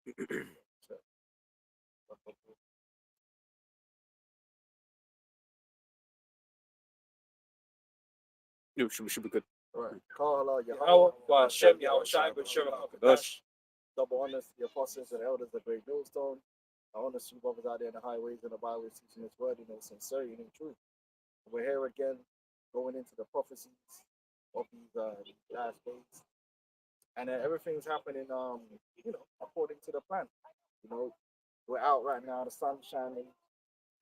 We should be good. Right. Call Yahweh, Yahweh, Hashem, Yahweh Shai, B'Shem, HaKadosh. double honors to the apostles and elders of Great Millstone. I honor you brothers out there in the highways and the byways teaching His word in sincerity and in truth. We're here again, going into the prophecies of these last days, and everything's happening, according to the plan. You know, we're out right now, the sun's shining,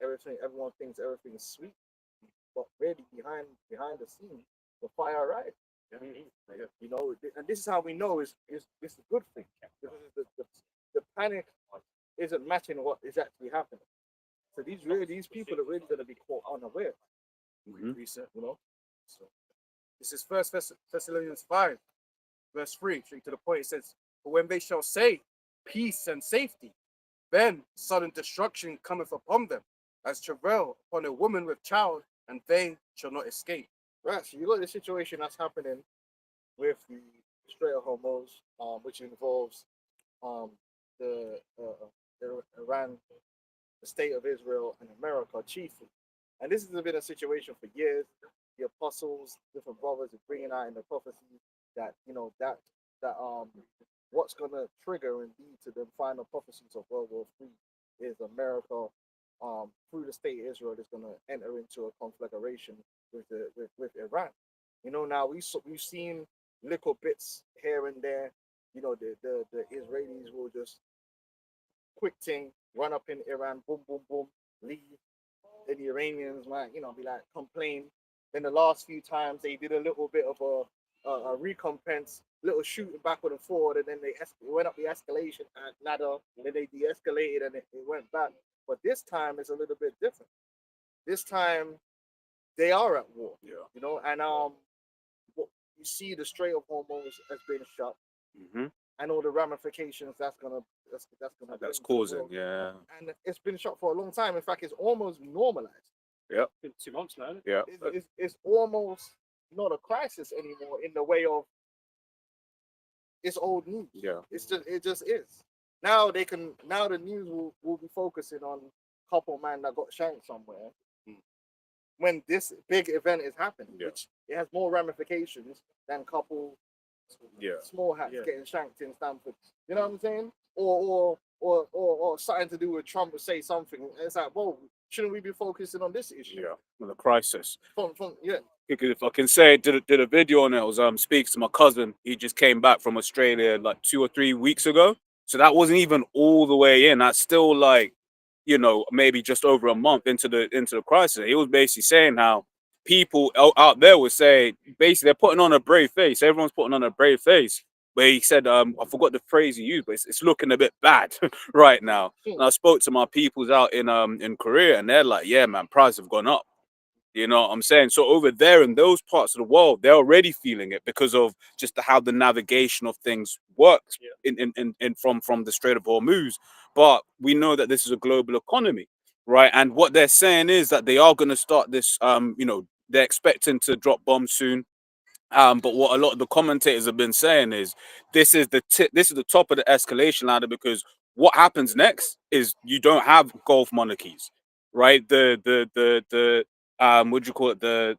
everyone thinks everything's sweet, but really behind the scene, the fire right. You know, and this is how we know it's a good thing. The panic isn't matching what is actually happening. So these people are really going to be caught unaware. Reset, you know. So this is First Thessalonians 5, verse 3, straight to the point. It says, "For when they shall say peace and safety, then sudden destruction cometh upon them, as travail upon a woman with child, and they shall not escape." Right. So you look at the situation that's happening with the Strait of Hormuz, which involves the Iran, the state of Israel, and America chiefly. And this has been a situation for years. The apostles, different brothers, are bringing out in the prophecy that what's going to trigger and lead to the final prophecies of World War III is America, through the state of Israel, is going to enter into a conflagration with Iran. You know, now we've seen little bits here and there. You know, the Israelis will just quick thing, run up in Iran, boom, boom, boom, leave. Then the Iranians might, be like, complain. Then the last few times they did a little bit of a recompense, little shooting backward and forward, and then they went up the escalation at ladder, then they de-escalated and it went back. But this time it's a little bit different. This time they are at war, you know, and you see the Strait of Hormuz has been shut, and all the ramifications that's causing, yeah. And it's been shut for a long time. In fact, it's almost normalized. Yeah, been 2 months now. Yeah, it's almost not a crisis anymore in the way of it's old news. Yeah, it just is. Now the news will be focusing on a couple man that got shanked somewhere when this big event is happening, which it has more ramifications than couple small hats getting shanked in Stanford. You know what I'm saying? Or something to do with Trump or say something. It's like, whoa, shouldn't we be focusing on this issue? Yeah, on the crisis. Because if I can say, did a video on it. I was speaks to my cousin. He just came back from Australia like 2 or 3 weeks ago. So that wasn't even all the way in. That's still like, maybe just over a month into the crisis. He was basically saying how people out there would say, basically, they're putting on a brave face. Everyone's putting on a brave face. Where he said, I forgot the phrase he used, but it's looking a bit bad right now. And I spoke to my peoples out in Korea, and they're like, yeah, man, prices have gone up. You know what I'm saying? So over there in those parts of the world, they're already feeling it because of just how the navigation of things works from the Strait of Hormuz. But we know that this is a global economy, right? And what they're saying is that they are going to start this, they're expecting to drop bombs soon. But what a lot of the commentators have been saying is this is the top of the escalation ladder, because what happens next is you don't have Gulf monarchies, right? What do you call it? The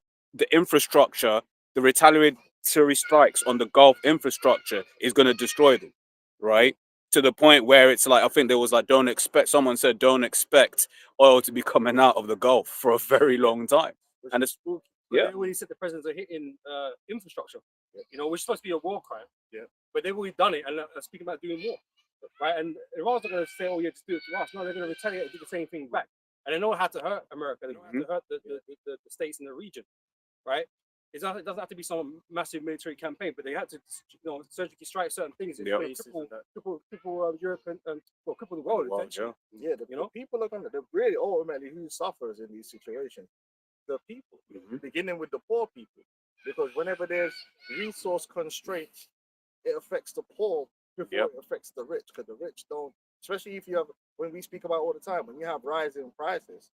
infrastructure, the retaliatory strikes on the Gulf infrastructure is going to destroy them, right? To the point where it's like, I think there was like, someone said, don't expect oil to be coming out of the Gulf for a very long time. And it's when he said the presidents are hitting infrastructure, which is supposed to be a war crime. But they've already done it and are speaking about doing more, right? And Iran's not going to say, "Oh, yeah, just do it to us." No, they're going to retaliate and do the same thing back. And they know how to hurt America. They know how to hurt the states in the region, right? It doesn't have to be some massive military campaign, but they had to, surgically strike certain things. Triple Europe and cripple the world. The people are gonna. Really ultimately who suffers in these situations. The people, beginning with the poor people, because whenever there's resource constraints, it affects the poor before it affects the rich, because the rich don't, especially if you have, when we speak about all the time, when you have rising prices,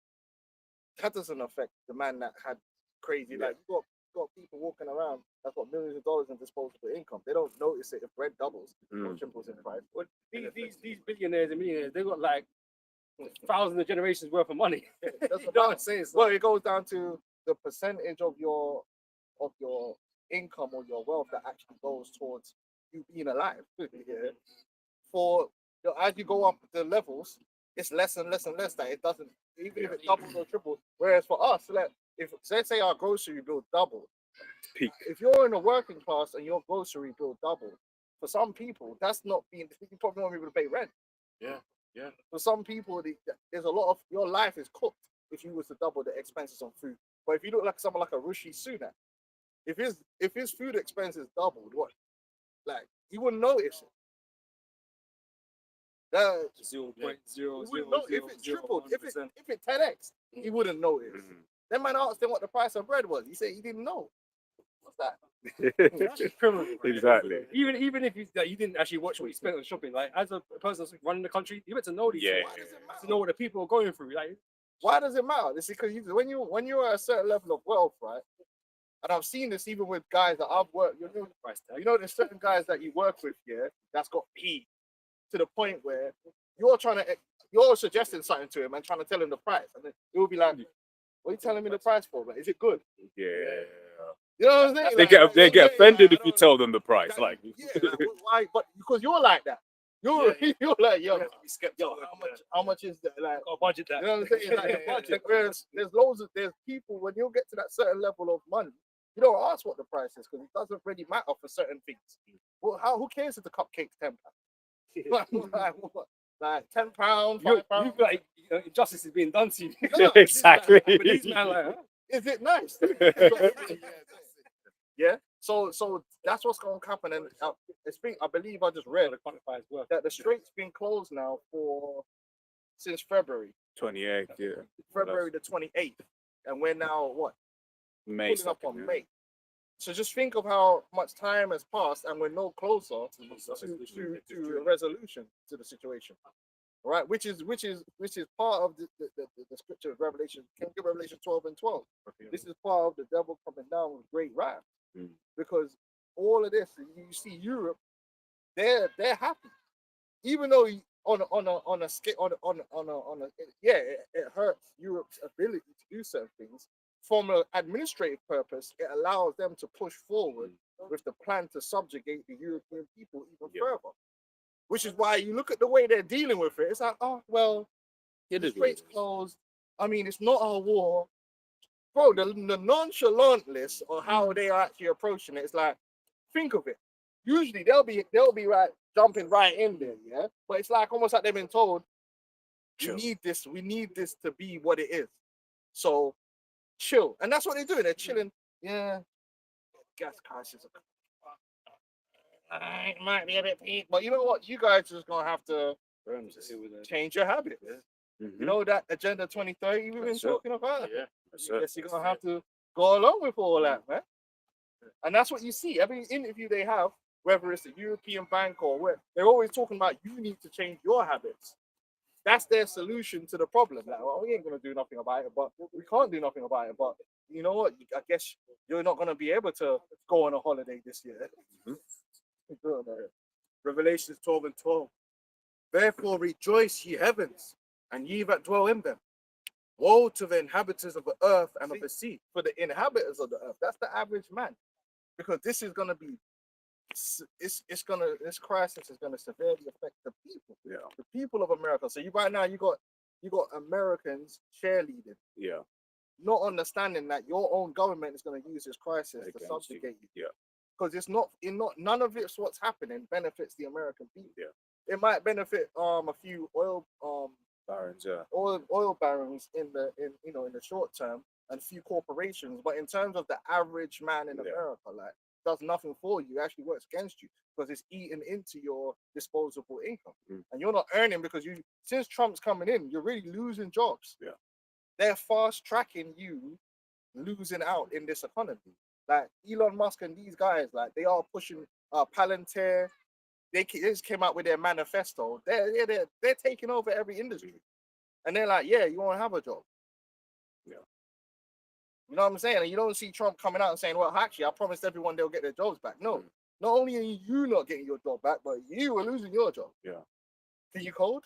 that doesn't affect the man that had crazy, like you got got people walking around that's got millions of dollars in disposable income. They don't notice it if bread doubles or triples in price. Well, these billionaires and millionaires, they got like thousands of generations worth of money. That's You what know I'm what I'm saying? So, Well, it goes down to the percentage of your income or your wealth that actually goes towards you being alive. Yeah. For as you go up the levels, it's less and less and less that it doesn't, even if it doubles or triples. Whereas for us, like if let's say our grocery bill doubled, Peak. if you're in a working class and your grocery bill doubled, for some people that's not being, you probably won't be able to pay rent. yeah. For some people, there's a lot of your life is cooked if you was to double the expenses on food. But if you look like someone like a Rishi Sunak, if his food expenses doubled, what, like, you wouldn't notice it. That 0.000. you wouldn't know if it tripled, if it 10x, he wouldn't notice. Then man asked him what the price of bread was. He said he didn't know. What's that? That's just criminal. Exactly. Even if you didn't actually watch what you spent on shopping, like as a person that's running the country, you meant to know these Yeah. things. Why does it matter? To know what the people are going through. Like, Why does it matter? This is because when you're at a certain level of wealth, right? And I've seen this even with guys that I've worked. price tag. There's certain guys that you work with here that's got P to the point where you're suggesting something to him and trying to tell him the price, and then he will be like, "What are you telling me the price for? But is it good?" Yeah. You know what I'm saying? They get offended if you tell them the price. Like, Why? But because you're like that. You're like, yo, Skeptical. how much is that? Like, Got a budget that. you know what I'm saying? Like, the budget. Whereas there's people, when you get to that certain level of money, you don't ask what the price is because it doesn't really matter for certain things. Well, who cares if the cupcake's £10? like £10, £5. You feel like injustice is being done to you. No, Exactly. But these man like, huh? Is it nice? Yeah. So that's what's going to happen, and I believe I just read The quantifiers work. that the strait's been closed now since February 28th, yeah. the 28th, and we're now what? May Pulling up 2nd, on yeah. May. So just think of how much time has passed, and we're no closer to a resolution to the situation. All right, which is part of the scripture of Revelation. Can you give Revelation 12 and 12? This is part of the devil coming down with great wrath, because all of this, you see Europe, they're happy, even though on a scale it hurts Europe's ability to do certain things. From an administrative purpose, it allows them to push forward with the plan to subjugate the European people even further. Which is why you look at the way they're dealing with it. It's like, oh well, the strait's closed. I mean, it's not our war, bro. The nonchalantness on how they are actually approaching it. It's like, think of it. Usually they'll be right jumping right in there, yeah. But it's like almost like they've been told, we need this to be what it is. So chill, and that's what they're doing. They're chilling. Yeah, gas prices are. It might be a bit peak, but you know what? You guys are just gonna have to change your habit. You know that Agenda 2030 we've been talking about? Yeah. Yes, you're gonna have to go along with all that, man. And that's what you see. Every interview they have, whether it's a European bank or where, they're always talking about you need to change your habits. That's their solution to the problem. Like, well, we ain't gonna do nothing about it, but we can't do nothing about it. But you know what? I guess you're not gonna be able to go on a holiday this year. Revelations 12 and 12. Therefore rejoice, ye heavens, and ye that dwell in them. Woe to the inhabitants of the earth and of the sea. For the inhabitants of the earth, that's the average man. Because this is gonna be, this crisis is gonna severely affect the people. Yeah. The people of America. So you got Americans cheerleading. Yeah. Not understanding that your own government is going to use this crisis to Against subjugate you. Yeah. Because none of it's what's happening benefits the American people. Yeah. It might benefit a few oil Barons, yeah. oil barons in the short term, and a few corporations, but in terms of the average man in America, like, does nothing for you. It actually works against you because it's eating into your disposable income, and you're not earning because since Trump's coming in, you're really losing jobs. Yeah. They're fast tracking you losing out in this economy. Like Elon Musk and these guys, like, they are pushing Palantir. They just came out with their manifesto. They're taking over every industry, and they're like, yeah, you want to have a job. Yeah. You know what I'm saying? And you don't see Trump coming out and saying, well, actually, I promised everyone they'll get their jobs back. No, not only are you not getting your job back, but you are losing your job. Yeah. Can you code?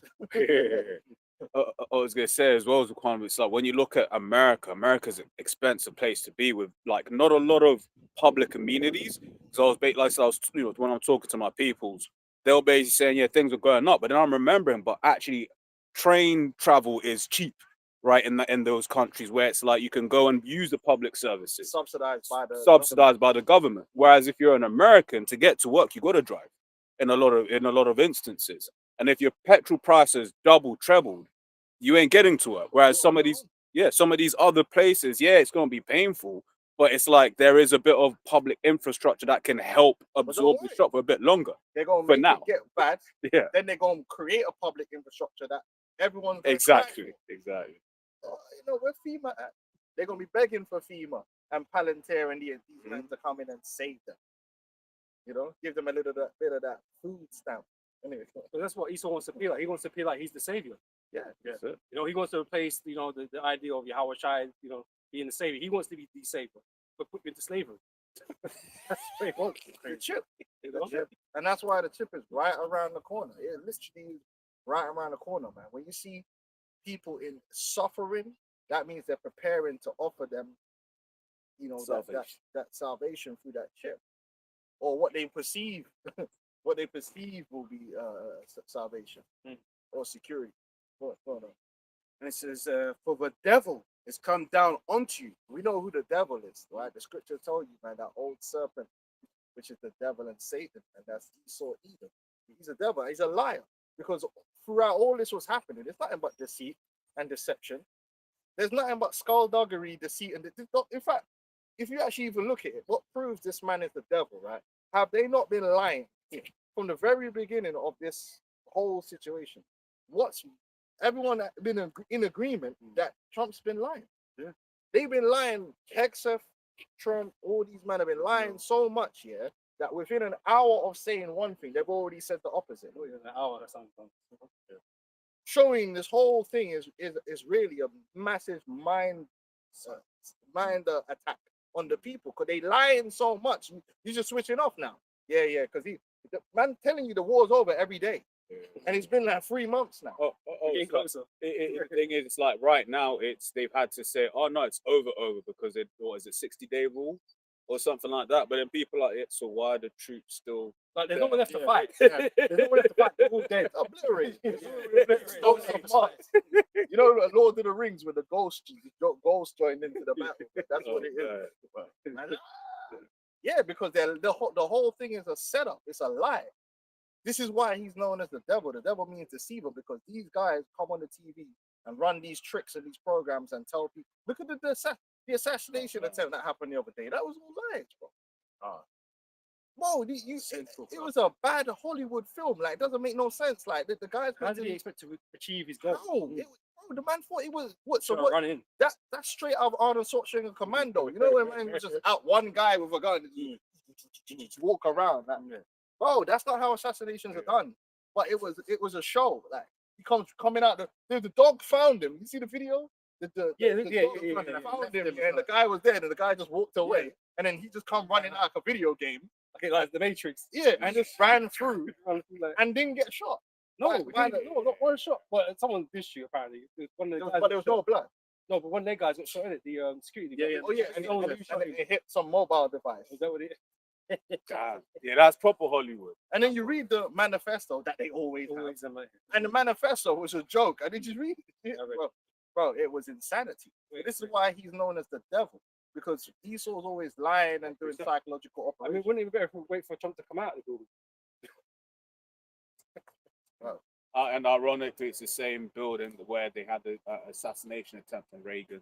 I was gonna say as well as economy, it's like when you look at America, America's an expensive place to be with like not a lot of public amenities. So I was like I was when I'm talking to my peoples, they'll basically saying yeah things are going up, but then I'm remembering, but actually train travel is cheap, right? In those countries where it's like you can go and use the public services subsidized by the government. Whereas if you're an American, to get to work, you got to drive in a lot of instances. And if your petrol prices double, trebled, you ain't getting to it. Whereas some of these other places, yeah, it's gonna be painful, but it's like there is a bit of public infrastructure that can help absorb the shock for a bit longer. They're gonna For make now. it get bad. Yeah, Then they're gonna create a public infrastructure that everyone's gonna exactly. Oh, you know, where FEMA at? They're gonna be begging for FEMA and Palantir and these men to come in and save them. You know, give them a little bit of that food stamp. Anyway, But that's what Esau wants to be like. He wants to be like he's the savior. yeah. That's it. You know, he wants to replace, you know, the idea of Yahweh Shai, you know, being the savior. He wants to be the savior, but put into slavery. That's what he wants. The chip, You the know? chip. And that's why the chip is right around the corner. It literally is right around the corner, man. When you see people in suffering, that means they're preparing to offer them, you know, that salvation through that chip, or what they perceive, what they perceive will be salvation or security. And it says, "For the devil is come down onto you." We know who the devil is, right? The scripture told you, man, that old serpent, which is the devil and Satan, and that's Esau Edom. He's a devil. He's a liar, because throughout all this was happening, there's nothing but deceit and deception. There's nothing but skullduggery, deceit, and in fact, if you actually even look at it, what proves this man is the devil, right? Have they not been lying from the very beginning of this whole situation? Everyone been in agreement that Trump's been lying. Yeah. They've been lying. Hexeth, Trump, all these men have been lying so much, yeah, that within an hour of saying one thing, they've already said the opposite. An hour or something. Showing this whole thing is really a massive mind attack on the people, because they lying so much. He's just switching off now. Yeah, because the man telling you the war's over every day, and it's been like 3 months now. Getting closer. The thing is, it's like right now, they've had to say, oh no, it's over because what is it, 60-day rule or something like that. But then people are like, so why are the troops still? Like there's no one left to fight. Yeah. There's no one left to fight. They're all dead, obliterated. You know, Lord of the Rings, with the ghosts joined into the battle. That's what it is. Yeah, because the whole thing is a setup. It's a lie. This is why he's known as the devil. The devil means deceiver, because these guys come on the TV and run these tricks and these programs and tell people, look at the assassination attempt that happened the other day. That was all lies, bro. Bro, it was a bad Hollywood film. Like, it doesn't make no sense. Like, the guys. How did he expect to achieve his goal? No, the man thought it was what? So Run in. That's straight out of Arnold Schwarzenegger Commando. You know, when man was just out one guy with a gun, walk around. Bro, that's not how assassinations are done. But it was a show. Like, he coming out. The dog found him. You see the video? The dog found him, and the guy was dead, and the guy just walked away, and then he just come running out like a video game. Okay, like the Matrix. Yeah, and just ran through and didn't get shot. No, not one shot. But someone dissed you apparently. One of the guys But there was no blood. No, but one of their guys got shot in it. The security guy. Oh yeah, and it hit some mobile device. Is that what it is? God, yeah, that's proper Hollywood. And then you read the manifesto that they always have. And the manifesto was a joke. I did you read it? Bro, it was insanity. This is why he's known as the devil, because Esau's always lying and doing psychological operations. I mean, wouldn't even better wait for Trump to come out of the building? And ironically, it's the same building where they had the assassination attempt on Reagan.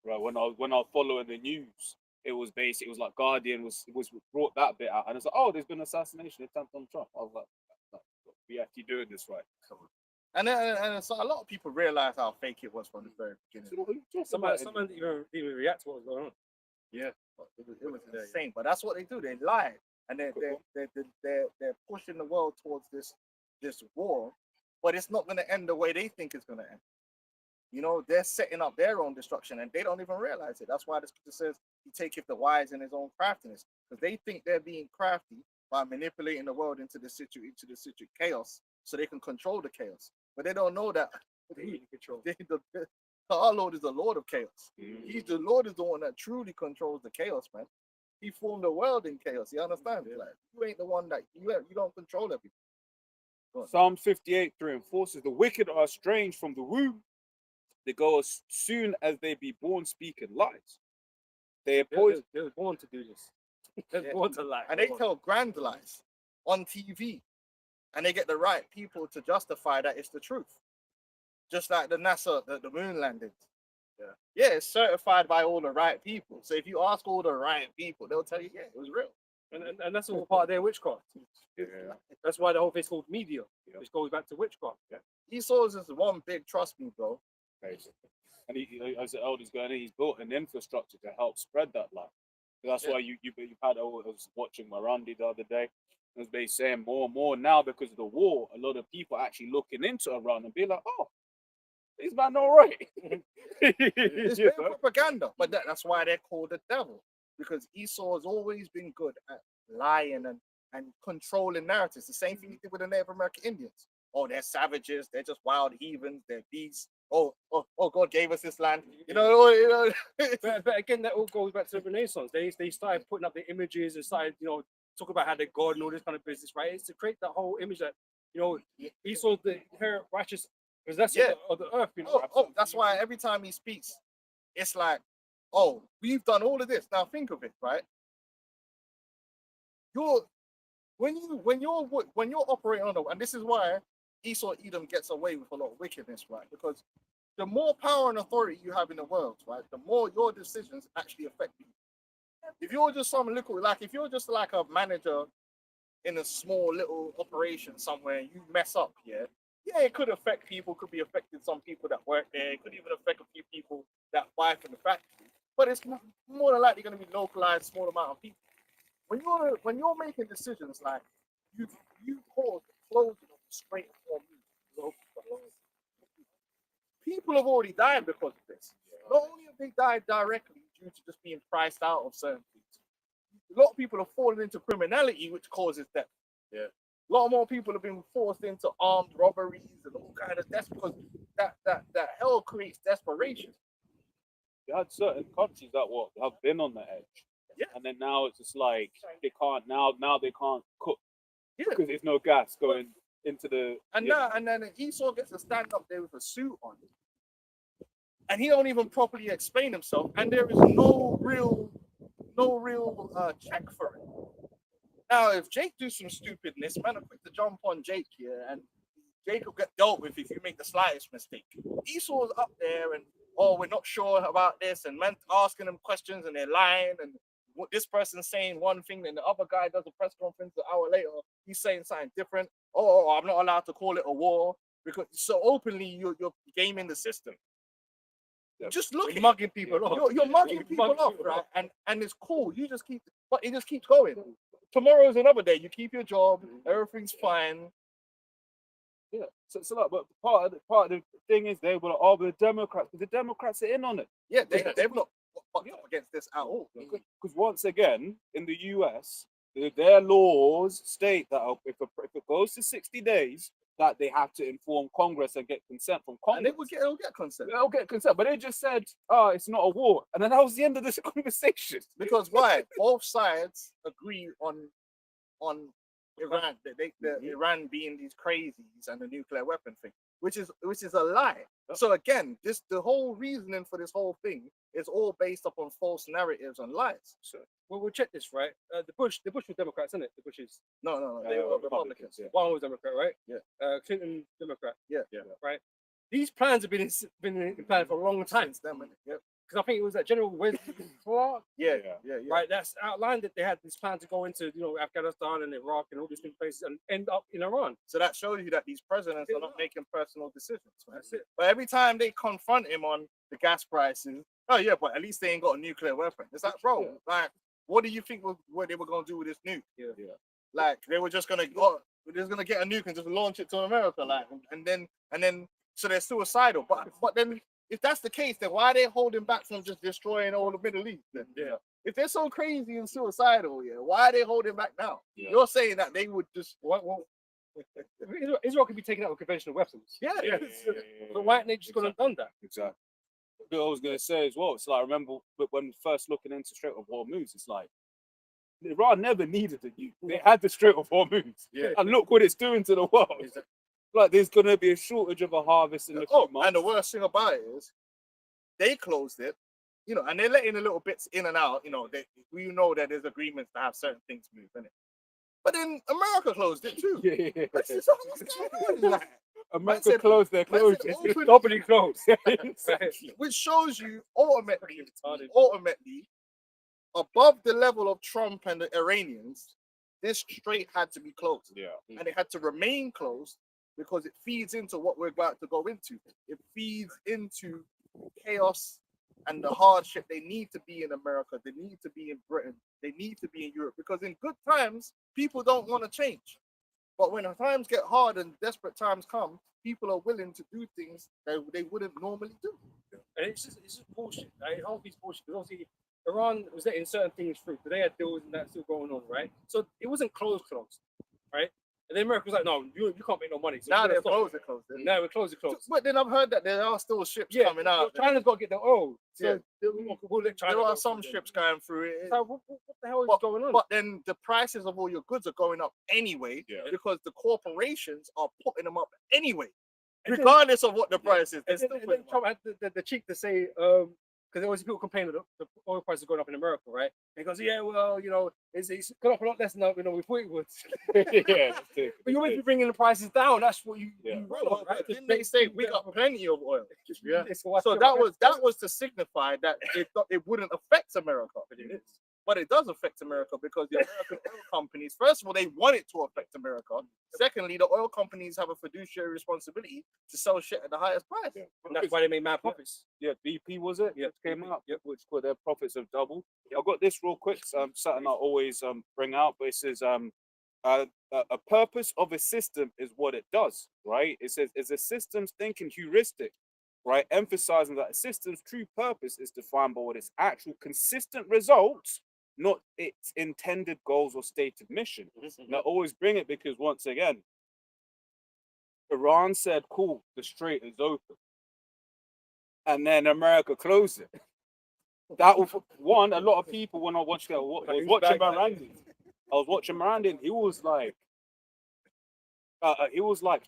Right, when I was following the news, it was like Guardian was brought that bit out, and it's like, oh, there's been an assassination attempt on Trump. I was like, we actually doing this right. And so a lot of people realize how fake it was from the very beginning. Someone didn't even react to what was going on. Yeah, it was insane. But that's what they do. They lie, and they're pushing the world towards this war. But it's not going to end the way they think it's going to end. You know, they're setting up their own destruction and they don't even realize it. That's why the scripture says he taketh the wise in his own craftiness, because they think they're being crafty by manipulating the world into the chaos so they can control the chaos. But they don't know that our Lord is the Lord of chaos. He's the Lord is the one that truly controls the chaos, man. He formed the world in chaos. You understand? Like, you ain't the one that you don't control everything. Psalm 58 reinforces the wicked are estranged from the womb. They go as soon as they be born speaking lies. They are poisoned. They were born to do this. They're born to lie. And they tell grand lies on TV. And they get the right people to justify that it's the truth. Just like the NASA, the moon landings. Yeah, it's certified by all the right people. So if you ask all the right people, they'll tell you, yeah, it was real. And that's all part of their witchcraft. Yeah. That's why the whole thing's called media, which goes back to witchcraft. Yeah. Esau's is one big, trust me, bro. And he, as the elders going in, he's built an infrastructure to help spread that lie. That's why you've had. I was watching Marandi the other day. As they saying more and more now because of the war, a lot of people are actually looking into Iran and be like, oh, these man all right. It's propaganda, but that's why they're called the devil, because Esau has always been good at lying and controlling narratives. The same thing he did with the Native American Indians. Oh, they're savages. They're just wild heathens. They're beasts. Oh, God gave us this land. You know. But again, that all goes back to the Renaissance. They started putting up the images and started, talk about how they're God and all this kind of business, right? It's to create that whole image that, Esau, the inherent righteous possessor of the earth. That's why every time he speaks, it's like, oh, we've done all of this. Now think of it, right? When you're operating on and this is why Esau Edom gets away with a lot of wickedness, right? Because the more power and authority you have in the world, right, the more your decisions actually affect you. If you're just if you're just like a manager in a small little operation somewhere, and you mess up, it could affect people, could be affecting some people that work there, it could even affect a few people that buy from the factory. But it's more than likely going to be localized, small amount of people. When you're making decisions like you cause the closing of the Strait of Hormuz, people have already died because of this. Not only have they died directly due to just being priced out of certain things, a lot of people have fallen into criminality, which causes death. Yeah. A lot more people have been forced into armed robberies and all kind of deaths because that hell creates desperation. You had certain countries that have been on the edge. Yeah. And then now it's just like they can't they can't cook because there's no gas going into the and then Esau gets to stand up there with a suit on, and he don't even properly explain himself, and there is no real check for it. Now, if Jake do some stupidness, man, I'm quick to jump on Jake here, and Jake will get dealt with if you make the slightest mistake. Esau's up there, and we're not sure about this, and man asking them questions, and they're lying, and what this person's saying one thing, and the other guy does a press conference an hour later, he's saying something different. Oh, I'm not allowed to call it a war because so openly you're gaming the system. Just look, you're mugging people off. You're mugging people off, right? And it's cool. But it just keeps going. Tomorrow's another day. You keep your job. Everything's fine. Yeah. So like, but part of the thing is they were like, the Democrats, but the Democrats are in on it. Yeah, they've not fucked up against this at all. Because once again, in the US, their laws state that if it goes to 60 days, that they have to inform Congress and get consent from Congress. And they'll get consent. They'll get consent, but they just said, it's not a war. And then that was the end of this conversation. Because why? Both sides agree on Iran, Iran being these crazies and the nuclear weapon thing, which is a lie. So again, the whole reasoning for this whole thing is all based upon false narratives and lies. So, well, we'll check this, right? The Bush were Democrats, isn't it? The Bushes. No, they were Republicans. Yeah. One was Democrat, right? Yeah. Clinton, Democrat. Yeah. Right. These plans have been in plan for a long time. Because I think it was that General Wesley Clark. Yeah. Right. That's outlined that they had this plan to go into Afghanistan and Iraq and all these different places and end up in Iran. So that shows you that these presidents are not making personal decisions. That's it. But every time they confront him on the gas prices, but at least they ain't got a nuclear weapon. It's like, bro, like, what do you think what they were gonna do with this nuke? Yeah. Like they were just gonna get a nuke and just launch it to America, like, and then so they're suicidal. But then if that's the case, then why are they holding back from just destroying all the Middle East? Then? Yeah. If they're so crazy and suicidal, why are they holding back now? Yeah. You're saying that they would just Well, Israel could be taken out with conventional weapons. But why aren't they just gonna done that? Exactly. What I was gonna say as well. It's like, I remember when first looking into Strait of Hormuz, it's like Iran never needed a nuke. They had the Strait of Hormuz. Yeah. And look what it's doing to the world. Exactly. Like, there's gonna be a shortage of a harvest in a few months. and the worst thing about it is they closed it, and they're letting the little bits in and out. We know that there's agreements to have certain things move in it. But then America closed it too. Yeah. What's going on? Like, America said- closed their man said closures. open- Nobody close. which shows you ultimately, above the level of Trump and the Iranians, this strait had to be closed. Yeah. And it had to remain closed because it feeds into what we're about to go into. It feeds into chaos and the hardship. They need to be in America. They need to be in Britain. They need to be in Europe, because in good times, people don't want to change. But when times get hard and desperate times come, people are willing to do things that they wouldn't normally do. And it's just bullshit. Like, it can't be bullshit, because obviously Iran was letting certain things through, but they had deals and that still going on, right? So it wasn't closed, right? And then America was like, no, you can't make no money. So Now we're they're gonna stop. closed. Now we're closed. But then I've heard that there are still ships Yeah, coming out. China's got to get the oil. So Yeah. we'll let China There are go some through ships them. going through it. So what the hell is going on? But then the prices of all your goods are going up anyway, Yeah. because the corporations are putting them up anyway, And then- regardless of what the price is. They're And still then, and putting then Trump had the cheek to say, because there was people complaining that the oil prices are going up in America, right? And he goes, yeah, well, it's gone up a lot less than we thought it would. Yeah. But you're meant to be bringing the prices down. That's what you Yeah. run on, right? Didn't they say we got plenty of oil? Yeah. So that was to signify that it wouldn't affect America. But it does affect America, because the American oil companies, first of all, they want it to affect America. Secondly, the oil companies have a fiduciary responsibility to sell shit at the highest price. And that's why they made mad profits. Yeah, BP was it? Yeah, Came BP, out. Which where their profits have doubled. I got this real quick. Something I always bring out, but it says a purpose of a system is what it does, right? It says it's a system's thinking heuristic, right? Emphasizing that a system's true purpose is defined by what its actual consistent results, not its intended goals or stated mission. And I always bring it because, once again, Iran said, cool, the strait is open. And then America closed it. That was one. A lot of people, when I was watching Miranda, he was like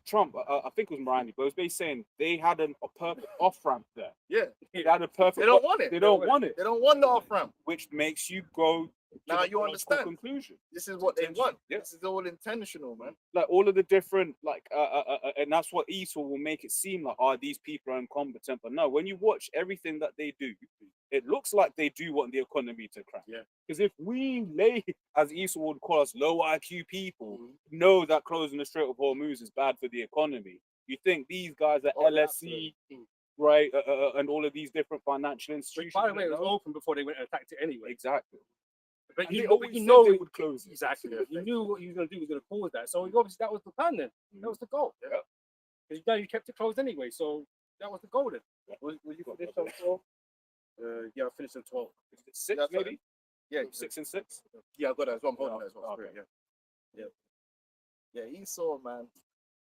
Trump. I think it was Miranda, but it was basically saying they had a perfect off ramp there. Yeah, They had a perfect. they don't want it. They don't want it, They don't want the off ramp. which makes you go. to Now the you logical understand. conclusion. This is what they want. Yeah. This is all intentional, man. Like all of the different, and that's what Esau will make it seem like, these people are incompetent. But no, when you watch everything that they do, it looks like they do want the economy to crash. Yeah. Because if we as Esau would call us, low IQ people, know that closing the Strait of Hormuz is bad for the economy, you think these guys at Oh, LSE, right, and all of these different financial institutions. By the way, it was know? open before they went and attacked it anyway. Exactly. But And you they know, always you said know they would close it. exactly. You knew what you were going to do was going to cause that. So obviously that was the plan then. That was the goal. Yeah. Because you kept it closed anyway. So that was the goal then. Was you finished on 12? Yeah, I finished on 12. Six, That's maybe? Yeah, 6 and 6? yeah, I got that as well. I'm holding Yeah, that as well. okay. Yeah, Esau, man,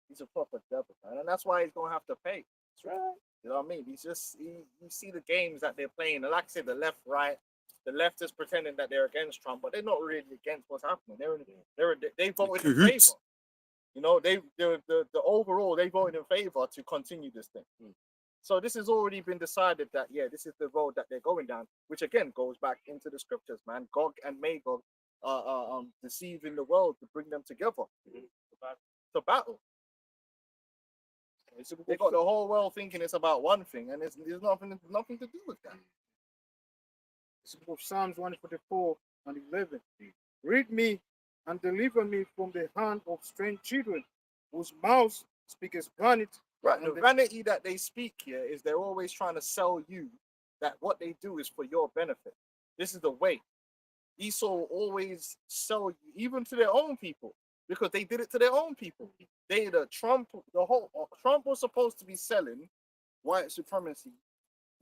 he's a proper devil, man, and that's why he's gonna have to pay. That's right. You know what I mean? You see the games that they're playing, and like I said, the left, right. The left is pretending that they're against Trump, but they're not really against what's happening. They voted in favor. You know, the overall they voted in favor to continue this thing. So this has already been decided that this is the road that they're going down, which again goes back into the scriptures, man. Gog and Magog are deceiving the world to bring them together to battle. They got the whole world thinking it's about one thing, and there's nothing to do with that. It's book of Psalms 144 and 11. Read me and deliver me from the hand of strange children, whose mouths speaketh vanity. Right, And the vanity that they speak here is they're always trying to sell you that what they do is for your benefit. This is the way. Esau will always sell you, even to their own people, because they did it to their own people. Trump was supposed to be selling white supremacy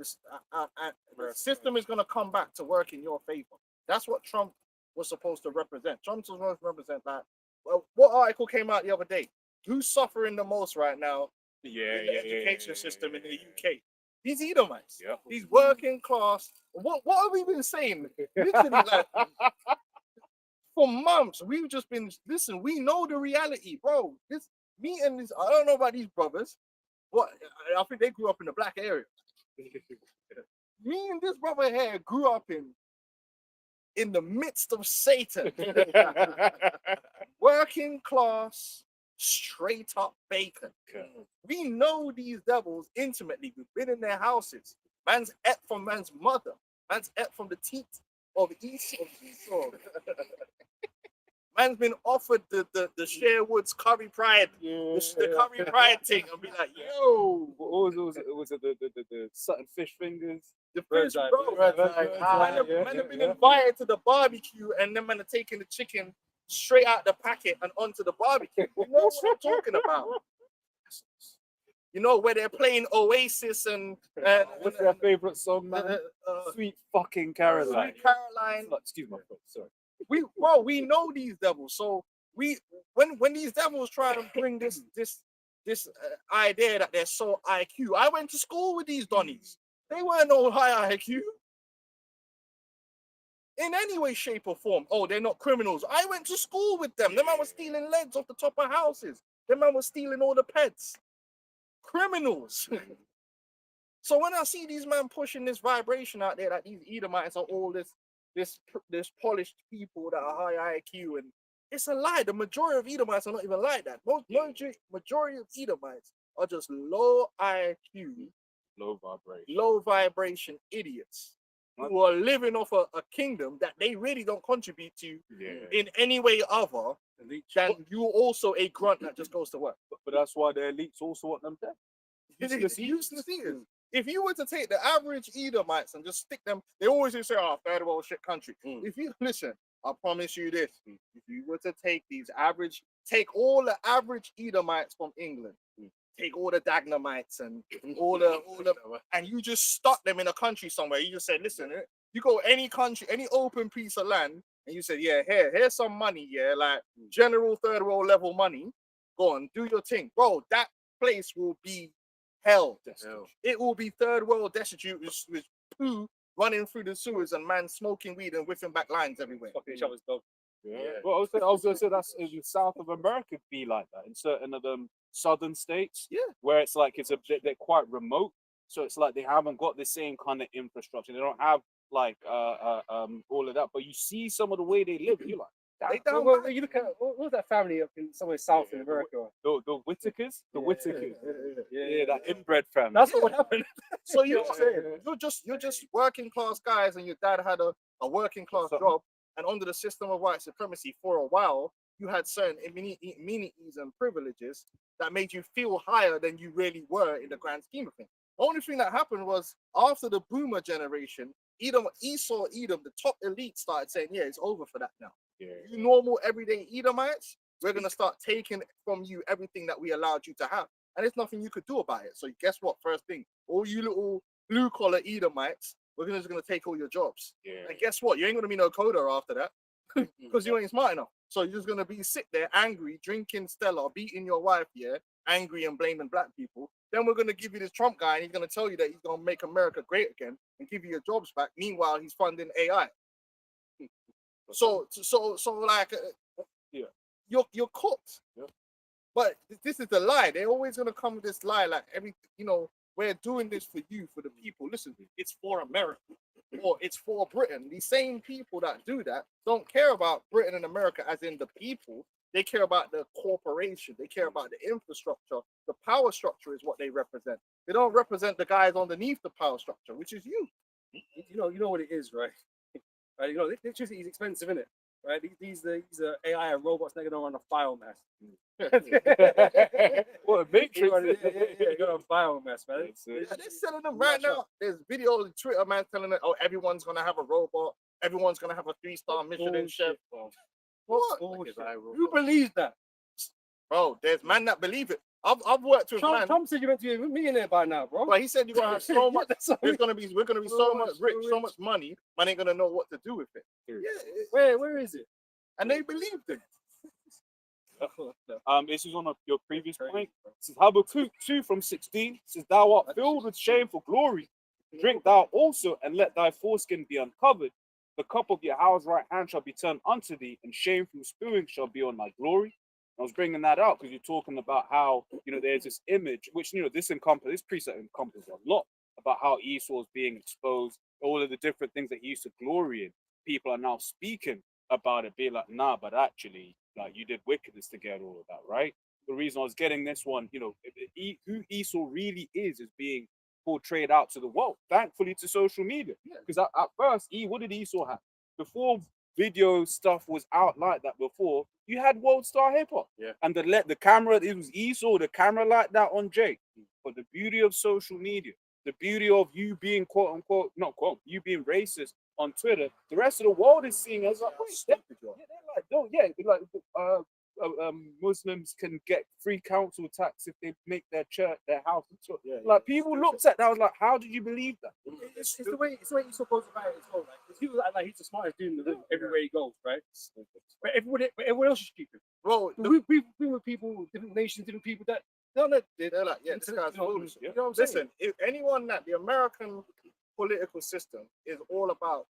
The system is going to come back to work in your favor. That's what Trump was supposed to represent. Trump was supposed to represent that. Well, what article came out the other day? Who's suffering the most right now in the education system in the UK? These Edomites. Yeah. These working class. What have we been saying? Literally, like, for months, we've just been, listen, we know the reality, bro. Me and this, I don't know about these brothers. I think they grew up in the black area. Me and this brother here grew up in the midst of Satan. Working class, straight up bacon. We know these devils intimately. We've been in their houses. Man's ate from man's mother. Man's ate from the teeth of Esau. Man's been offered the Sherwood's curry pride, the curry pride thing, and be like, yo, What was it the Sutton fish fingers? the fish, bro. Man have been invited to the barbecue, and then man are taking the chicken straight out the packet and onto the barbecue. You know what I'm talking about? You know, where they're playing Oasis and What's their favorite song, man? Sweet fucking Caroline. Sweet Caroline. Excuse my fault, sorry. We know these devils. So when these devils try to bring this idea that they're so IQ, I went to school with these Donnies. They weren't no high IQ in any way, shape, or form. Oh, they're not criminals. I went to school with them. Them man was stealing legs off the top of houses. Them man was stealing all the pets. Criminals. So when I see these men pushing this vibration out there that these Edomites are all this polished people that are high IQ, and it's a lie. The majority of Edomites are not even like that. Majority of Edomites are just low IQ, low vibration idiots who are living off a kingdom that they really don't contribute to in any way other than you also a grunt that just goes to work. But that's why the elites also want them dead. Useless eaters. If you were to take the average Edomites and just stick them, they always say, oh, third world shit country. If you listen, I promise you this. If you were to take all the average Edomites from England, take all the Dagnamites and all the and you just stuck them in a country somewhere. You just said, listen, you go any country, any open piece of land, and you said, yeah, here's some money, like general third world level money. Go on, do your thing. Bro, that place will be hell. It will be third world destitute with poo running through the sewers and man smoking weed and whiffing back lines everywhere. Fucking each other's dog. Well, I was going to say that's in South of America be like that in certain of them southern states. Where it's like they're quite remote, so it's like they haven't got the same kind of infrastructure. They don't have like all of that. But you see some of the way they live, you're like. You look at what was that family up in somewhere south in America? The Whitakers, that inbred family. That's what happened. So you're just working class guys, and your dad had a working class job, and under the system of white supremacy for a while, you had certain amenities and privileges that made you feel higher than you really were in the grand scheme of things. The only thing that happened was after the boomer generation, Esau Edom, the top elite started saying, yeah, it's over for that now. You normal everyday Edomites, we're gonna start taking from you everything that we allowed you to have, and there's nothing you could do about it. So guess what? First thing, all you little blue collar Edomites, we're just gonna take all your jobs. And guess what? You ain't gonna be no coder after that because you ain't smart enough. So you're just gonna be sit there angry, drinking Stella, beating your wife, angry and blaming black people. Then we're gonna give you this Trump guy, and he's gonna tell you that he's gonna make America great again and give you your jobs back. Meanwhile, he's funding AI. So like, you're cooked. But this is the lie. They're always gonna come with this lie, like we're doing this for you, for the people. Listen, it's for America, or it's for Britain. These same people that do that don't care about Britain and America as in the people. They care about the corporation. They care about the infrastructure. The power structure is what they represent. They don't represent the guys underneath the power structure, which is you. You know what it is, right? Right, electricity is expensive, isn't it? Right, these are AI and robots. They're gonna run a biomass. What a matrix! You got a biomass, man. They're selling them right now. There's videos on Twitter, man, telling them, "Oh, everyone's gonna have a robot. Everyone's gonna have a 3-star Michelin chef." What? Who believes that? Bro, there's man that believe it. I've worked with man. Trump said you meant to be a millionaire by now, bro. But he said you're gonna have so much. That's what We're gonna be so much rich, so rich. much money. Man ain't gonna know what to do with it. Yeah, Where is it? and they believed him. This is on your previous point. It says Habakkuk 2 from 16 says, "Thou art filled with shame for glory. Drink thou also, and let thy foreskin be uncovered. The cup of your house right hand shall be turned unto thee, and shame from spewing shall be on thy glory." I was bringing that out because you're talking about how, there's this image, which, this precept encompasses a lot about how Esau is being exposed, all of the different things that he used to glory in. People are now speaking about it, being like, nah, but actually, like, you did wickedness to get all of that, right? The reason I was getting this one, who Esau really is being portrayed out to the world, thankfully to social media. Because at first, what did Esau have? Before video stuff was out like that before, you had World Star Hip Hop. Yeah. And the camera, it was Esau, the camera like that on Jake. But the beauty of social media, the beauty of you being you being racist on Twitter, the rest of the world is seeing as like, Muslims can get free council tax if they make their church, their house. People looked at that, I was like, how did you believe that? It's the way Esau goes about it as well. Because he was like he's the smartest dude in the room everywhere he goes, right? But everyone else is stupid. Bro, We've been with people, different nations, different people that they're like, yeah, this guy's foolish. You know what I'm saying? Listen, if anyone that the American political system is all about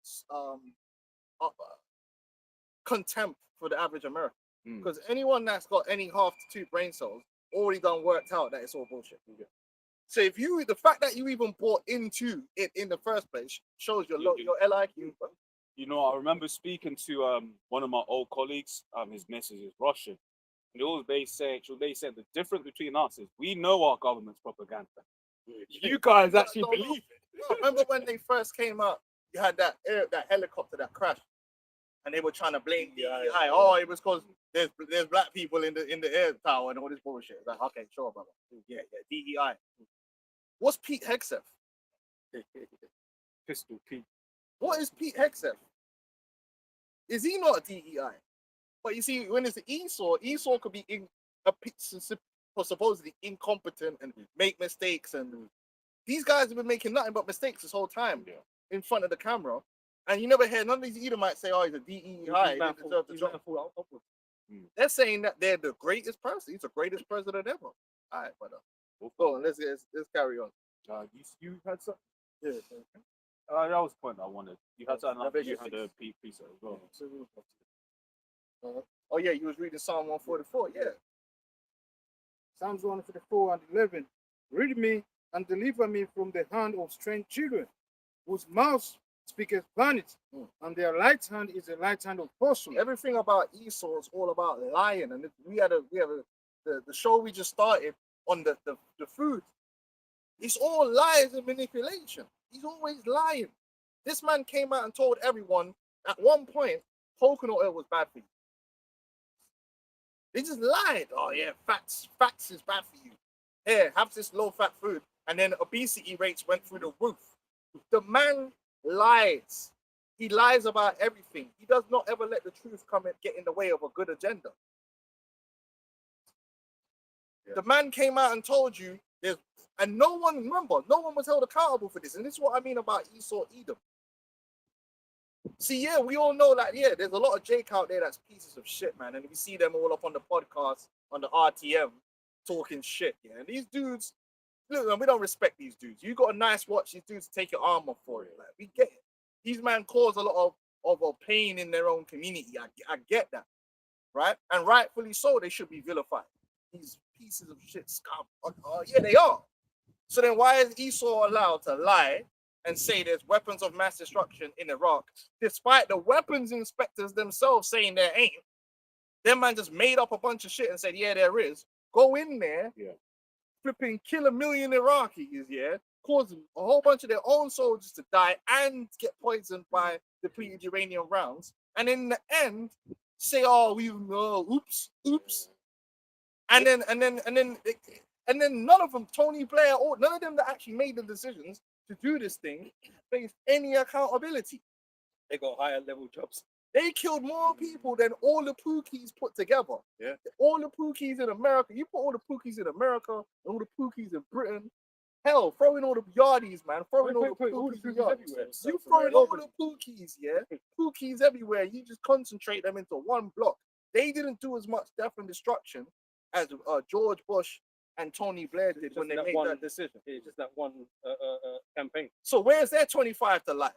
contempt for the average American. Because anyone that's got any half to two brain cells already done worked out that it's all bullshit. So if the fact that you even bought into it in the first place shows your LIQ. I remember speaking to one of my old colleagues. His missus is Russian, and they said the difference between us is we know our government's propaganda. You guys actually believe it. Remember when they first came out? You had that helicopter that crashed, and they were trying to blame DEI. Oh, it was because there's black people in the air tower and all this bullshit. Like, okay, sure, brother. Yeah, DEI. What's Pete Hegseth? Pistol Pete. What is Pete Hegseth? Is he not a DEI? But you see, when it's Esau could be supposedly incompetent and make mistakes, and these guys have been making nothing but mistakes this whole time in front of the camera. And you never hear none of these Edomites say, "Oh, he's a DEI." They deserve the job. They're saying that they're the greatest person. He's the greatest president ever. All right, brother. Go on. Let's carry on. You had something? Yeah. That was the point I wanted. You had something. You had a piece as well. Oh yeah, you was reading Psalm 144. Yeah. Psalms 144 and 11. Read me and deliver me from the hand of strange children, whose mouth speaketh vanity, and their right hand is the right hand of falsehood. Everything about Esau is all about lying, and we have the show we just started on the food. It's all lies and manipulation. He's always lying. This man came out and told everyone at one point coconut oil was bad for you. They just lied. Oh yeah, fats is bad for you. Here, have this low-fat food, and then obesity rates went through the roof. The man lies. He lies about everything. He does not ever let the truth come and get in the way of a good agenda. Yeah. The man came out and told you and no one was held accountable for this. And this is what I mean about Esau Edom. See, yeah, we all know that, there's a lot of Jake out there that's pieces of shit, man. And we see them all up on the podcast, on the RTM, talking shit, And these dudes, look, man, we don't respect these dudes. You got a nice watch, these dudes take your arm off for it. Like, we get it. These men cause a lot of pain in their own community. I get that, right? And rightfully so, they should be vilified. These pieces of shit scum. Yeah, they are. So then why is Esau allowed to lie and say there's weapons of mass destruction in Iraq, despite the weapons inspectors themselves saying there ain't? Them man just made up a bunch of shit and said, yeah, there is. Go in there, flipping kill 1 million Iraqis, cause a whole bunch of their own soldiers to die and get poisoned by depleted uranium rounds, and in the end say, "Oh, oops," and then none of them, Tony Blair, or none of them that actually made the decisions to do this thing, face any accountability. They got higher level jobs. They killed more people than all the Pookies put together. Yeah. All the Pookies in America. You put all the Pookies in America and all the Pookies in Britain. Hell, throw in all the Yardies, man. Throw in all the Pookies everywhere. You throw in all the Pookies, yeah? Pookies everywhere. You just concentrate them into one block. They didn't do as much death and destruction as George Bush and Tony Blair did when they made that decision. Yeah, just that one campaign. So where's their 25 to life?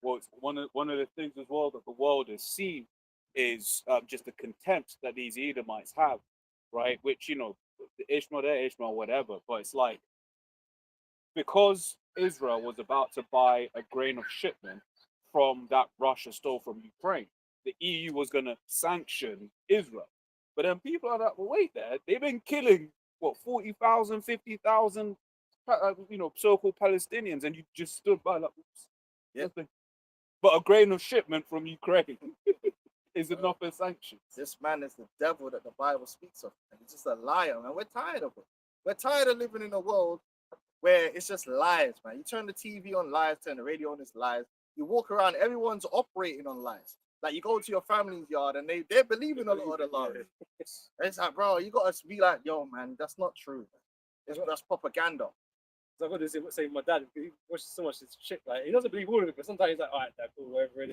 Well, it's one of the things as well that the world has seen is just the contempt that these Edomites have, right? Which, you know, Ishmael there, Ishmael, whatever. But it's like, because Israel was about to buy a grain of shipment from that Russia stole from Ukraine, the EU was going to sanction Israel. But then people are like, well, wait there, they've been killing, what, 40,000, 50,000, you know, so-called Palestinians, and you just stood by like, oops, nothing. But a grain of shipment from Ukraine is enough for sanctions. This man is the devil that the Bible speaks of. And he's just a liar, man. We're tired of it. We're tired of living in a world where it's just lies, man. You turn the TV on, lies, turn the radio on, it's lies. You walk around, everyone's operating on lies. Like, you go to your family's yard and they're believing a lot of the lies. It's like, bro, you got to be like, yo, man, that's not true. That's propaganda. So I've got to say, my dad, he watches so much this shit. Like, he doesn't believe all of it, but sometimes he's like, all right, dad, cool, whatever it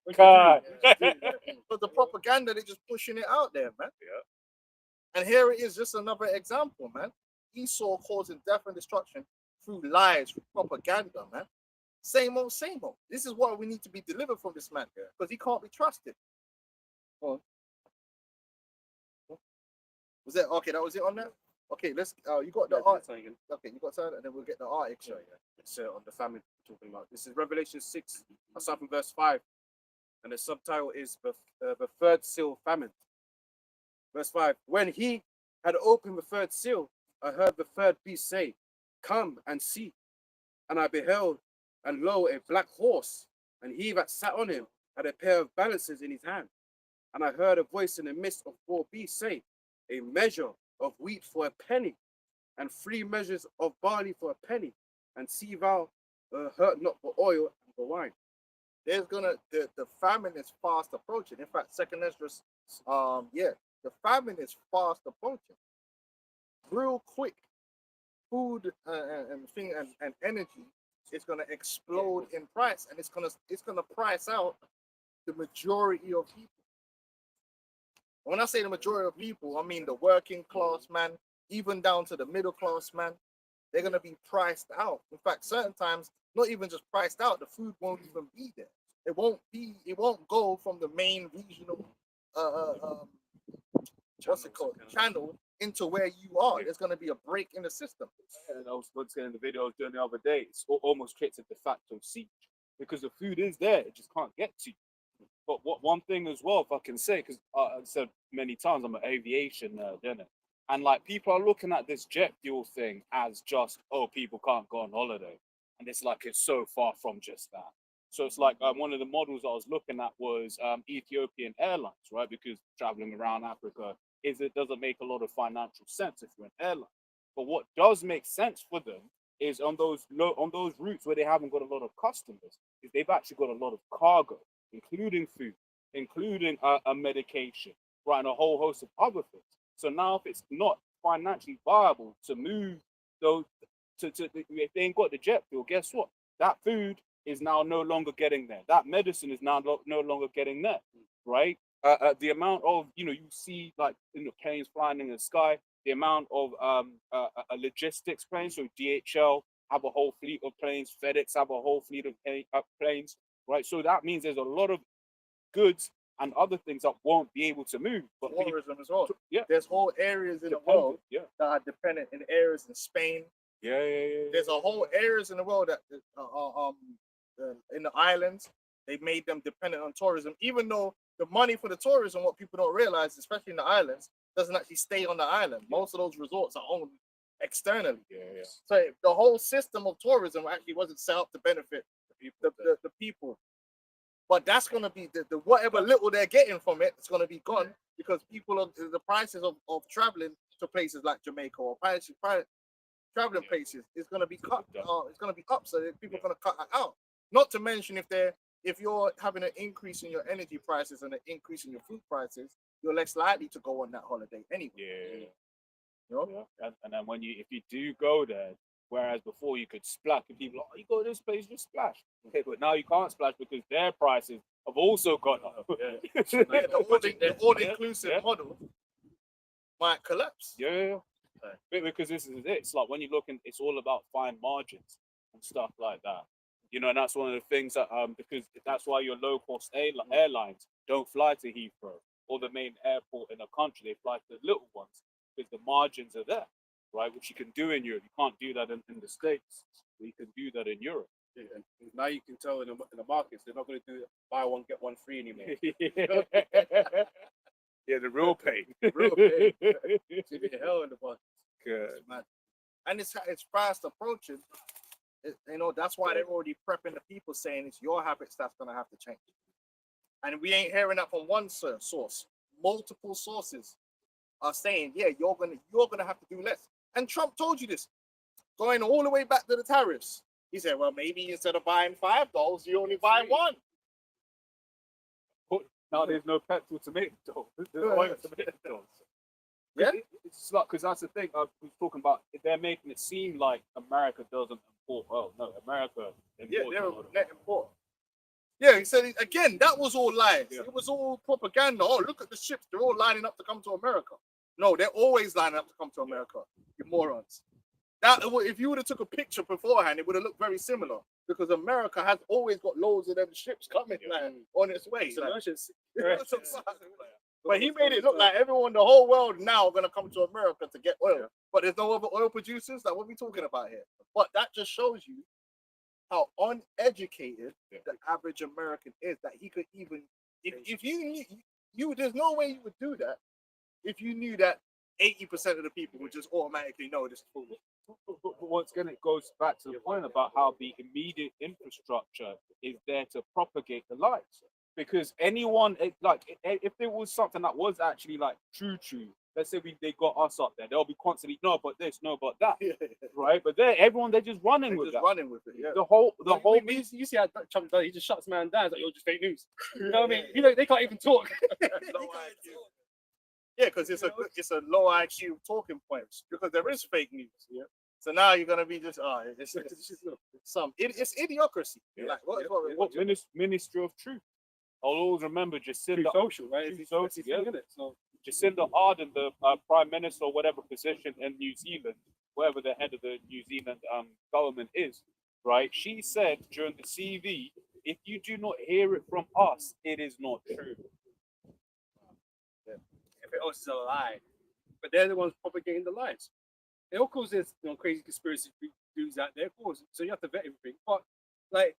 is. But the propaganda, they're just pushing it out there, man. Yeah. And here it is, just another example, man. Esau causing death and destruction through lies, through propaganda, man. Same old, same old. This is why we need to be delivered from this man, because he can't be trusted. Oh. Was that okay? That was it on that. Okay, let's. You got the art. Okay, you got time, and then we'll get the art extra. Yeah. It's on the famine we're talking about. This is Revelation 6. I start from verse 5, and the subtitle is the third seal famine. Verse 5. When he had opened the third seal, I heard the third beast say, "Come and see." And I beheld, and lo, a black horse, and he that sat on him had a pair of balances in his hand. And I heard a voice in the midst of four beasts say, "A measure of wheat for a penny, and 3 measures of barley for a penny, and see thou hurt not for oil and for wine." There's gonna the famine is fast approaching. In fact, Second Esdras, the famine is fast approaching. Real quick, food and energy is gonna explode in price, and it's gonna price out the majority of people. When I say the majority of people, I mean the working class man, even down to the middle class man. They're gonna be priced out. In fact, certain times, not even just priced out, the food won't even be there. It won't go from the main regional channel into where you are. There's gonna be a break in the system. And I was looking in the video I was doing the other day, it's almost creates a de facto siege because the food is there, it just can't get to you. But one thing as well, if I can say, because I've said many times, I'm an aviation nerd, and like people are looking at this jet fuel thing as just, oh, people can't go on holiday, and it's like it's so far from just that. So it's like one of the models I was looking at was Ethiopian Airlines, right? Because traveling around Africa it doesn't make a lot of financial sense if you're an airline. But what does make sense for them is on those routes where they haven't got a lot of customers, is they've actually got a lot of cargo, including food, including a medication, right, and a whole host of other things. So now if it's not financially viable to move those, if they ain't got the jet fuel, guess what? That food is now no longer getting there. That medicine is now no longer getting there, right? The amount of, you see like planes flying in the sky, the amount of logistics planes, so DHL have a whole fleet of planes, FedEx have a whole fleet of planes, right? So that means there's a lot of goods and other things that won't be able to move. But tourism as well. Yeah. There's whole areas in the world that are dependent in areas in Spain. Yeah. There's a whole areas in the world that in the islands, they made them dependent on tourism, even though the money for the tourism, what people don't realize, especially in the islands, doesn't actually stay on the island. Most of those resorts are owned externally. Yeah. So the whole system of tourism actually wasn't set up to benefit the people. But that's going to be the whatever little they're getting from it, it's going to be gone because the prices of traveling to places like Jamaica or traveling places is going to be cut. It's going to be up, so people are going to cut that out. Not to mention if they're if you're having an increase in your energy prices and an increase in your food prices, you're less likely to go on that holiday anyway. Yeah. You know? And then if you do go there, whereas before you could splash, and people, oh, you go to this place, just splash. Okay, but now you can't splash because their prices have also gone up. Yeah, the all-inclusive model might collapse. Yeah. Because this is it. It's like when you look, it's all about fine margins and stuff like that. You know, and that's one of the things that because that's why your low cost airlines don't fly to Heathrow or the main airport in the country. They fly to the little ones because the margins are there, right? Which you can do in Europe. You can't do that in the States. But you can do that in Europe. Yeah, and now you can tell in the markets they're not going to do buy one get one free anymore. Yeah, the real pain. Real pain. It's gonna be hell in the market. Good. Man. And it's fast approaching. You know, that's why they're already prepping the people, saying it's your habits that's gonna have to change. And we ain't hearing that from one source. Multiple sources are saying, yeah, you're gonna have to do less. And Trump told you this, going all the way back to the tariffs. He said, well, maybe instead of buying $5, you only buy one. Now there's no petrol to make dough. There's Yeah. oil to make dough. Yeah. It's like, because that's the thing I was talking about. They're making it seem like America doesn't import oil. No, America Yeah, imports they're oil. net import. Yeah, he said again, that was all lies. Yeah. It was all propaganda. Oh, look at the ships, they're all lining up to come to America. No, they're always lining up to come to America. You morons. That if you would have took a picture beforehand, it would have looked very similar because America has always got loads of them ships coming like, on its way. It's an like- emergency. But he made it look like everyone, the whole world now going to come to America to get oil. But there's no other oil producers. Like, what are we talking about here? But that just shows you how uneducated the average American is. That he could even, if you knew, there's no way you would do that if you knew that 80% of the people would just automatically know this is fool. But once again, it goes back to the point about how the immediate infrastructure is there to propagate the lies. Because anyone, if there was something that was actually like true, let's say they got us up there, they'll be constantly, no, but this, no, but that, right? But they're just running with that. Running with it, yeah. The whole You see how Trump does, he just shuts man down. It's like, you're just fake news. You know what I mean? You know, they can't even talk. Low IQ. Yeah, because it's a low IQ talking points because there is fake news. Yeah. So now you're gonna be just it's idiocracy. Yeah. Like what Ministry of Truth. I'll always remember Jacinda. Social, right? True It's social, yeah. isn't it? So Jacinda Ardern, the Prime Minister or whatever position in New Zealand, wherever the head of the New Zealand government is, right? She said during the CV, if you do not hear it from us, it is not true. everything else is a lie. But they're the ones propagating the lies. They all cause this, crazy conspiracy dudes out there, of course. So you have to vet everything. But like,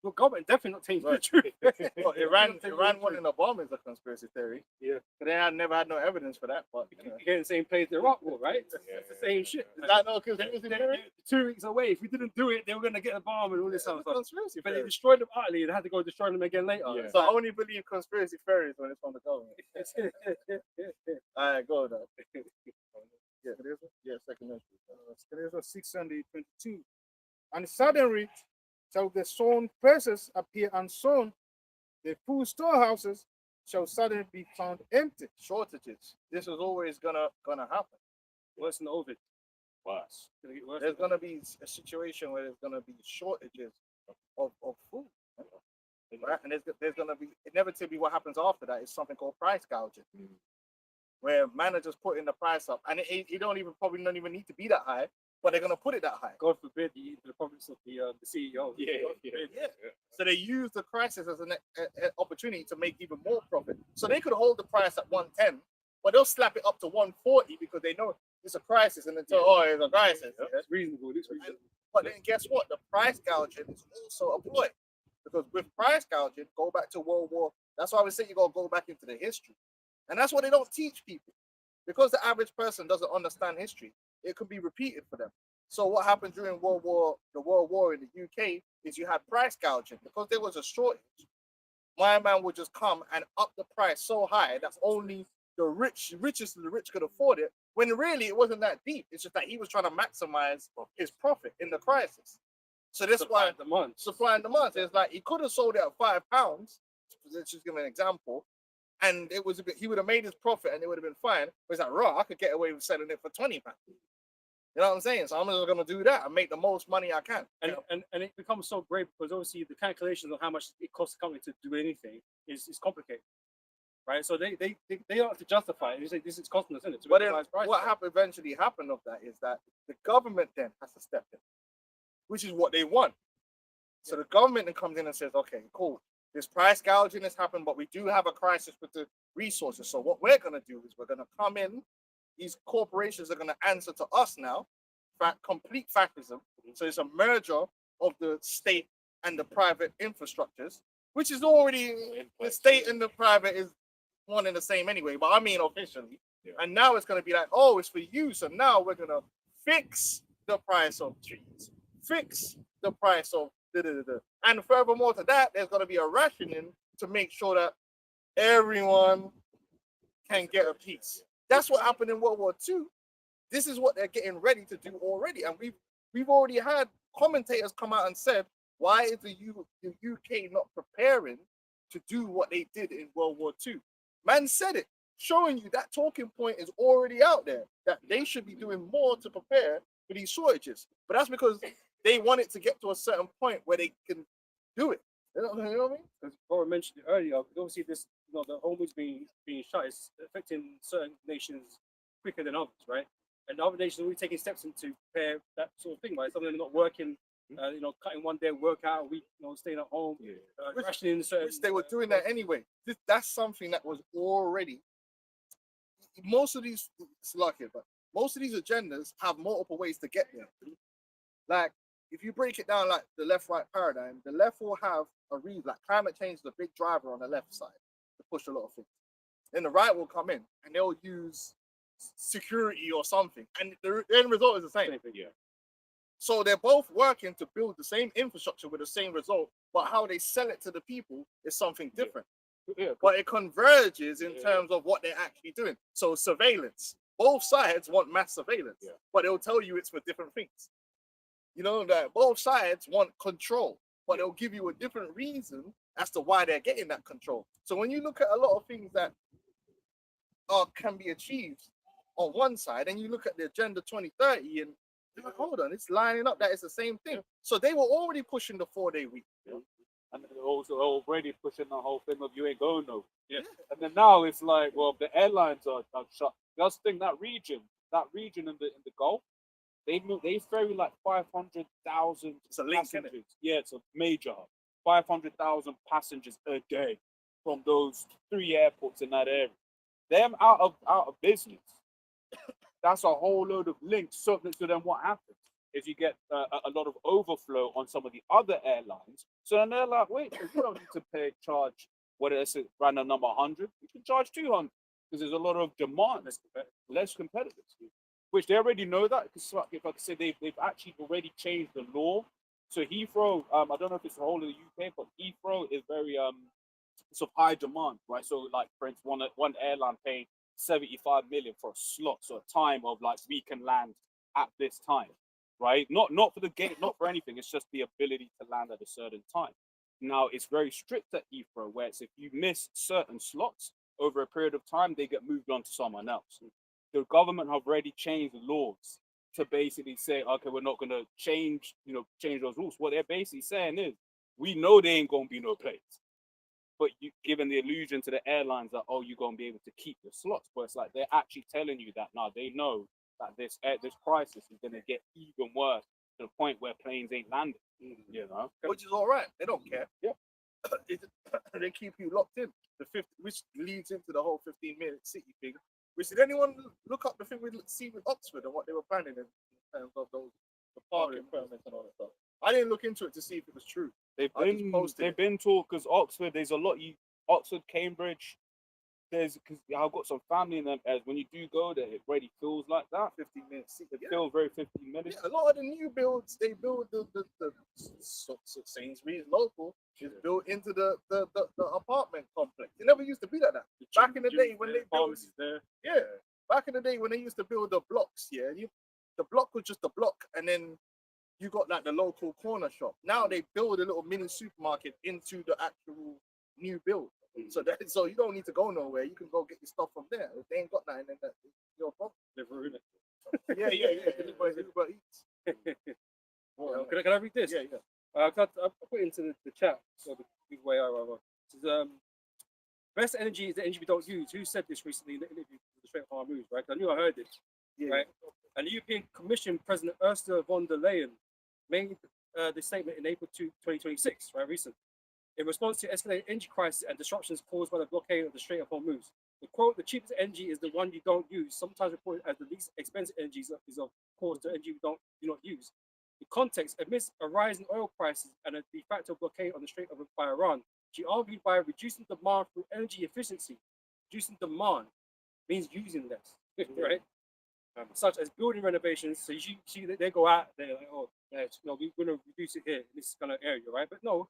the government definitely not telling you the truth. Well, Iran wanting a bomb is a conspiracy theory. Yeah. But they had never had no evidence for that. But You get in the same place the Iraq war, right? It's the same shit. is that no conspiracy theory? 2 weeks away. If we didn't do it, they were gonna get a bomb and all this Yeah, other it's a stuff. conspiracy But they theory. destroyed them utterly. They had to go destroy them again later. Yeah. So I only believe conspiracy theories when it's from the government. Alright, go now. Yeah, second entry. Scripture 622. And suddenly shall the sown presses appear unsown, the full storehouses shall suddenly be found empty. Shortages. This is always gonna happen. Worse than COVID. Worse. It's gonna get worse. There's gonna be a situation where there's gonna be shortages of food. Right? And there's gonna be inevitably what happens after that is something called price gouging. Where managers putting the price up, and it don't even need to be that high, but they're gonna put it that high. God forbid the province of the CEO. Yeah. So they use the crisis as an opportunity to make even more profit. So they could hold the price at 110, but they'll slap it up to 140 because they know it's a crisis, and they tell, oh, it's a crisis. Yeah? It's reasonable. It's reasonable. But then guess what? The price gouging is also a ploy. Because with price gouging, go back to World War. That's why we say you gotta go back into the history. And that's what they don't teach people. Because the average person doesn't understand history, it could be repeated for them. So what happened during the World War in the UK is you had price gouging because there was a shortage. My man would just come and up the price so high that only the richest of the rich could afford it, when really it wasn't that deep. It's just that he was trying to maximize his profit in the crisis. So that's why demand. supply and demand. So it's like he could have sold it at £5. Let's just give an example, and it was a bit. He would have made his profit, and it would have been fine. But it's like, right, I could get away with selling it for £20. You know what I'm saying? So I'm just gonna do that and make the most money I can. And it becomes so great because obviously the calculations of how much it costs the company to do anything is complicated, right? So they don't have to justify it. They say this is costing us, isn't it? To But then regularize prices. what eventually happened of that is that the government then has to step in, which is what they want. So the government then comes in and says, okay, cool, this price gouging has happened, but we do have a crisis with the resources. So what we're gonna do is we're gonna come in. These corporations are gonna answer to us now. Complete fascism. So it's a merger of the state and the private infrastructures, which is already the state and the private is one and the same anyway. But I mean officially. Yeah. And now it's going to be like, oh, it's for you. So now we're going to fix the price of trees, fix the price of da-da-da-da. And furthermore to that, there's going to be a rationing to make sure that everyone can get a piece. That's what happened in World War II. This is what they're getting ready to do already. And we've already had commentators come out and said, why is the UK not preparing to do what they did in World War II? Man said it, showing you that talking point is already out there, that they should be doing more to prepare for these shortages. But that's because they want it to get to a certain point where they can do it. You know what I mean? As Laura mentioned it earlier, obviously this, the Hormuz being shut is affecting certain nations quicker than others, right? And other nations are really taking steps into prepare that sort of thing, right? Some of them are not working, cutting one day work out a week, staying at home, rationing certain. Which they were doing that anyway. That's something that was already. Most of these, it's lucky, but most of these agendas have multiple ways to get there. Like, if you break it down like the left-right paradigm, the left will have a reason, like climate change is a big driver on the left side to push a lot of things. Then the right will come in and they'll use security or something, and the end result is the same. Yeah. So they're both working to build the same infrastructure with the same result, but how they sell it to the people is something different. Yeah. But it converges in terms of what they're actually doing. So surveillance, both sides want mass surveillance, but they'll tell you it's for different things. You know, that both sides want control, but they'll give you a different reason as to why they're getting that control. So when you look at a lot of things that can be achieved on one side, and you look at the Agenda 2030, and you're like, hold on, it's lining up that it's the same thing. So they were already pushing the 4-day week. And they're also already pushing the whole thing of you ain't going no. Yeah. And then now it's like, well, the airlines are shut. Just think that region in the Gulf, they ferry like 500,000 passengers. Yeah, it's a major hub. 500,000 passengers a day from those 3 airports in that area. Them out of business. That's a whole load of links. So then what happens is you get a lot of overflow on some of the other airlines. So then they're like, wait, we don't need to charge, what is it, random number 100? We can charge 200 because there's a lot of demand, less competitive. Which they already know that, because like I said, they've actually already changed the law. So Heathrow, I don't know if it's the whole of the UK, but Heathrow is very it's of high demand, right? So like, for instance, one airline paying 75 million for a slot, so a time of like we can land at this time, right? Not for the gate, not for anything. It's just the ability to land at a certain time. Now it's very strict at Heathrow, where it's if you miss certain slots over a period of time, they get moved on to someone else. The government have already changed the laws to basically say, okay, we're not going to change those rules. What they're basically saying is, we know there ain't going to be no planes, but you giving the illusion to the airlines that, oh, you're going to be able to keep your slots. But it's like they're actually telling you that now they know that this crisis is going to get even worse to the point where planes ain't landing. You know, which is all right. They don't care. Yeah, they keep you locked in. Which leads into the whole 15-minute city thing. Which did anyone look up the thing with Oxford and what they were planning in terms of the parking permits and all that stuff? I didn't look into it to see if it was true. They've been taught, because Oxford, there's a lot. Oxford, Cambridge, because I've got some family in them. As when you do go there, it already feels like that. 15-minute city. It feels very 15 minutes. Yeah, a lot of the new builds, they build the Sainsbury's local is built into the apartment complex. It never used to be like that. Back in the day when they built, back in the day when they used to build the blocks, the block was just a block, and then you got like the local corner shop. Now they build a little mini supermarket into the actual new build. So you don't need to go nowhere. You can go get your stuff from there. If they ain't got nothing, then that's your problem. Liver, innit? Yeah. Uber Eats. Well, can I read this? Yeah. I put it into the chat, so the giveaway or whatever. It says, best energy is the energy we don't use. Who said this recently in the interview with the Straight Farm Moves, right? I knew I heard it, right? And the European Commission President Ursula von der Leyen made this statement in April 2026, right, recently, in response to escalated energy crisis and disruptions caused by the blockade of the Strait of Hormuz. The quote, the cheapest energy is the one you don't use, sometimes reported as the least expensive energy is of course the energy you do not use. The context, amidst a rise in oil prices and a de facto blockade on the Strait by Iran, she argued by reducing demand through energy efficiency. Reducing demand means using less, right? Such as building renovations. So you see that they go out there like, oh, yeah, we're going to reduce it here in this kind of area, right? But no,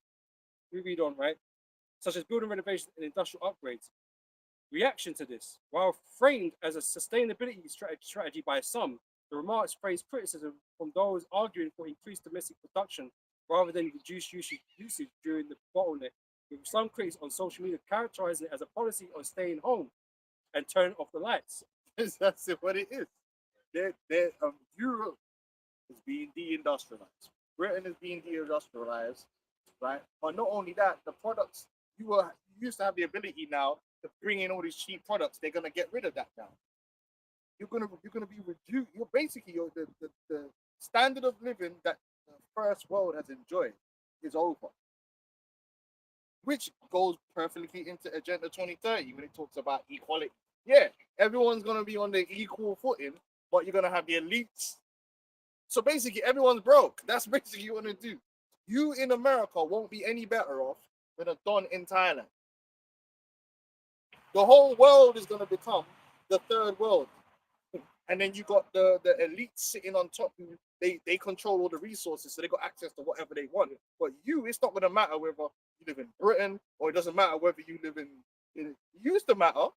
we read on, right? Such as building renovations and industrial upgrades. Reaction to this, while framed as a sustainability strategy by some, the remarks raised criticism from those arguing for increased domestic production rather than reduced usage during the bottleneck, with some critics on social media characterizing it as a policy on staying home and turning off the lights. That's what it is. Europe is being deindustrialized. Britain is being deindustrialized, right? But not only that, the products you used to have the ability now to bring in all these cheap products. They're gonna get rid of that now. You're gonna be reduced. You're basically the standard of living that the first world has enjoyed is over, which goes perfectly into Agenda 2030 when it talks about equality. Yeah, everyone's gonna be on the equal footing, but you're gonna have the elites. So basically, everyone's broke. That's basically what you're gonna do. You in America won't be any better off than a Don in Thailand. The whole world is gonna become the third world. And then you got the elites sitting on top who they control all the resources, so they got access to whatever they want. But you, it's not gonna matter whether you live in Britain or it doesn't matter whether you live in it used to matter.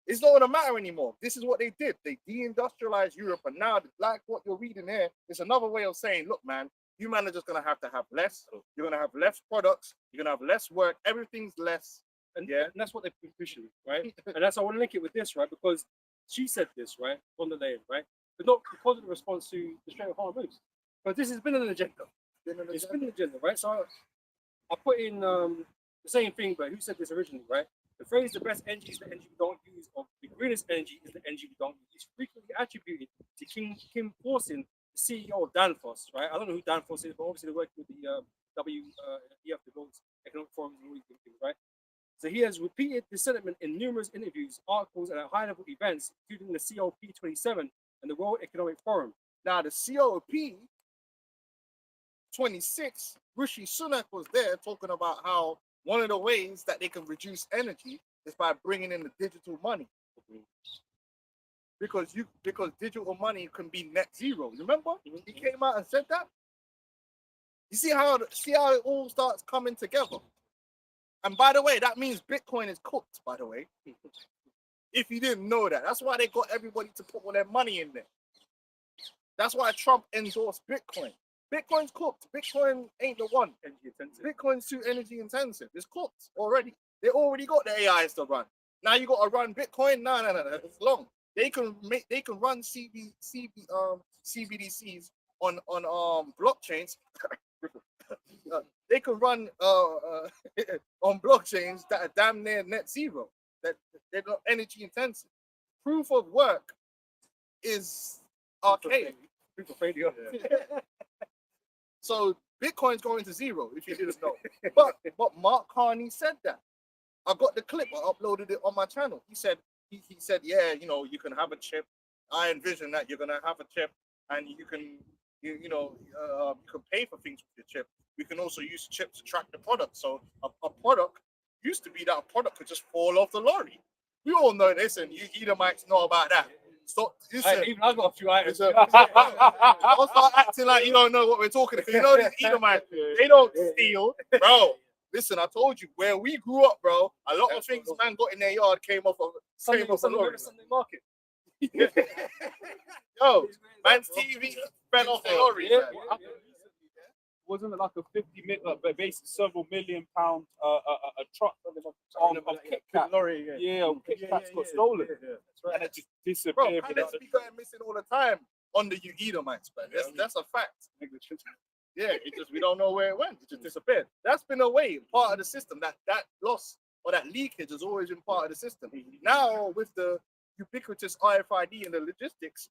It's not gonna matter anymore. This is what they did. They deindustrialized Europe, and now, like what you're reading here, it's another way of saying, look, man, you man are just gonna have to have less. You're gonna have less products. You're gonna have less work. Everything's less. And that's what they've been pushing, right? And that's I want to link it with this, right? Because she said this, right, von der Leyen, right? But not because of the response to the Strait of Hormuz. But this has been an agenda. It's been an agenda, right? So I put in the same thing, but who said this originally, right? The phrase "the best energy is the energy we don't use," or "the greenest energy is the energy we don't use," is frequently attributed to Kim Forson, the CEO of Danfoss, right? I don't know who Danfoss is, but obviously they're working with the WEF, the World Economic Forum, and all these things, right? So he has repeated this sentiment in numerous interviews, articles, and at high-level events, including the COP27 and the World Economic Forum. Now, the COP26, Rishi Sunak was there talking about how one of the ways that they can reduce energy is by bringing in the digital money. Because digital money can be net zero. Remember? He came out and said that. You see how it all starts coming together. And by the way, that means Bitcoin is cooked, by the way. If you didn't know that. That's why they got everybody to put all their money in there. That's why Trump endorsed Bitcoin. Bitcoin's cooked. Bitcoin ain't the one. Bitcoin's too energy intensive. It's cooked already. They already got the AIs to run. Now you got to run Bitcoin. No. It's long. They can run CBDCs on blockchains. They can run on blockchains that are damn near net zero. That they're not energy intensive. Proof of work is archaic. Proof of failure. So Bitcoin's going to zero, if you didn't know. But Mark Carney said that. I got the clip. I uploaded it on my channel. He said, yeah, you can have a chip. I envision that you're gonna have a chip, and you can pay for things with your chip. We can also use chip to track the product. So a product used to be that a product could just fall off the lorry. We all know this, and you Edomites know about that. So I've got a few items. Don't start acting like you don't know what we're talking about. You know these Edomites, they don't steal, bro. Listen, I told you where we grew up, bro. A lot of things man got in their yard came off a lorry. Sunday market. Yo, man's TV fell off the lorry. Yeah. wasn't it like a 50 million, but basically several £1 million a truck of Kit Kat. Lorry, Yeah, Kit Kats got stolen, That's right. and it just Bro, disappeared. pallets be going missing all the time on the Edomites, man. That's a fact. Yeah, it just we don't know where it went. It just disappeared. That's been a way, part of the system. That loss or that leakage has always been part of the system. Now with the ubiquitous RFID and the logistics,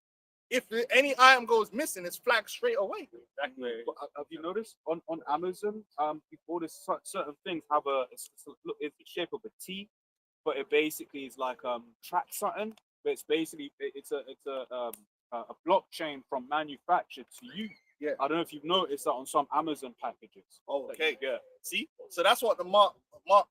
if any item goes missing, it's flagged straight away. Exactly. But have you noticed on Amazon, you order certain things have look, it's the shape of a T, but it basically is like track something. But it's basically it's a blockchain from manufacturer to you. Yeah. I don't know if you've noticed that on some Amazon packages. Oh, that okay. you get. See, so that's what the Mark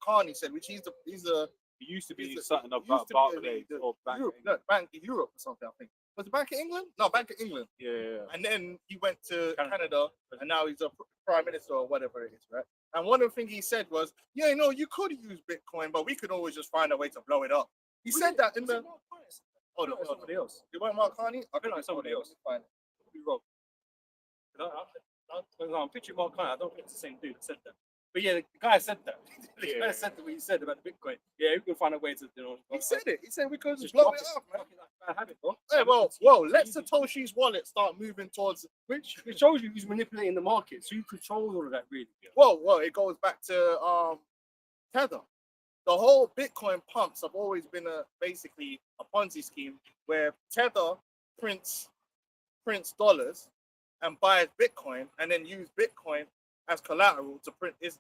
Carney said, which he's a It used to be He's a- something he used about to be Barclays the or Bank. Europe, no, Bank of Europe or something. I think was it Bank of England? No, Bank of England. Yeah. And then he went to Canada. Canada, and now he's a prime minister or whatever it is, right? And one of the things he said was, "Yeah, you know, you could use Bitcoin, but we could always just find a way to blow it up." He said that in the. Oh, no, Somebody else. it wasn't Mark Carney. I feel like somebody else. Fine. Could be wrong. I'm picturing Mark Knight. I don't think it's the same dude that said that. But yeah, the guy said that. The guy said what he said about the Bitcoin. Yeah, we can find a way to, you know. He said it. He said we could just just blow drop it it. up, man. Fucking like bad habit, bro. Hey, whoa, let Satoshi's wallet start moving towards Which it shows you who's manipulating the market. So you control all of that, really. Well, it goes back to Tether. The whole Bitcoin pumps have always been basically a Ponzi scheme where Tether prints dollars and buys Bitcoin and then use Bitcoin as collateral to print. It's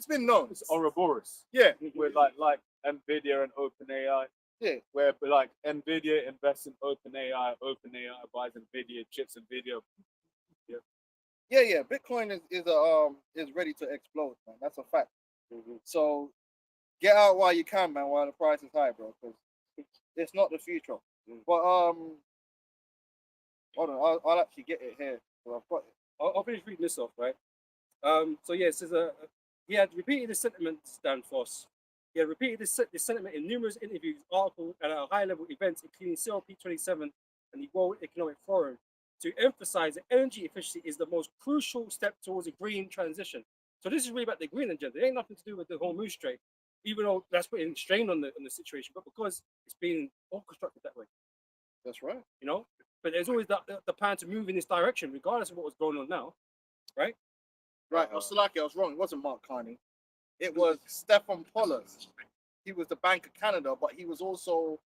been known. It's Ouroboros. Yeah, With like Nvidia and OpenAI. Yeah. Where like Nvidia invests in OpenAI buys Nvidia chips, Nvidia. yeah. Bitcoin is ready to explode, man. That's a fact. So get out while you can, man, while the price is high, bro. Because it's not the future. But hold on, I'll actually get it here. So I've got it. I'll finish reading this off, right? So yeah, it says he had repeated this sentiment, Stan Foss. He had repeated this sentiment in numerous interviews, articles, and at high-level events, including COP27 and the World Economic Forum, to emphasize that energy efficiency is the most crucial step towards a green transition. So this is really about the green agenda. It ain't nothing to do with the Hormuz Strait, even though that's putting strain on the situation, but because it's being orchestrated that way, That's right. you know. But there's always the plan to move in this direction, regardless of what was going on now, right? Right. I was wrong. It wasn't Mark Carney. It was Stefan Pollard. He was the Bank of Canada, but he was also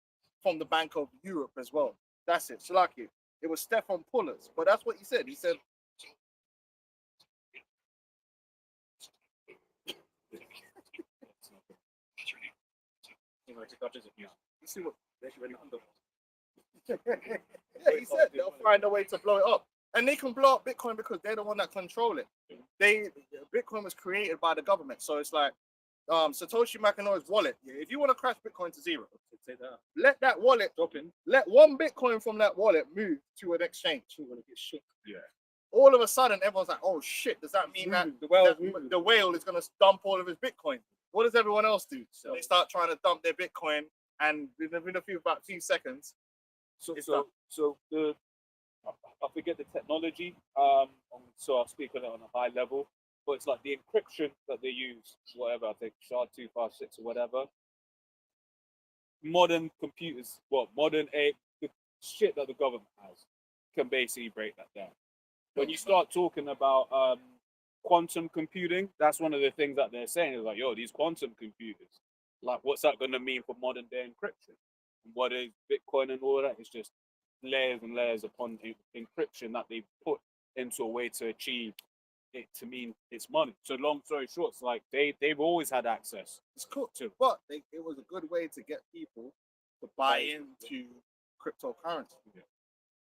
from the Bank of Europe as well. That's it. Salaki. It was Stefan Pollard. But that's what he said. He said, you see what? Yeah, he said they'll find a way to blow it up. And they can blow up Bitcoin because they're the one that control it. Bitcoin was created by the government. So it's like Satoshi Nakamoto's wallet. Yeah, if you want to crash Bitcoin to zero, let that wallet Drop in. let one Bitcoin from that wallet move to an exchange. You're gonna get shook. All of a sudden, everyone's like, "Oh shit! Does that mean that The whale is that moving. the whale is going to dump all of his Bitcoin?" What does everyone else do? So- They start trying to dump their Bitcoin, and within about few seconds, it's done. So I forget the technology. So I'll speak on it on a high level. But it's like the encryption that they use, whatever, I think SHA-256 or whatever. Modern computers, the shit that the government has, can basically break that down. When you start talking about quantum computing, that's one of the things that they're saying is like, yo, these quantum computers, like, what's that going to mean for modern day encryption? What is Bitcoin and all of that? It's just layers and layers upon encryption that they put into a way to achieve it to mean it's money. So long story short, it's like they've always had access. It's cool too, but it was a good way to get people to buy into cryptocurrency.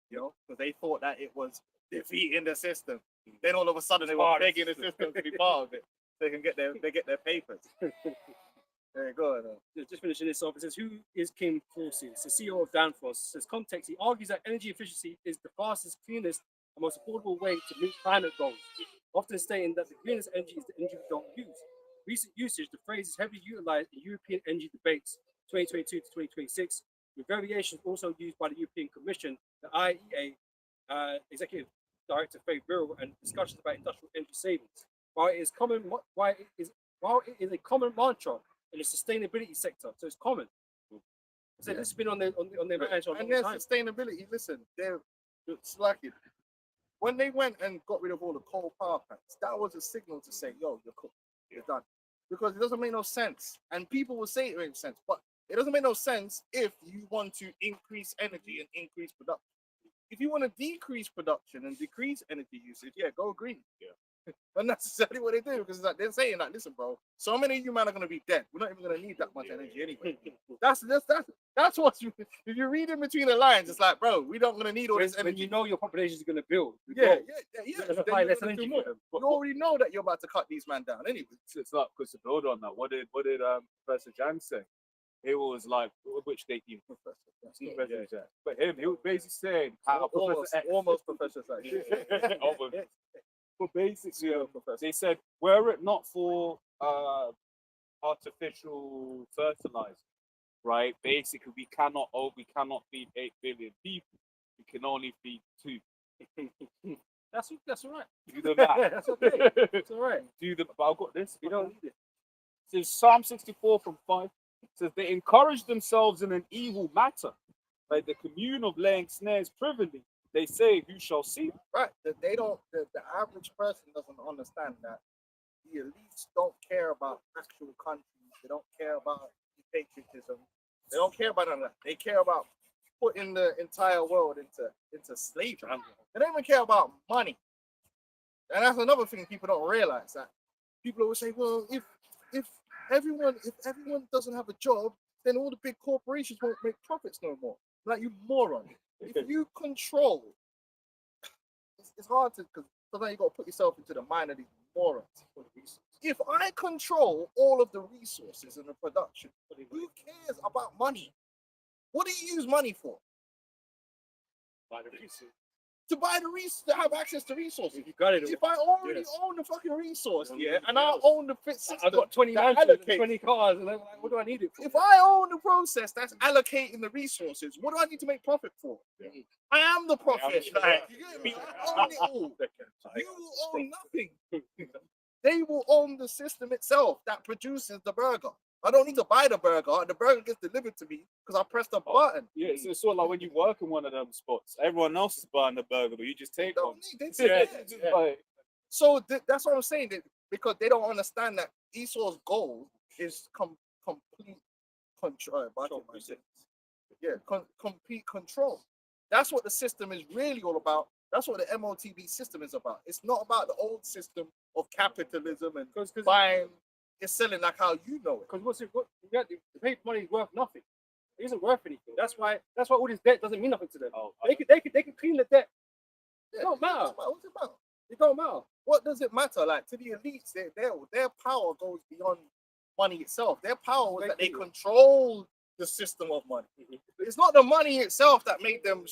You know, because they thought that it was defeating the system. Then all of a sudden they were Part of begging the system to be part of it. They can get their papers. There you go. Just finishing this off, it says, who is Kim Forces, the CEO of Danfoss? Says context, he argues that energy efficiency is the fastest, cleanest, and most affordable way to meet climate goals, often stating that the greenest energy is the energy we don't use. Recent usage, the phrase is heavily utilized in European energy debates 2022 to 2026, with variations also used by the European Commission, the IEA, Executive Director Faith Birrell and discussions about industrial energy savings. While it is a common mantra in the sustainability sector, so it's common. So this has been on their minds for a And long their time. sustainability, listen, they're slacking. When they went and got rid of all the coal power plants, that was a signal to say, yo, you're cooked, you're done. Because it doesn't make no sense. And people will say it makes sense, but it doesn't make no sense if you want to increase energy and increase production. If you want to decrease production and decrease energy usage, yeah, go green. Yeah. And that's exactly what they do, because it's like they're saying like, listen, bro, so many of you man are gonna be dead. We're not even gonna need that much energy anyway. That's what you, if you read in between the lines, it's like, bro, we don't gonna need all When, this when energy. you know your population is going to build, Yeah. You're Then gonna supply you're less gonna do energy more. for them. You already know that you're about to cut these man down anyway. It's like, because to build on that, what did Professor Jan say? It was like, which date you Professor Jan. But him, he was basically saying how Almost Professor Sack. Almost. But basically, they said, were it not for artificial fertilizer, right? Basically, we cannot feed 8 billion people. We can only feed 2. That's all right. Do the math. That's okay. It's all right. But I've got this. You don't need it. It says Psalm 64 from 5. It says they encourage themselves in an evil matter, like the commune of laying snares privily. They say, who shall see? Right. They don't. The average person doesn't understand that the elites don't care about actual countries. They don't care about patriotism. They don't care about none of that. They care about putting the entire world into slavery. They don't even care about money. And that's another thing people don't realize, that people always say, well, if everyone doesn't have a job, then all the big corporations won't make profits no more. Like, you moron. If you control, it's hard to, because sometimes you got to put yourself into the mind of these morons. If I control all of the resources and the production, who cares about money? What do you use money for? To buy the resources, to have access to resources. You got it. If I already own the fucking resource, and I own the fit system, I've got 20 that mansions, allocates- 20 cars, and I'm like, what do I need it for? If I own the process that's allocating the resources, what do I need to make profit for? I am the profit. Like, you get me? I own it all. You will own nothing. They will own the system itself that produces the burger. I don't need to buy the burger. The burger gets delivered to me because I pressed the button. Yeah, it's sort of like when you work in one of them spots, everyone else is buying the burger, but you just take Don't one. need- they- Like, So that's what I'm saying. That because they don't understand that Esau's goal is complete control. Yeah, complete control. That's what the system is really all about. That's what the MOTB system is about. It's not about the old system of capitalism and buying. It's selling like how you know it. Because the paper money is worth nothing. It isn't worth anything. That's why all this debt doesn't mean nothing to them. They could clean the debt. It don't matter. What's it about? It don't matter. What does it matter? Like, to the elites, their power goes beyond money itself. Their power was that they control the system of money. It's not the money itself that made them.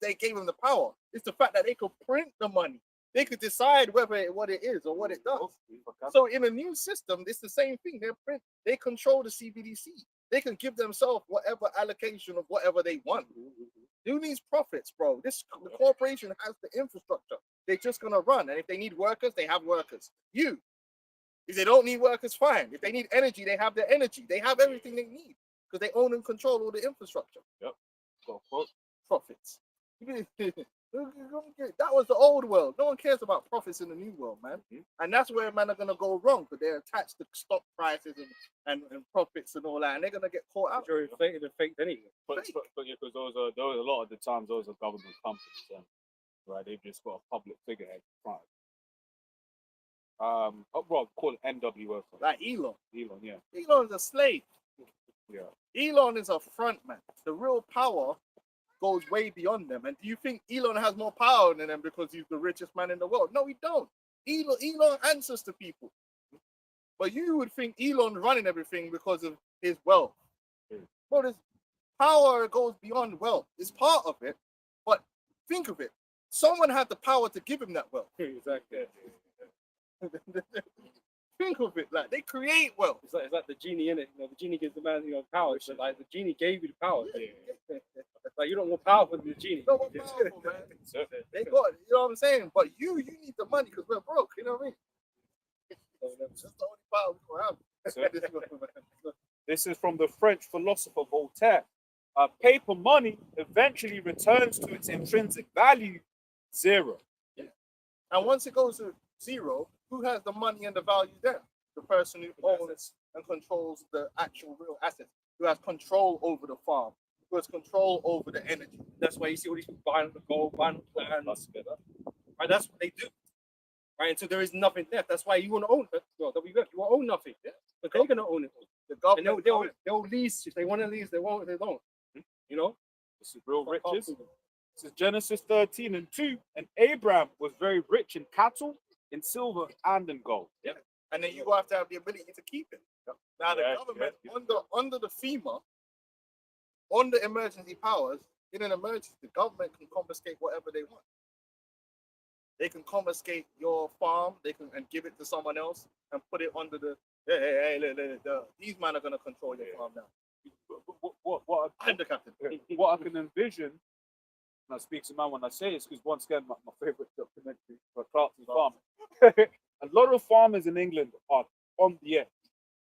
They gave them the power. It's the fact that they could print the money. They could decide what it is or what it does. So in a new system, it's the same thing. They control the CBDC. They can give themselves whatever allocation of whatever they want. Who needs profits, bro? The corporation has the infrastructure. They're just gonna run. And if they need workers, they have workers. If they don't need workers, fine. If they need energy, they have their energy. They have everything they need because they own and control all the infrastructure. Yep. Profits. That was the old world. No one cares about profits in the new world, man. And that's where man are gonna go wrong, because they're attached to stock prices and profits and all that, and they're gonna get caught out. You're inflated and faked anyway. but yeah, because those are a lot of the times those are government companies, right? They've just got a public figurehead. Right. Call it NWO. Like Elon. Elon, yeah. Elon's a slave. Yeah. Elon is a front man. The real power goes way beyond them. And do you think Elon has more power than them because he's the richest man in the world? No, he don't. Elon answers to people. But you would think Elon running everything because of his wealth. Well, this power goes beyond wealth. It's part of it. But think of it. Someone had the power to give him that wealth. Exactly. think of it. Like they create wealth. It's like the genie in it. You know, the genie gives the man, powers. But like the genie gave you the power. Like you don't want power from the genie. No more powerful, man. They got, you know what I'm saying? But you need the money because we're broke. You know what I mean? That's the only power we gonna have. This is from the French philosopher Voltaire. Paper money eventually returns to its intrinsic value, zero. And once it goes to zero, who has the money and the value then? The person who owns and controls the actual real assets, who has control over the farm, who has control over the energy. That's why you see all these people buying the gold, buying the lands. Right, that's what they do. Right, until there is nothing left. That's why you want to own it. Well, WWF, you will own nothing. But they're gonna own it all. The And government, they'll lease if they want to lease. They won't. They don't. You know. This is real riches. This is Genesis 13:2. And Abraham was very rich in cattle, in silver, and in gold. and then you have to have the ability to keep it. Now the government under the FEMA, under emergency powers, in an emergency, the government can confiscate whatever they want. They can confiscate your farm, they can and give it to someone else and put it under the these men are gonna control your farm now. I'm the captain. What I can envision, and I speak to man when I say this, because once again, my favorite documentary for Clarkson Farm. A lot of farmers in England are on the edge,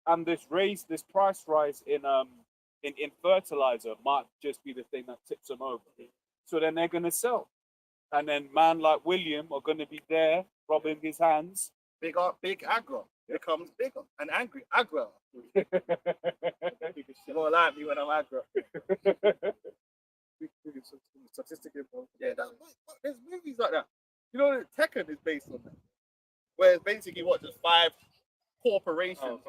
and this price rise in fertilizer might just be the thing that tips them over. So then they're gonna sell, and then man like William are gonna be there rubbing his hands. Big aggro becomes bigger and angry. Aggro. You don't like me when I'm aggro. Statistically, yeah, there's movies like that. You know, Tekken is based on that. Where it's basically just 5 corporations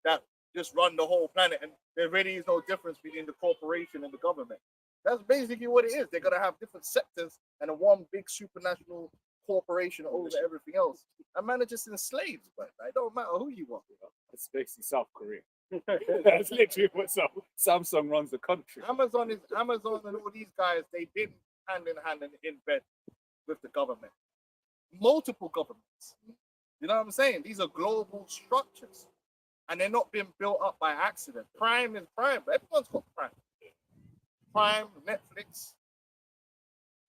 that just run the whole planet, and there really is no difference between the corporation and the government. That's basically what it is. They're gonna have different sectors and a one big supranational corporation over everything else. And man are just enslaved, but it don't matter who you are. It's basically South Korea. That's literally what Samsung runs the country. Amazon and all these guys, they've been hand in hand and in bed with the government. Multiple governments. You know what I'm saying? These are global structures. And they're not being built up by accident. Prime is Prime, but everyone's got Prime. Prime, Netflix,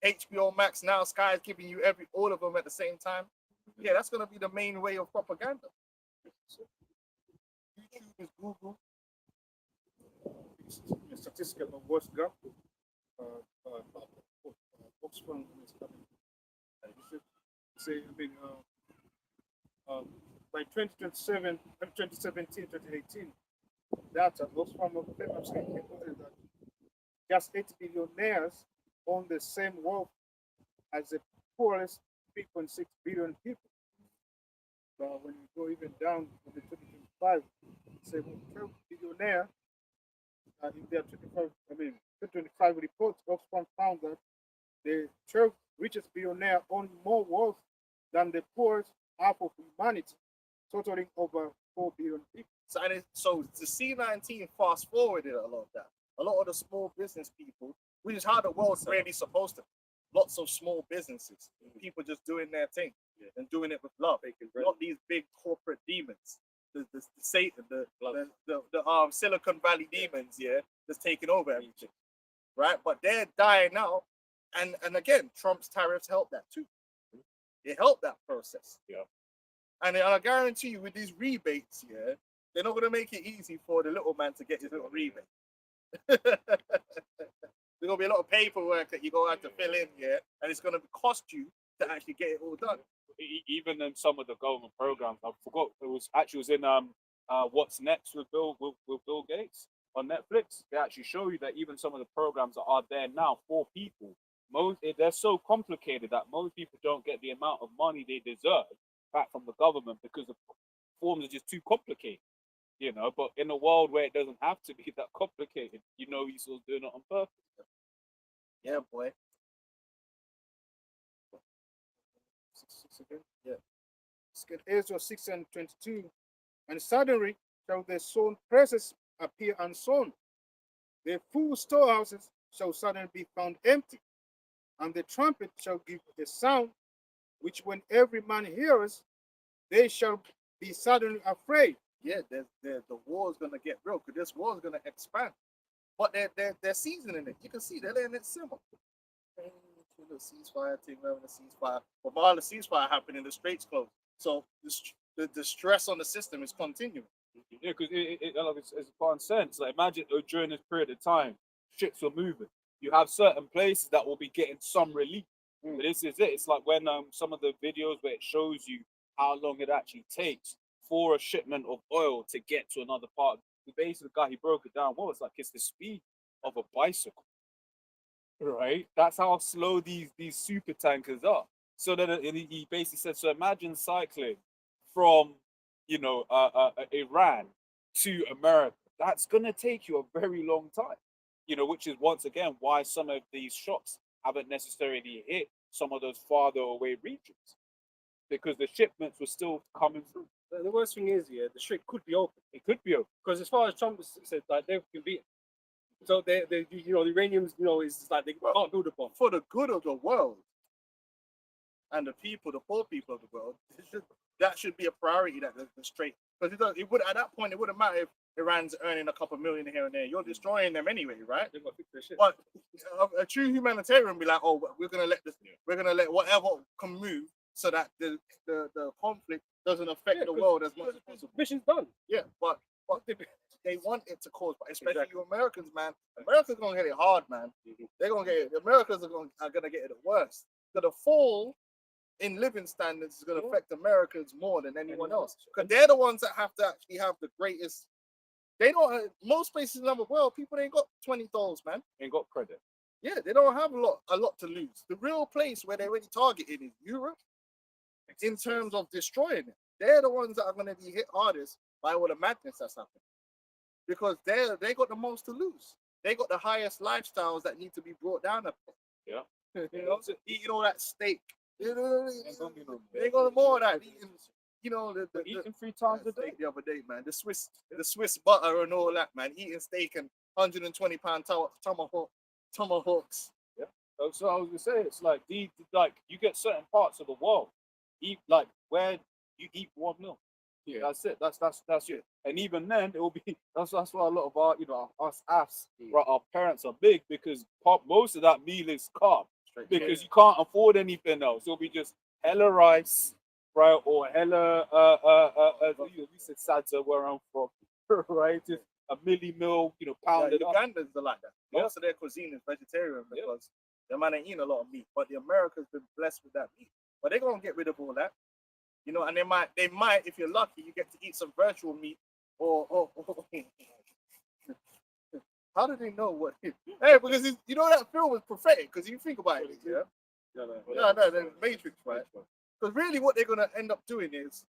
HBO Max, now Sky is giving you all of them at the same time. Yeah, that's gonna be the main way of propaganda. YouTube is Google. Statistical of what's gap. Oxfam is coming. By 2027, 2017, 2018, data Oxfam of reported that just 8 billionaires own the same wealth as the poorest 3.6 billion people. But when you go even down to the 2025, say 12 billionaire in their 2025 report, Oxfam found that the 12 richest billionaire own more wealth than the poorest half of humanity, totaling over 4 billion people. So the C19 fast forwarded a lot of that. A lot of the small business people, which is how the world's really supposed to be. Lots of small businesses, people just doing their thing and doing it with love. Not these big corporate demons, the Satan, the Silicon Valley demons, that's taking over everything, right? But they're dying out, and again, Trump's tariffs help that too. It helped that process. And I guarantee you, with these rebates, they're not going to make it easy for the little man to get his little rebate. There's going to be a lot of paperwork that you're going to have to fill in, and it's going to cost you to actually get it all done. Even in some of the government programs, I forgot it was in What's Next with Bill Gates on Netflix. They actually show you that even some of the programs that are there now for people, they're so complicated that most people don't get the amount of money they deserve back from the government because the forms are just too complicated. But in a world where it doesn't have to be that complicated, he's still doing it on purpose. Yeah, boy. Ezra 6:22, and suddenly shall the sown presses appear unsown. The full storehouses shall suddenly be found empty, and the trumpet shall give a sound, which when every man hears, they shall be suddenly afraid. Yeah, the war is gonna get real because this war is gonna expand. But they're seasoning it. You can see they're letting it simmer. Hey, the ceasefire thing, we're having a ceasefire. But while the ceasefire happening, the straits closed. So the stress on the system is continuing. Yeah, because it's common sense. Like imagine during this period of time, ships were moving. You have certain places that will be getting some relief. But this is it. It's like when some of the videos where it shows you how long it actually takes for a shipment of oil to get to another part. Basically, the guy he broke it down. What was like it's the speed of a bicycle, right? That's how slow these super tankers are. So that he basically said. So imagine cycling from Iran to America. That's gonna take you a very long time. Which is once again why some of these shots haven't necessarily hit some of those farther away regions because the shipments were still coming through. The worst thing is, the strait could be open. It could be open. Because as far as Trump said, like they can be, so the uranium's, is like they can't build a bomb. For the good of the world and the people, the poor people of the world, that should be a priority. That the strait, because it would at that point it wouldn't matter if Iran's earning a couple million here and there. You're destroying them anyway, right? They've got to fix their shit. But a true humanitarian be like, oh, we're gonna let whatever can move so that the conflict doesn't affect the world as much as possible. Mission's done. Yeah, but they want it to cause, but especially you Americans, man. America's gonna get it hard, man. They're gonna get it. The Americans are gonna get it the worst. So the fall in living standards is gonna affect Americans more than anyone else, because they're the ones that have to actually have the greatest. They don't. Most places in the world, people ain't got $20, man. Ain't got credit. Yeah, they don't have a lot to lose. The real place where they're really targeting is Europe, in terms of destroying it. They're the ones that are going to be hit hardest by all the madness that's happening, because they got the most to lose. They got the highest lifestyles that need to be brought down. Yeah. Eating all that steak. They got more of that. Eating 3 times a day. The other day, man. The Swiss butter and all that, man. Eating steak and 120-pound tomahawks. Yeah. So I was gonna say it's like you get certain parts of the world, eat like where you eat 1 meal. Yeah, that's it. That's it. And even then, it will be that's why a lot of our right, our parents are big because most of that meal is carb because you can't afford anything else. It'll be just hella rice, right, or hella we said Sadza where I'm from, right? Just a milli meal, pounded up. Ugandans are like that. Most of their cuisine is vegetarian because the man ain't eating a lot of meat. But the Americans been blessed with that meat. But they're gonna get rid of all that. And they might, if you're lucky, you get to eat some virtual meat or how do they know what? Hey, because that film was prophetic. Because you think about it, the Matrix, right? Because really, what they're gonna end up doing is,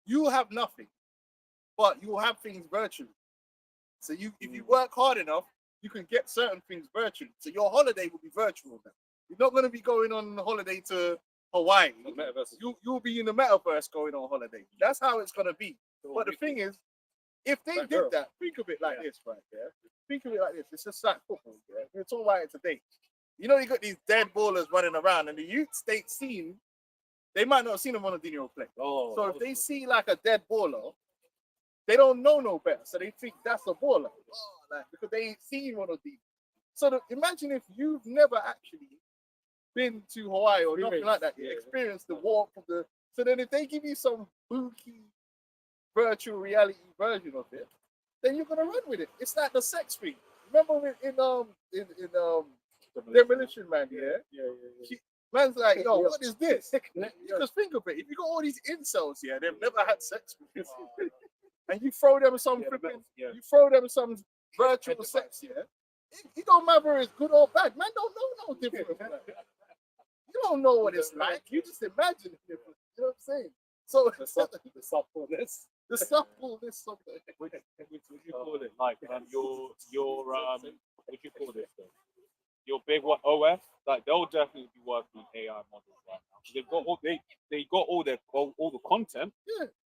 you have nothing, but you will have things virtually. So if you work hard enough, you can get certain things virtually. So your holiday will be virtual now. You're not gonna be going on a holiday to Hawaii. You'll be in the metaverse going on holiday. That's how it's gonna be. But the thing is, if they did that, think of it like this, right? Yeah. Think of it like this. It's just like football. Yeah. We're talking about it today. You got these dead ballers running around, and the youth state scene, they might not have seen them on a Dino play. So if they see like a dead baller, they don't know no better. So they think that's a baller. Because they ain't seen one of these. So imagine if you've never actually been to Hawaii or nothing like that, experienced the warmth of the. So then if they give you some spooky virtual reality version of it, then you're gonna run with it. It's like the sex thing. Remember in Demolition Man, man's like, yo, what is this? Because think of it, if you got all these incels here, they've never had sex with you, and you throw them some virtual sex here, it don't matter if it's good or bad. Man don't know no different. You don't know what it's like. You just imagine it different. You know what I'm saying? So the suppleness, something. Would you call it like your what you call this though? Your big one OF, like they'll definitely be working on AI models right now. They've got all the content,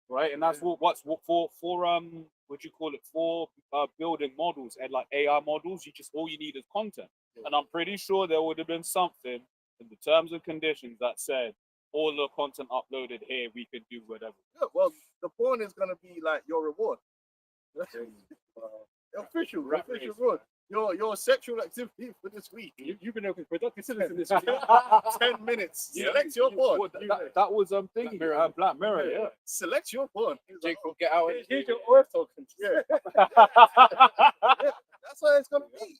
right? And that's for what you call it, for building models and like AI models. All you need is content, and I'm pretty sure there would have been something in the terms and conditions that said all the content uploaded here, we can do whatever. Yeah, well, the porn is gonna be like your reward. Official Rat official race, reward. Your sexual activity for this week. You've been able to productive citizens this 10 minutes. Yeah. Select your porn. Well, that was thinking Black Mirror, yeah. Select your porn. Jacob, get out. Here's your oil tokens. Yeah. That's how it's gonna be.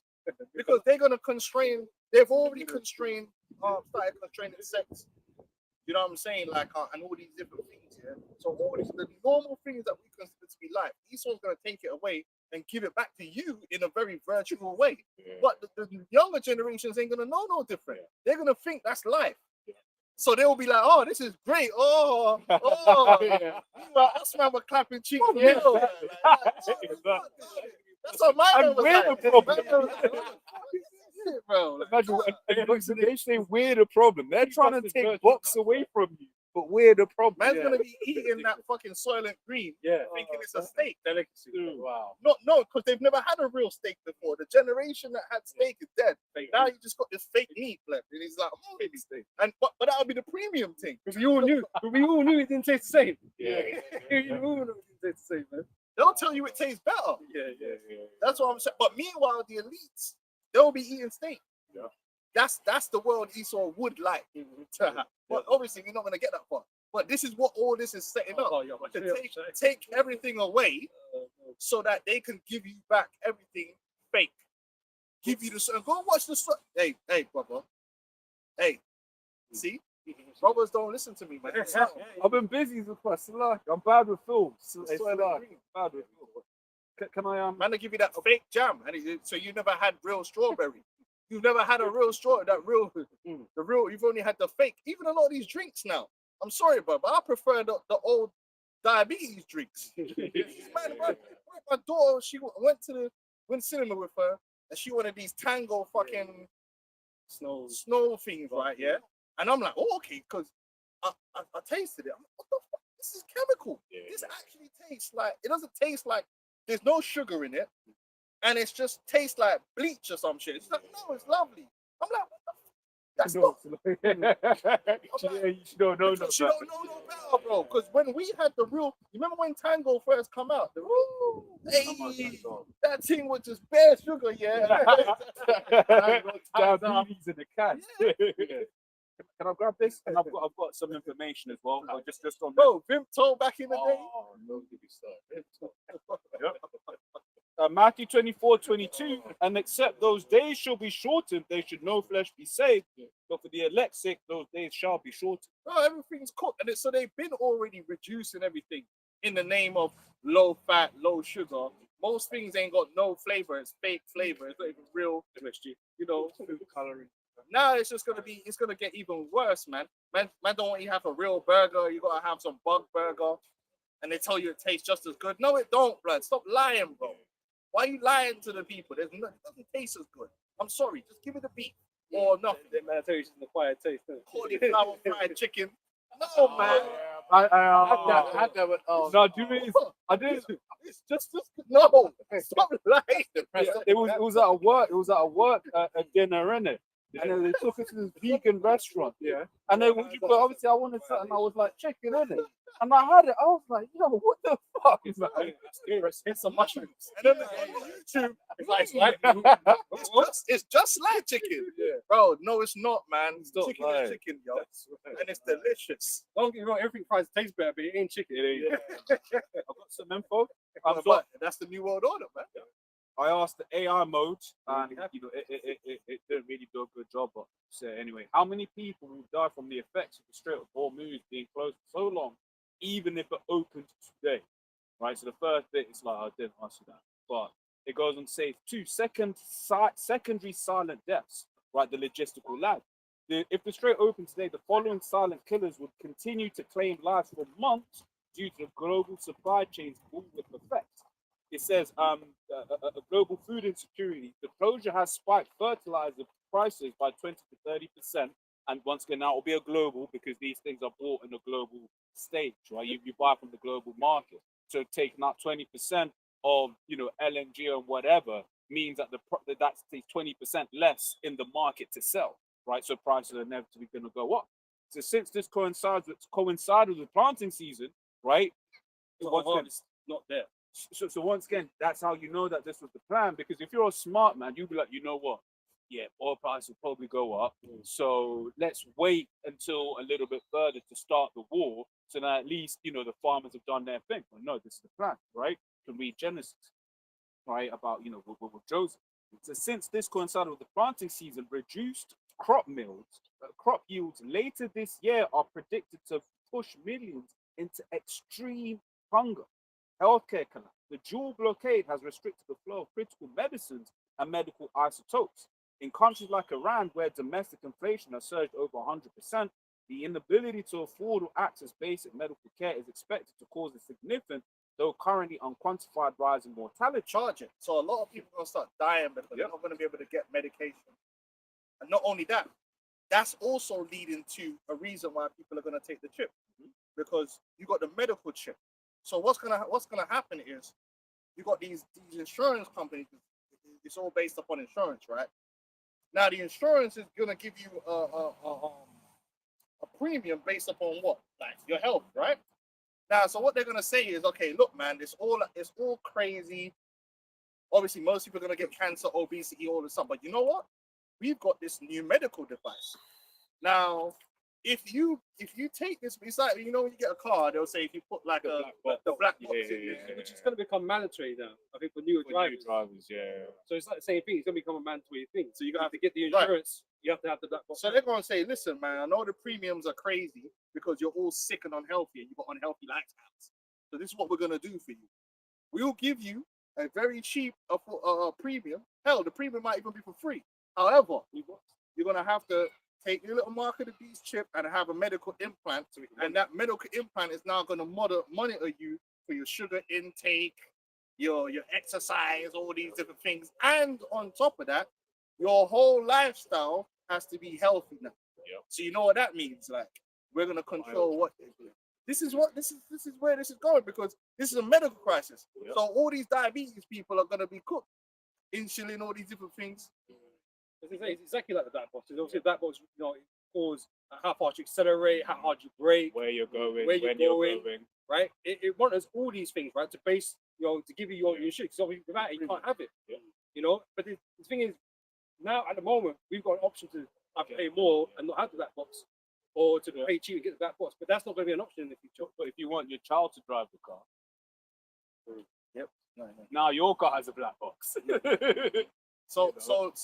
Because they're gonna constrain. They've already constrained. Started constraining sex. You know what I'm saying? Like, and all these different things. Yeah. So all these the normal things that we consider to be life, Esau's gonna take it away and give it back to you in a very virtual way. But the younger generations ain't gonna know no different. They're gonna think that's life. So they'll be like, "Oh, this is great! Oh, Meanwhile, us man were clapping cheeks. Yeah. That's what my And man was we're like. the problem. Man was like, "Oh, this is it, bro." Like, Imagine they say we're the problem. They're trying to take box away from you, but we're the problem. man's gonna be eating that fucking Soylent Green, Yeah. thinking it's a steak. Delicacy. Wow. No, because they've never had a real steak before. The generation that had steak is dead. Now you just got this fake meat left, and he's like, and but that would be the premium thing. But we all knew it didn't taste the same. Yeah. We all knew it didn't taste the same, man. They'll tell you it tastes better. Yeah. That's what I'm saying. But meanwhile, the elites, they'll be eating steak. Yeah. That's the world Esau would like to have. But obviously, we're not gonna get that far. But this is what all this is setting up. Oh, yeah, but To take everything away so that they can give you back everything fake. Give you the go watch the hey brother. Hey, see? Brothers don't listen to me, man. I've been busy with my Salah. I'm bad with films. Soylent Green. Bad with films. Can I Man, they give you that fake jam, and so you never had real strawberry. You've never had a real straw. The real. You've only had the fake. Even a lot of these drinks now. I'm sorry, but I prefer the old diabetes drinks. Man, my daughter, she went cinema with her, and she wanted these Tango fucking snow things, right? Yeah, and I'm like, oh, okay, because I tasted it. I'm like, what the fuck? This is chemical. This actually tastes like it doesn't taste like there's no sugar in it, and it's just tastes like bleach or some shit. It's like, no, it's lovely. I'm like, what the fuck? That's not. You don't know She don't know no better, bro. Because when we had the real, you remember when Tango first come out? That thing was just bare sugar, yeah. Diabetes in the can. Can I grab this? And I've got some information as well. Just on Bro, Vimto back in the day. Matthew 24:22, and except those days shall be shortened, there should no flesh be saved. But for the elect's sake, those days shall be shortened. Bro, everything's cooked, and so they've been already reducing everything in the name of low fat, low sugar. Most things ain't got no flavor. It's fake flavor. It's not even real. You know, food coloring. Now it's just gonna get even worse, man. Man don't want you to have a real burger. You gotta have some bug burger, and they tell you it tastes just as good. No, it don't, blood. Stop lying, bro. Why are you lying to the people? It doesn't taste as good. I'm sorry. Just give it a beat or nothing. Man, I tell you, it's an acquired taste. Cauliflower fried chicken. No, man. I had that with No, do it. I did. It's just no. Stop lying. It was at a work. It was at a work a dinner, innit? And then they took us to this vegan restaurant. Yeah. And then but obviously I wanted something. I was like, chicken, innit? And I had it. I was like, yo, what the fuck? It's like, It's some mushrooms. And then on YouTube, it's just like chicken. Bro, no, it's not, man. Stop Chicken lying. is chicken, yo. And it's delicious. Don't get me wrong, everything fries taste better, but it ain't chicken. I've got some info. But that's the new world order, man. I asked the AI mode, and you know, it didn't really do a good job. But anyway, how many people will die from the effects of the Strait of Hormuz being closed for so long, even if it opened today? Right. So the first bit is like, I didn't ask you that, but it goes on to say secondary silent deaths. Right, the logistical lag. If the Strait opened today, the following silent killers would continue to claim lives for months due to the global supply chains bullwhip effect. It says a global food insecurity. The closure has spiked fertilizer prices by 20 to 30%. And once again, now it will be a global because these things are bought in a global stage, right? You buy from the global market. So taking out 20% of, you know, LNG and whatever means that that's 20% less in the market to sell, right? So prices are inevitably going to go up. So since this coincided with the planting season, right? So once again- harvest not there. So once again, that's how you know that this was the plan. Because if you're a smart man, you'll be like, you know what? Yeah, oil price will probably go up. So let's wait until a little bit further to start the war. So that at least, the farmers have done their thing. Well, no, this is the plan, right? You can read Genesis, right? About, with Joseph. So since this coincided with the planting season, reduced crop yields later this year are predicted to push millions into extreme hunger. Healthcare collapse. The dual blockade has restricted the flow of critical medicines and medical isotopes. In countries like Iran, where domestic inflation has surged over 100%, the inability to afford or access basic medical care is expected to cause a significant, though currently unquantified, rise in mortality. Charge it. So a lot of people are gonna start dying because they're not gonna be able to get medication. And not only that, that's also leading to a reason why people are gonna take the chip. Because you got the medical chip. So what's gonna happen is you got these insurance companies. It's all based upon insurance, right? Now the insurance is gonna give you a premium based upon what, like your health, right? Now, so what they're gonna say is, okay, look, man, it's all crazy. Obviously, most people are gonna get cancer, obesity, all this stuff. But you know what? We've got this new medical device. Now, if you take this, it's like when you get a car, they'll say if you put like the black box in there, Which is going to become mandatory now, I think, for newer drivers. yeah. So it's like the same thing. It's going to become a mandatory thing. So you're going to have to get the insurance. You have to have the black box. So they're going to say, listen, man, I know the premiums are crazy because you're all sick and unhealthy and you've got unhealthy lifestyles. So this is what we're going to do for you. We'll give you a very cheap premium. Hell, the premium might even be for free. However, you're going to have to take your little market of beast chip and have a medical implant. And that medical implant is now going to monitor you for your sugar intake, your exercise, all these different things. And on top of that, your whole lifestyle has to be healthy now. Yep. So you know what that means? Like, we're going to control what this is where this is going, because this is a medical crisis. Yep. So all these diabetes people are going to be cooked. Insulin, all these different things. It's exactly like the black box. Obviously, the black box, it calls how fast you accelerate, how hard you brake, Where you're going, Where you're when you're going. going. right? It monitors all these things, right? To base, to give you your shit. Because obviously, without it, you can't have it. Yeah. But the thing is, now at the moment, we've got an option to either pay more and not have the black box, or to pay cheap and get the black box. But that's not going to be an option in the future. But if you want your child to drive the car, No. now your car has a black box. So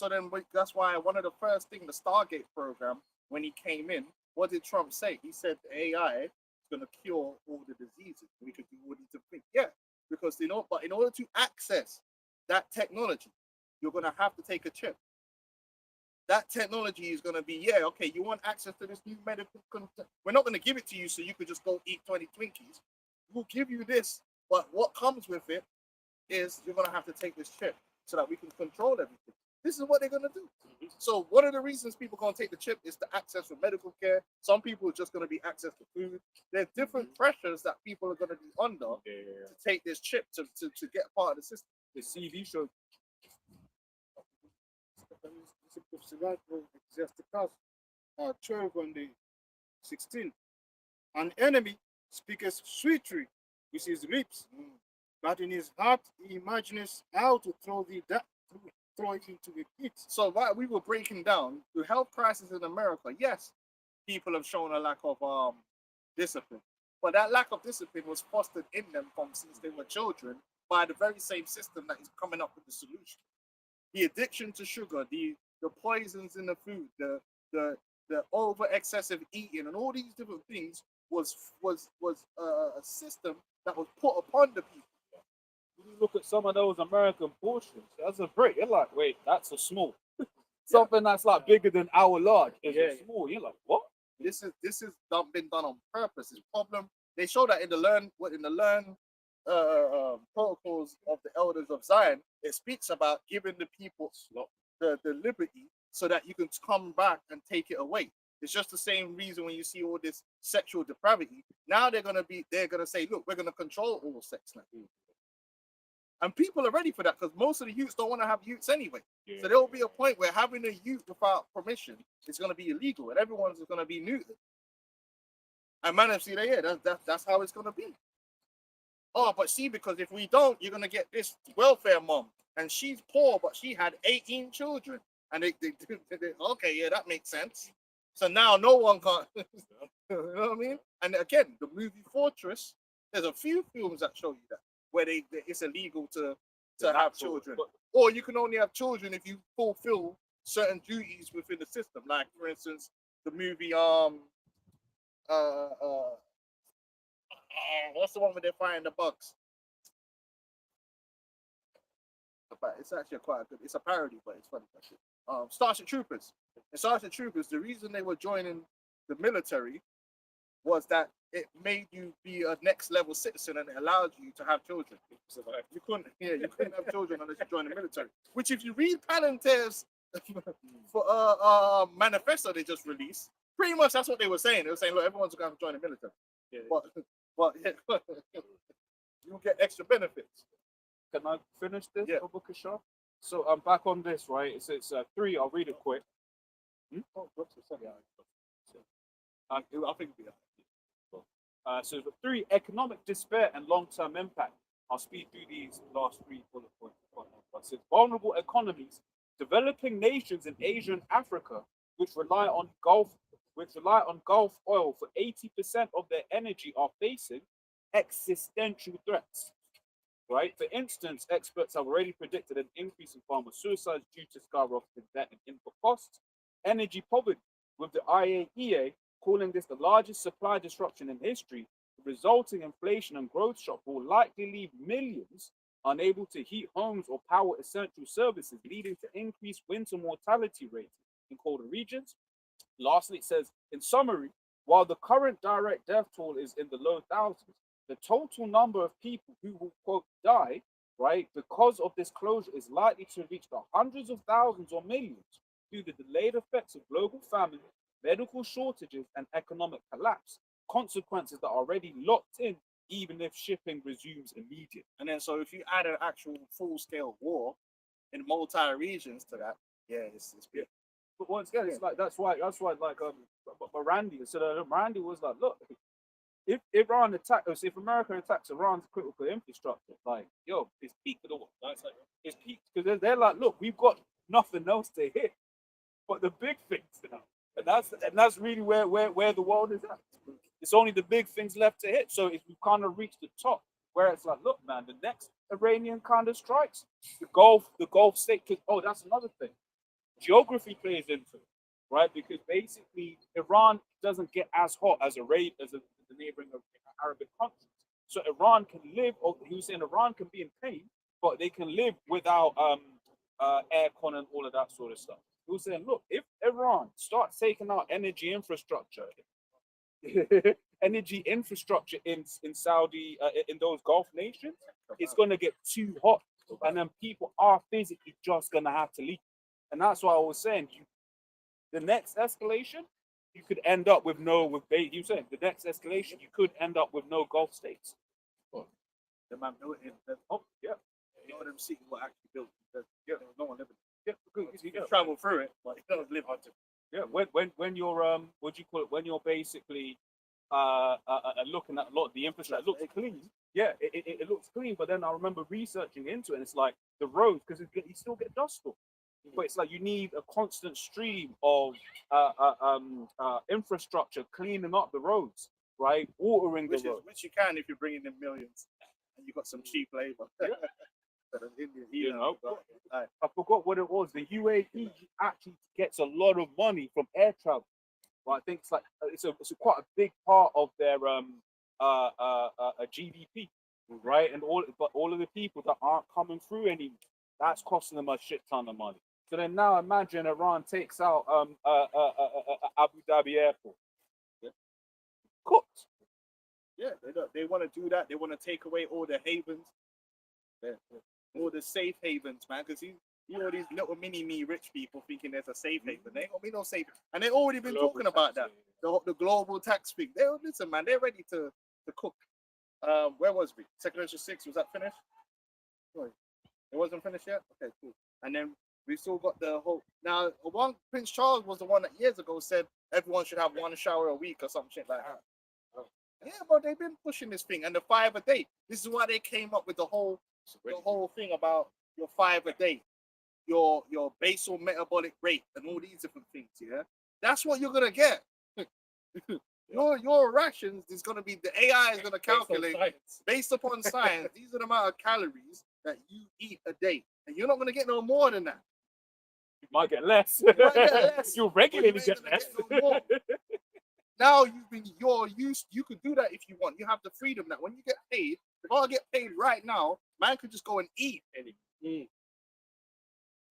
then that's why one of the first things, the Stargate program, when he came in, what did Trump say? He said AI is going to cure all the diseases. We could do all these things. Yeah, because but in order to access that technology, you're going to have to take a chip. That technology is going to be, okay, you want access to this new medical content. We're not going to give it to you so you could just go eat 20 Twinkies. We'll give you this, but what comes with it is you're going to have to take this chip so that we can control everything. This is what they're going to do. So one of the reasons people are going to take the chip is to access for medical care. Some people are just going to be access to food. There's different pressures that people are going to be under to take this chip to get part of the system. The CV show. Ecclesiasticus 12 and the 16. An enemy speaketh sweetly with his lips, but in his heart he imagines how to throw it into the pit. So while we were breaking down the health crisis in America, yes, people have shown a lack of discipline, but that lack of discipline was fostered in them since they were children by the very same system that is coming up with the solution. The addiction to sugar, the poisons in the food, the over excessive eating, and all these different things was a system that was put upon the people. You look at some of those American portions, that's a brick. You're like, wait, that's a small. Something that's like bigger than our large is a small. You're like, what? This is been done on purpose. It's problem. They show that in the learn protocols of the elders of Zion. It speaks about giving the people the liberty so that you can come back and take it away. It's just the same reason when you see all this sexual depravity. Now they're gonna say, look, we're gonna control all sex now. And people are ready for that because most of the youths don't want to have youths anyway. So there will be a point where having a youth without permission is going to be illegal and everyone's going to be neutered. And man, see that, yeah, that's how it's gonna be. Oh, but see, because if we don't, you're gonna get this welfare mom, and she's poor, but she had 18 children, and okay, yeah, that makes sense. So now no one can, you know what I mean? And again, the movie Fortress, there's a few films that show you that where it's illegal to have children, or you can only have children if you fulfill certain duties within the system. Like for instance, the movie what's the one where they're fighting the bugs? But it's actually quite a good. It's a parody, but it's funny. Starship Troopers. In Starship Troopers, the reason they were joining the military was that it made you be a next level citizen and it allowed you to have children. You couldn't have children unless you joined the military. Which, if you read Palantir's for manifesto they just released, pretty much that's what they were saying. They were saying, look, everyone's going to join the military, but you get extra benefits. Can I finish this, Yeah. Abu Kashaf? So I'm back on this, right? It's 3. I'll read it quick. Oh, what's the second? I think it'll be so the 3, economic despair and long-term impact. I'll speed through these last 3 bullet points. It says vulnerable economies, developing nations in Asia and Africa, which rely on Gulf oil for 80% of their energy, are facing existential threats. Right? For instance, experts have already predicted an increase in farmer suicides due to skyrocketing debt and input costs. Energy poverty, with the IAEA calling this the largest supply disruption in history. The resulting inflation and growth shock will likely leave millions unable to heat homes or power essential services, leading to increased winter mortality rates in colder regions. Lastly, it says, in summary, while the current direct death toll is in the low thousands, the total number of people who will, quote, die, right, because of this closure is likely to reach the hundreds of thousands or millions due to the delayed effects of global famine, medical shortages, and economic collapse, consequences that are already locked in even if shipping resumes immediately. And then, so if you add an actual full-scale war in multi-regions to that, yeah, it's big. But once again, it's like that's why like Marandi. So Marandi was like, look, if Iran attacks, if America attacks Iran's critical infrastructure, like, yo, it's peak for the war. Right? It's like, it's peak because they're like, look, we've got nothing else to hit but the big things now, and that's really where the world is at. It's only the big things left to hit. So if we kind of reach the top, where it's like, look, man, the next Iranian kind of strikes, the Gulf state. Oh, that's another thing. Geography plays into it, right? Because basically Iran doesn't get as hot as the neighboring Arabic countries. So Iran can live, or he was saying Iran can be in pain, but they can live without aircon and all of that sort of stuff. He was saying, look, if Iran starts taking out energy infrastructure in Saudi, in those Gulf nations, it's going to get too hot, and then people are physically just going to have to leave. And that's why I was saying, the next escalation, you could end up with no, you saying the next escalation, you could end up with no Gulf states. The man built it. Yeah. None of them cities were actually built. Yeah. There was no one living. Yeah, You can travel through it, but you don't live on it. Yeah, when you're what do you call it? When you're basically looking at a lot of the infrastructure, it looks clean. Yeah, it looks clean. But then I remember researching into it, and it's like the roads, because you still get dust storms. But it's like you need a constant stream of infrastructure cleaning up the roads, right? Watering the roads. Which you can if you're bringing in millions and you got some cheap labor. I forgot what it was. The UAE actually gets a lot of money from air travel. Well, I think it's like it's quite a big part of their GDP, right? And all of the people that aren't coming through anymore, that's costing them a shit ton of money. So then now imagine Iran takes out Abu Dhabi airport. Yeah. Cooked. Yeah, they want to do that. They want to take away all the havens, all the safe havens, man. Because you know these little mini-me rich people thinking there's a safe haven. They ain't gonna be no safe. And they've already been talking about that. The global tax thing. Listen, man, they're ready to cook. Where was we? Section 6, was that finished? No, it wasn't finished yet? Okay, cool. And then we still got the whole. Now, Prince Charles was the one that years ago said everyone should have one shower a week or some shit like that. Yeah, but they've been pushing this thing, and the 5 a day. This is why they came up with the whole thing about your 5 a day, your basal metabolic rate, and all these different things. Yeah, that's what you're gonna get. Your rations is gonna be, the AI is gonna calculate based upon science. These are the amount of calories that you eat a day, and you're not gonna get no more than that. You might get less. You might get less, You'll but regularly you ain't get gonna less. no more. Now you're used. You could do that if you want. You have the freedom that when you get paid, if I get paid right now, man could just go and eat.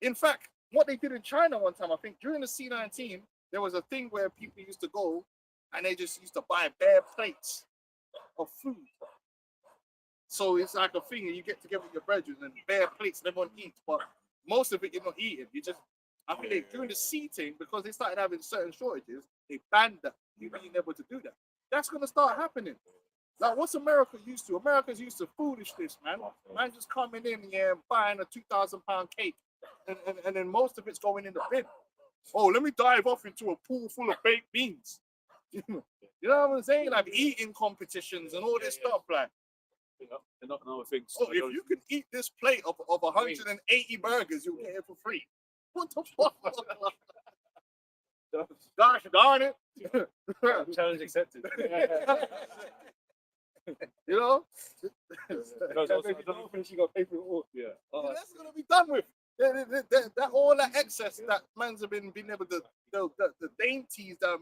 In fact, what they did in China one time, I think during the C19, there was a thing where people used to go and they just used to buy bare plates of food. So it's like a thing, and you get together with your brethren and bare plates, and everyone eats, but most of it you're not eating. You just, I think they, during the seating, because they started having certain shortages, they banned that, you being able to do that. That's going to start happening. Like, what's America used to? America's used to foolishness, man. Man just coming in here and buying a £2,000 cake, and then most of it's going in the bin. Oh, let me dive off into a pool full of baked beans. You know what I'm saying? Like eating competitions and all this stuff, like. They're not another thing. Oh, if you can eat this plate of 180 burgers, you'll get it for free. What the fuck? Gosh darn it. Challenge accepted. You know? You got pay for it all. Yeah. That's going to be done with. That all that excess that man's have been able to, the dainties that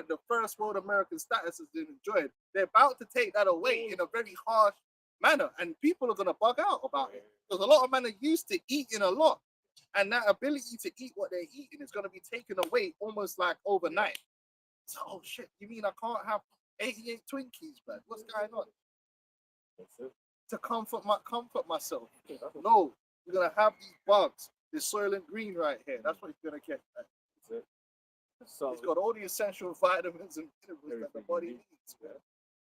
the first world American status has been enjoyed, they're about to take that away in a very harsh manner, and people are gonna bug out about it because a lot of men are used to eating a lot, and that ability to eat what they're eating is gonna be taken away almost like overnight. So, oh shit, you mean I can't have 88 Twinkies, man? What's going on? To comfort myself. No. You're gonna have these bugs, this Soylent Green right here. That's what you're gonna get. So it's got all the essential vitamins and minerals that the body needs, man.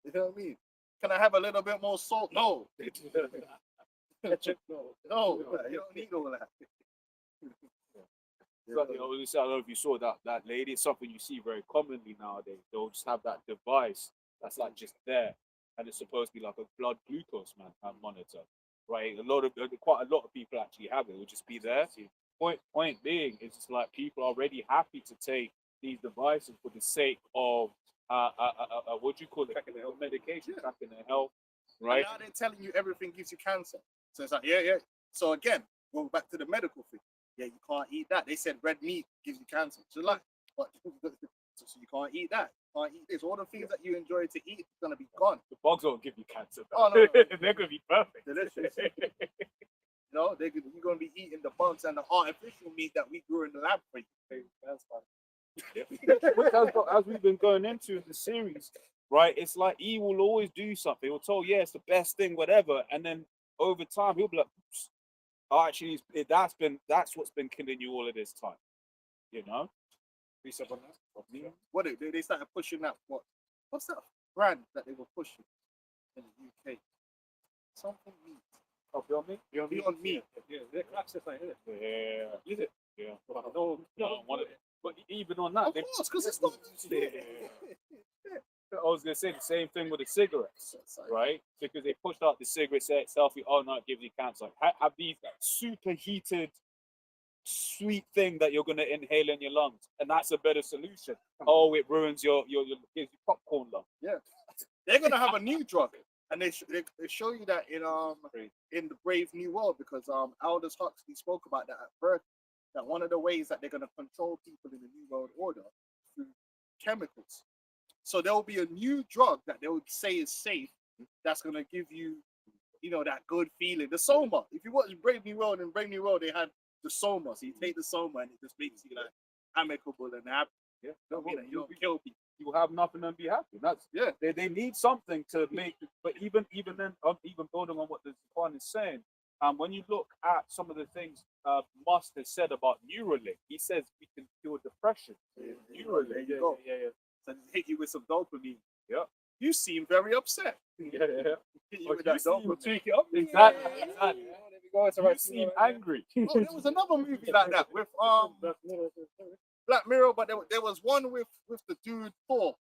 You know what I mean? Can I have a little bit more salt? No. No, you don't need all that. Exactly. I don't know if you saw that lady. It's something you see very commonly nowadays. They'll just have that device that's like just there, and it's supposed to be like a blood glucose monitor. Right, quite a lot of people actually have it. It'll just be there. Point being, it's just like people are already happy to take these devices for the sake of what do you call it? Tracking their health, medication, tracking their health. Right. And now they're telling you everything gives you cancer. So it's like, yeah. So again, going back to the medical thing. Yeah, you can't eat that. They said red meat gives you cancer. So like, what? So you can't eat that. Can't eat this. All the things that you enjoy to eat is gonna be gone. The bugs won't give you cancer. Oh no. They're gonna be perfect. Delicious. You're gonna be eating the bugs and the artificial meat that we grew in the lab for you. That's fine. As we've been going into the series, right? It's like he will always do something. He'll tell you, yeah, it's the best thing, whatever, and then over time he'll be like, oh, actually, that's what's been killing you all of this time, you know. What they started pushing that? What's that brand that they were pushing in the UK? Something meat. Oh, Beyond Meat? Beyond Meat. Yeah, they're classified, isn't it? Yeah. Is it? Yeah. No, but even on that, Of course, because it's not. I was gonna say the same thing with the cigarettes, right? Because they pushed out the cigarette, say it's healthy. Oh no, it gives you cancer. Have these superheated, sweet thing that you're gonna inhale in your lungs, and that's a better solution. Oh, it ruins your gives you popcorn lung. Yeah, they're gonna have a new drug, and they show you that in the Brave New World, because Aldous Huxley spoke about that at first. That one of the ways that they're gonna control people in the New World Order through chemicals. So there will be a new drug that they would say is safe. That's gonna give you, that good feeling. The Soma. If you watch Brave New World, in Brave New World they had the Soma. So you take the Soma and it just makes you like amicable and happy. Yeah, you don't kill people. You have nothing and be happy. That's They need something to make. But even then, even building on what the Quran is saying, when you look at some of the things Musk has said about Neuralink, he says we can cure depression. Neuralink. There you go. Yeah. So hit you with some dopamine. Yeah. You seem very upset. Yeah. Hit you with that dopamine. Take it up. Exactly. You seem angry. Oh, there was another movie like that with Black Mirror, but there was one with the dude Thor.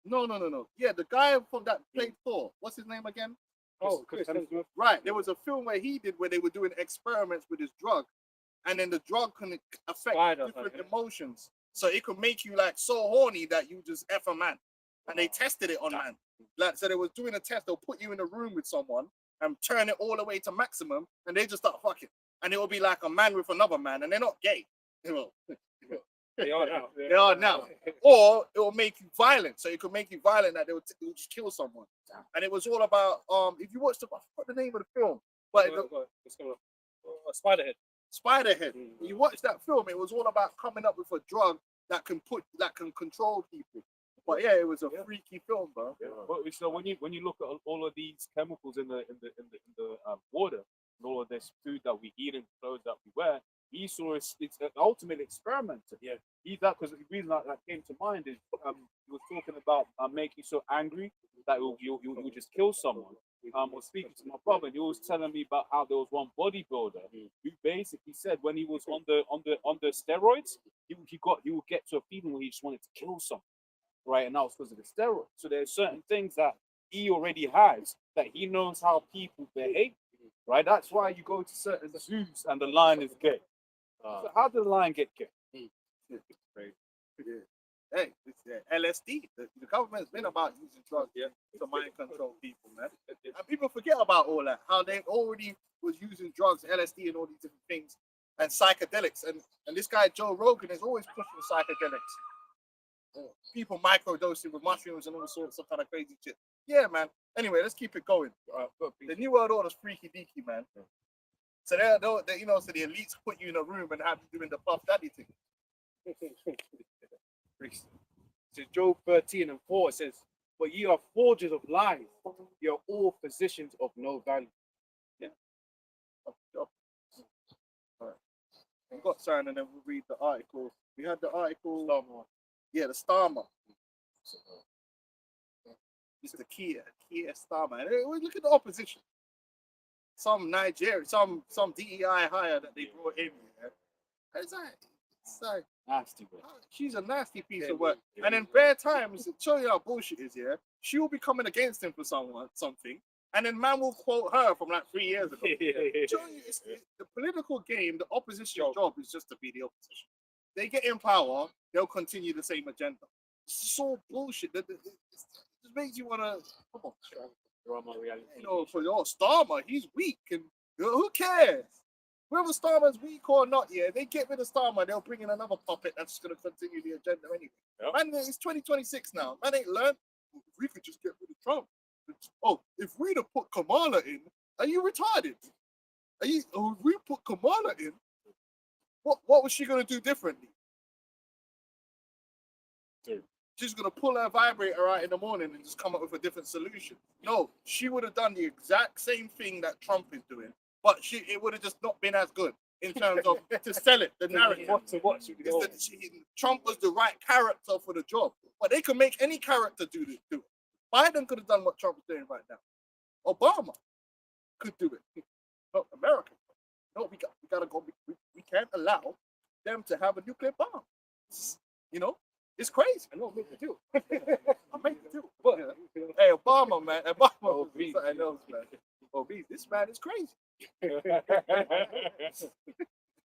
No. Yeah, the guy from that played Thor. What's his name again? Oh, Chris Hemsworth. Right. There was a film where he did where they were doing experiments with his drug, and then the drug can affect Spider, different okay. emotions. So it could make you like so horny that you just F a man. And they tested it on man. Like, so they was doing a test, they'll put you in a room with someone and turn it all the way to maximum, and they just start fucking. And it will be like a man with another man, and they're not gay. You know, They are now. they are now. Or it will make you violent. So it could make you violent that they'll just kill someone. And it was all about if you watch I forgot the name of the film, but Spiderhead. Spiderhead. You watch that film, it was all about coming up with a drug that can control people. But yeah, it was a freaky film, bro. Yeah. But so when you look at all of these chemicals in the water and all of this food that we eat and clothes that we wear, it's an ultimate experiment. Yeah, because the reason that came to mind is he was talking about making you so angry that you just kill someone. I was speaking to my brother, and he was telling me about how there was one bodybuilder who basically said when he was on the steroids, he would get to a feeling where he just wanted to kill someone. Right, and that was because of the steroids. So there's certain things that he already has that he knows how people behave. Right, that's why you go to certain zoos and the lion is gay. So how did the lion get gay? Hey, it's LSD. The government's been about using drugs to mind control people, man. And people forget about all that. How they already was using drugs, LSD, and all these different things, and psychedelics. And this guy Joe Rogan is always pushing psychedelics. People microdosing with mushrooms and all sorts of kind of crazy shit. Yeah, man. Anyway, let's keep it going. The New World Order's freaky deaky, man. So so the elites put you in a room and have you doing the Puff Daddy thing. So Job 13:4 says, "But ye are forgers of lies. You are all physicians of no value." Yeah. All right. I've got something, and then we'll read the article. We had the article. Yeah, the Starmer. It's the Keir Starmer. And look at the opposition. Some Nigerian, some DEI hire that they brought in. Yeah. It's like Nasty, bro. she's a nasty piece of work. And in bare times, to show you how bullshit is here, she will be coming against him for something, and then man will quote her from like 3 years ago. Showing you, it's the political game, the opposition's job is just to be the opposition. They get in power, they'll continue the same agenda. It's so bullshit. It just makes you want to, come on. Drama reality. For Starmer, he's weak, and who cares? Whether Starmer's weak or not, they get rid of Starmer, they'll bring in another puppet that's going to continue the agenda anyway. Yep. Man, it's 2026 now. Man ain't learned. If we could just get rid of Trump. If we'd have put Kamala in, are you retarded? If we put Kamala in, what was she going to do differently? She's going to pull her vibrator out in the morning and just come up with a different solution. No, she would have done the exact same thing that Trump is doing, but it would have just not been as good in terms of to sell it, the narrative. Trump was the right character for the job, but they can make any character do it. Biden could have done what Trump is doing right now. Obama could do it. But America, no, we gotta go. We can't allow them to have a nuclear bomb. It's crazy. I know, make the deal. I make the deal. But hey, Obama, man, Obama, something else, man. This man is crazy. He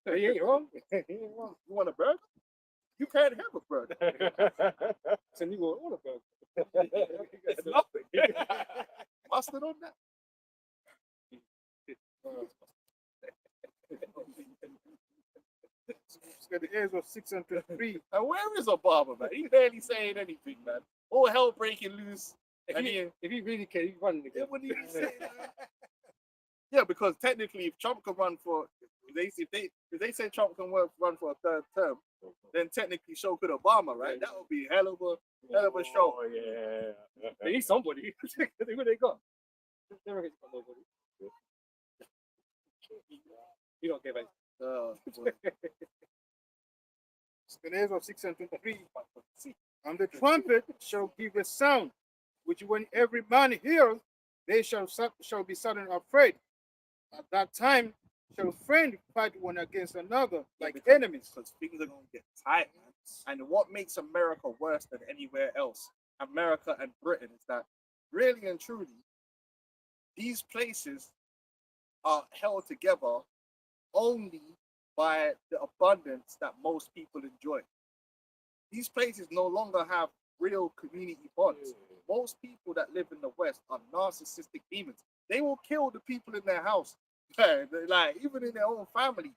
ain't wrong. You want a burger? You can't have a burger. So you want all a burger. It's nothing. Mustard on that. At the age of 6 and 23. And where is Obama, man? He barely saying anything, man. All hell breaking loose. If he really can, he run again. What do you say? Yeah, because technically, if Trump can run for, if they say Trump can run for a third term, then technically so could Obama, right? That would be a hell of a show. Oh, yeah. They need somebody. Who they got? They reckon got nobody. You don't give a. At the age of 6 and 23. And the trumpet shall give a sound, which when every man hears, they shall be suddenly afraid. At that time shall friend fight one against another like enemies. Because things are going to get tight, man. And what makes America worse than anywhere else America and Britain is that really and truly, these places are held together only by the abundance that most people enjoy. These places no longer have real community bonds. Most people that live in the West are narcissistic demons. They will kill the people in their house, like even in their own family.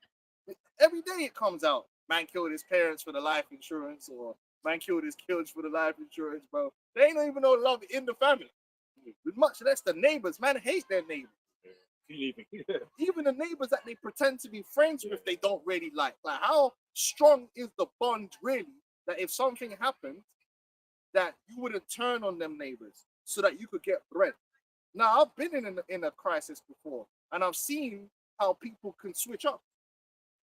Every day it comes out. Man killed his parents for the life insurance, or man killed his kids for the life insurance, bro. They ain't even no love in the family. Much less the neighbors. Man hate their neighbors. Even the neighbors that they pretend to be friends with, they don't really like. Like, how strong is the bond really that if something happened, that you wouldn't turn on them neighbors so that you could get bread? Now, I've been in a crisis before, and I've seen how people can switch up.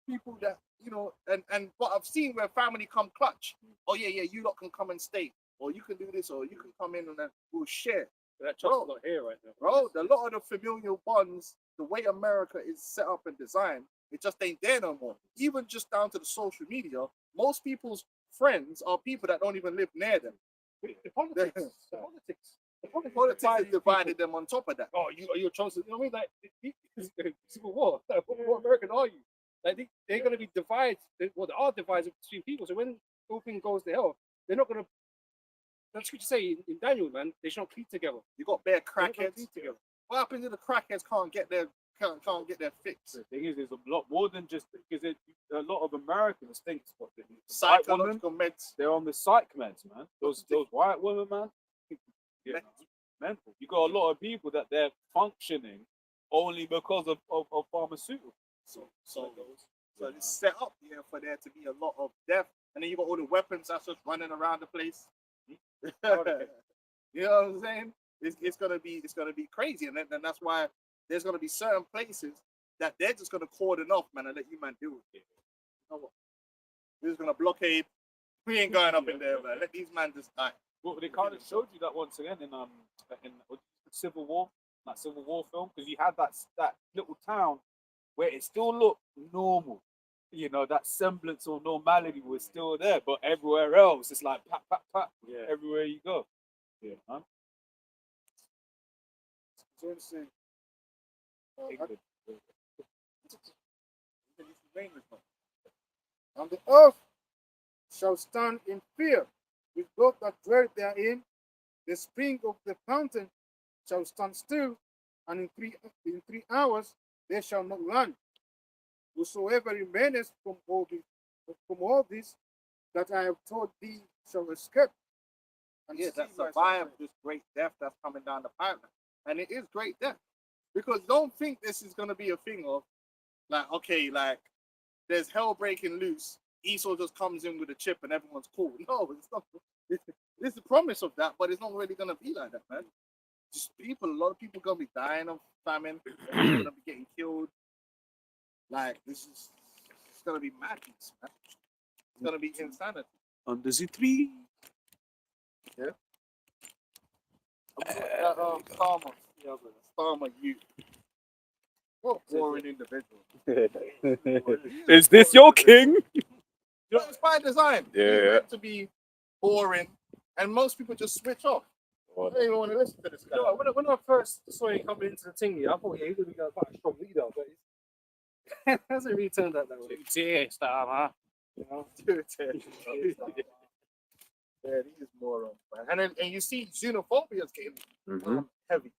People that, you know, and but I've seen where family come clutch. Oh yeah, you lot can come and stay, or you can do this, or you can come in and then we'll share. That trust is not here right now. Bro, a lot of the familial bonds, the way America is set up and designed, it just ain't there no more. Even just down to the social media, most people's friends are people that don't even live near them. The politics. The politics has divided them on top of that. Oh, you're trying to, you know what I mean? Like, Civil War. Like, what American are you? Like, they're going to be divided. Well, there are divides between people. So when everything goes to hell, they're not going to. That's what you say in Daniel, man. They should not cleave together. You got bare They're not gonna crackheads. cleave together. What happens if the crackheads can't get their fix? The thing is, there's a lot more than just because a lot of Americans think it's what they need. Psychological meds. They're on the psych meds, man. Those white women, man. Yeah, mental. You got a lot of people that they're functioning only because of pharmaceuticals. So it's set up here for there to be a lot of death, and then you got all the weapons that's just running around the place. You know what I'm saying? It's gonna be crazy, and then that's why there's gonna be certain places that they're just gonna cordon off, man, and let you man do it. You know what? We're just gonna blockade. We ain't going up in there, man. Let these man just die. Well, they kind of showed you that once again in Civil War, that Civil War film, because you had that little town where it still looked normal. You know, that semblance of normality was still there, but everywhere else, it's like pat, pat, pat. Yeah. Everywhere you go. Yeah, man. So it's saying, And the earth shall stand in fear with those that dwell therein. The spring of the fountain shall stand still, and in 3 hours they shall not run. Whosoever remaineth from all this that I have told thee shall escape. and yeah, that survive this great death that's coming down the pipeline. And it is great death. Because don't think this is gonna be a thing of like, okay, like there's hell breaking loose. Esau just comes in with a chip and everyone's cool. No, it's not. There's the promise of that, but it's not really gonna be like that, man. Just a lot of people gonna be dying of famine. They're gonna be getting killed. Like it's gonna be madness, man. It's gonna be insanity. Under the tree. Yeah. Farmer youth. What boring individual. Is this your king? You know, it's by design. Yeah. It's meant to be boring, and most people just switch off. I don't even want to listen to this guy. You know, when I first saw him coming into the thing, I thought, yeah, he's going to be quite a strong leader, but it hasn't really turned out that way. You know? Yeah, these morons, man. And you see xenophobia is getting heavy.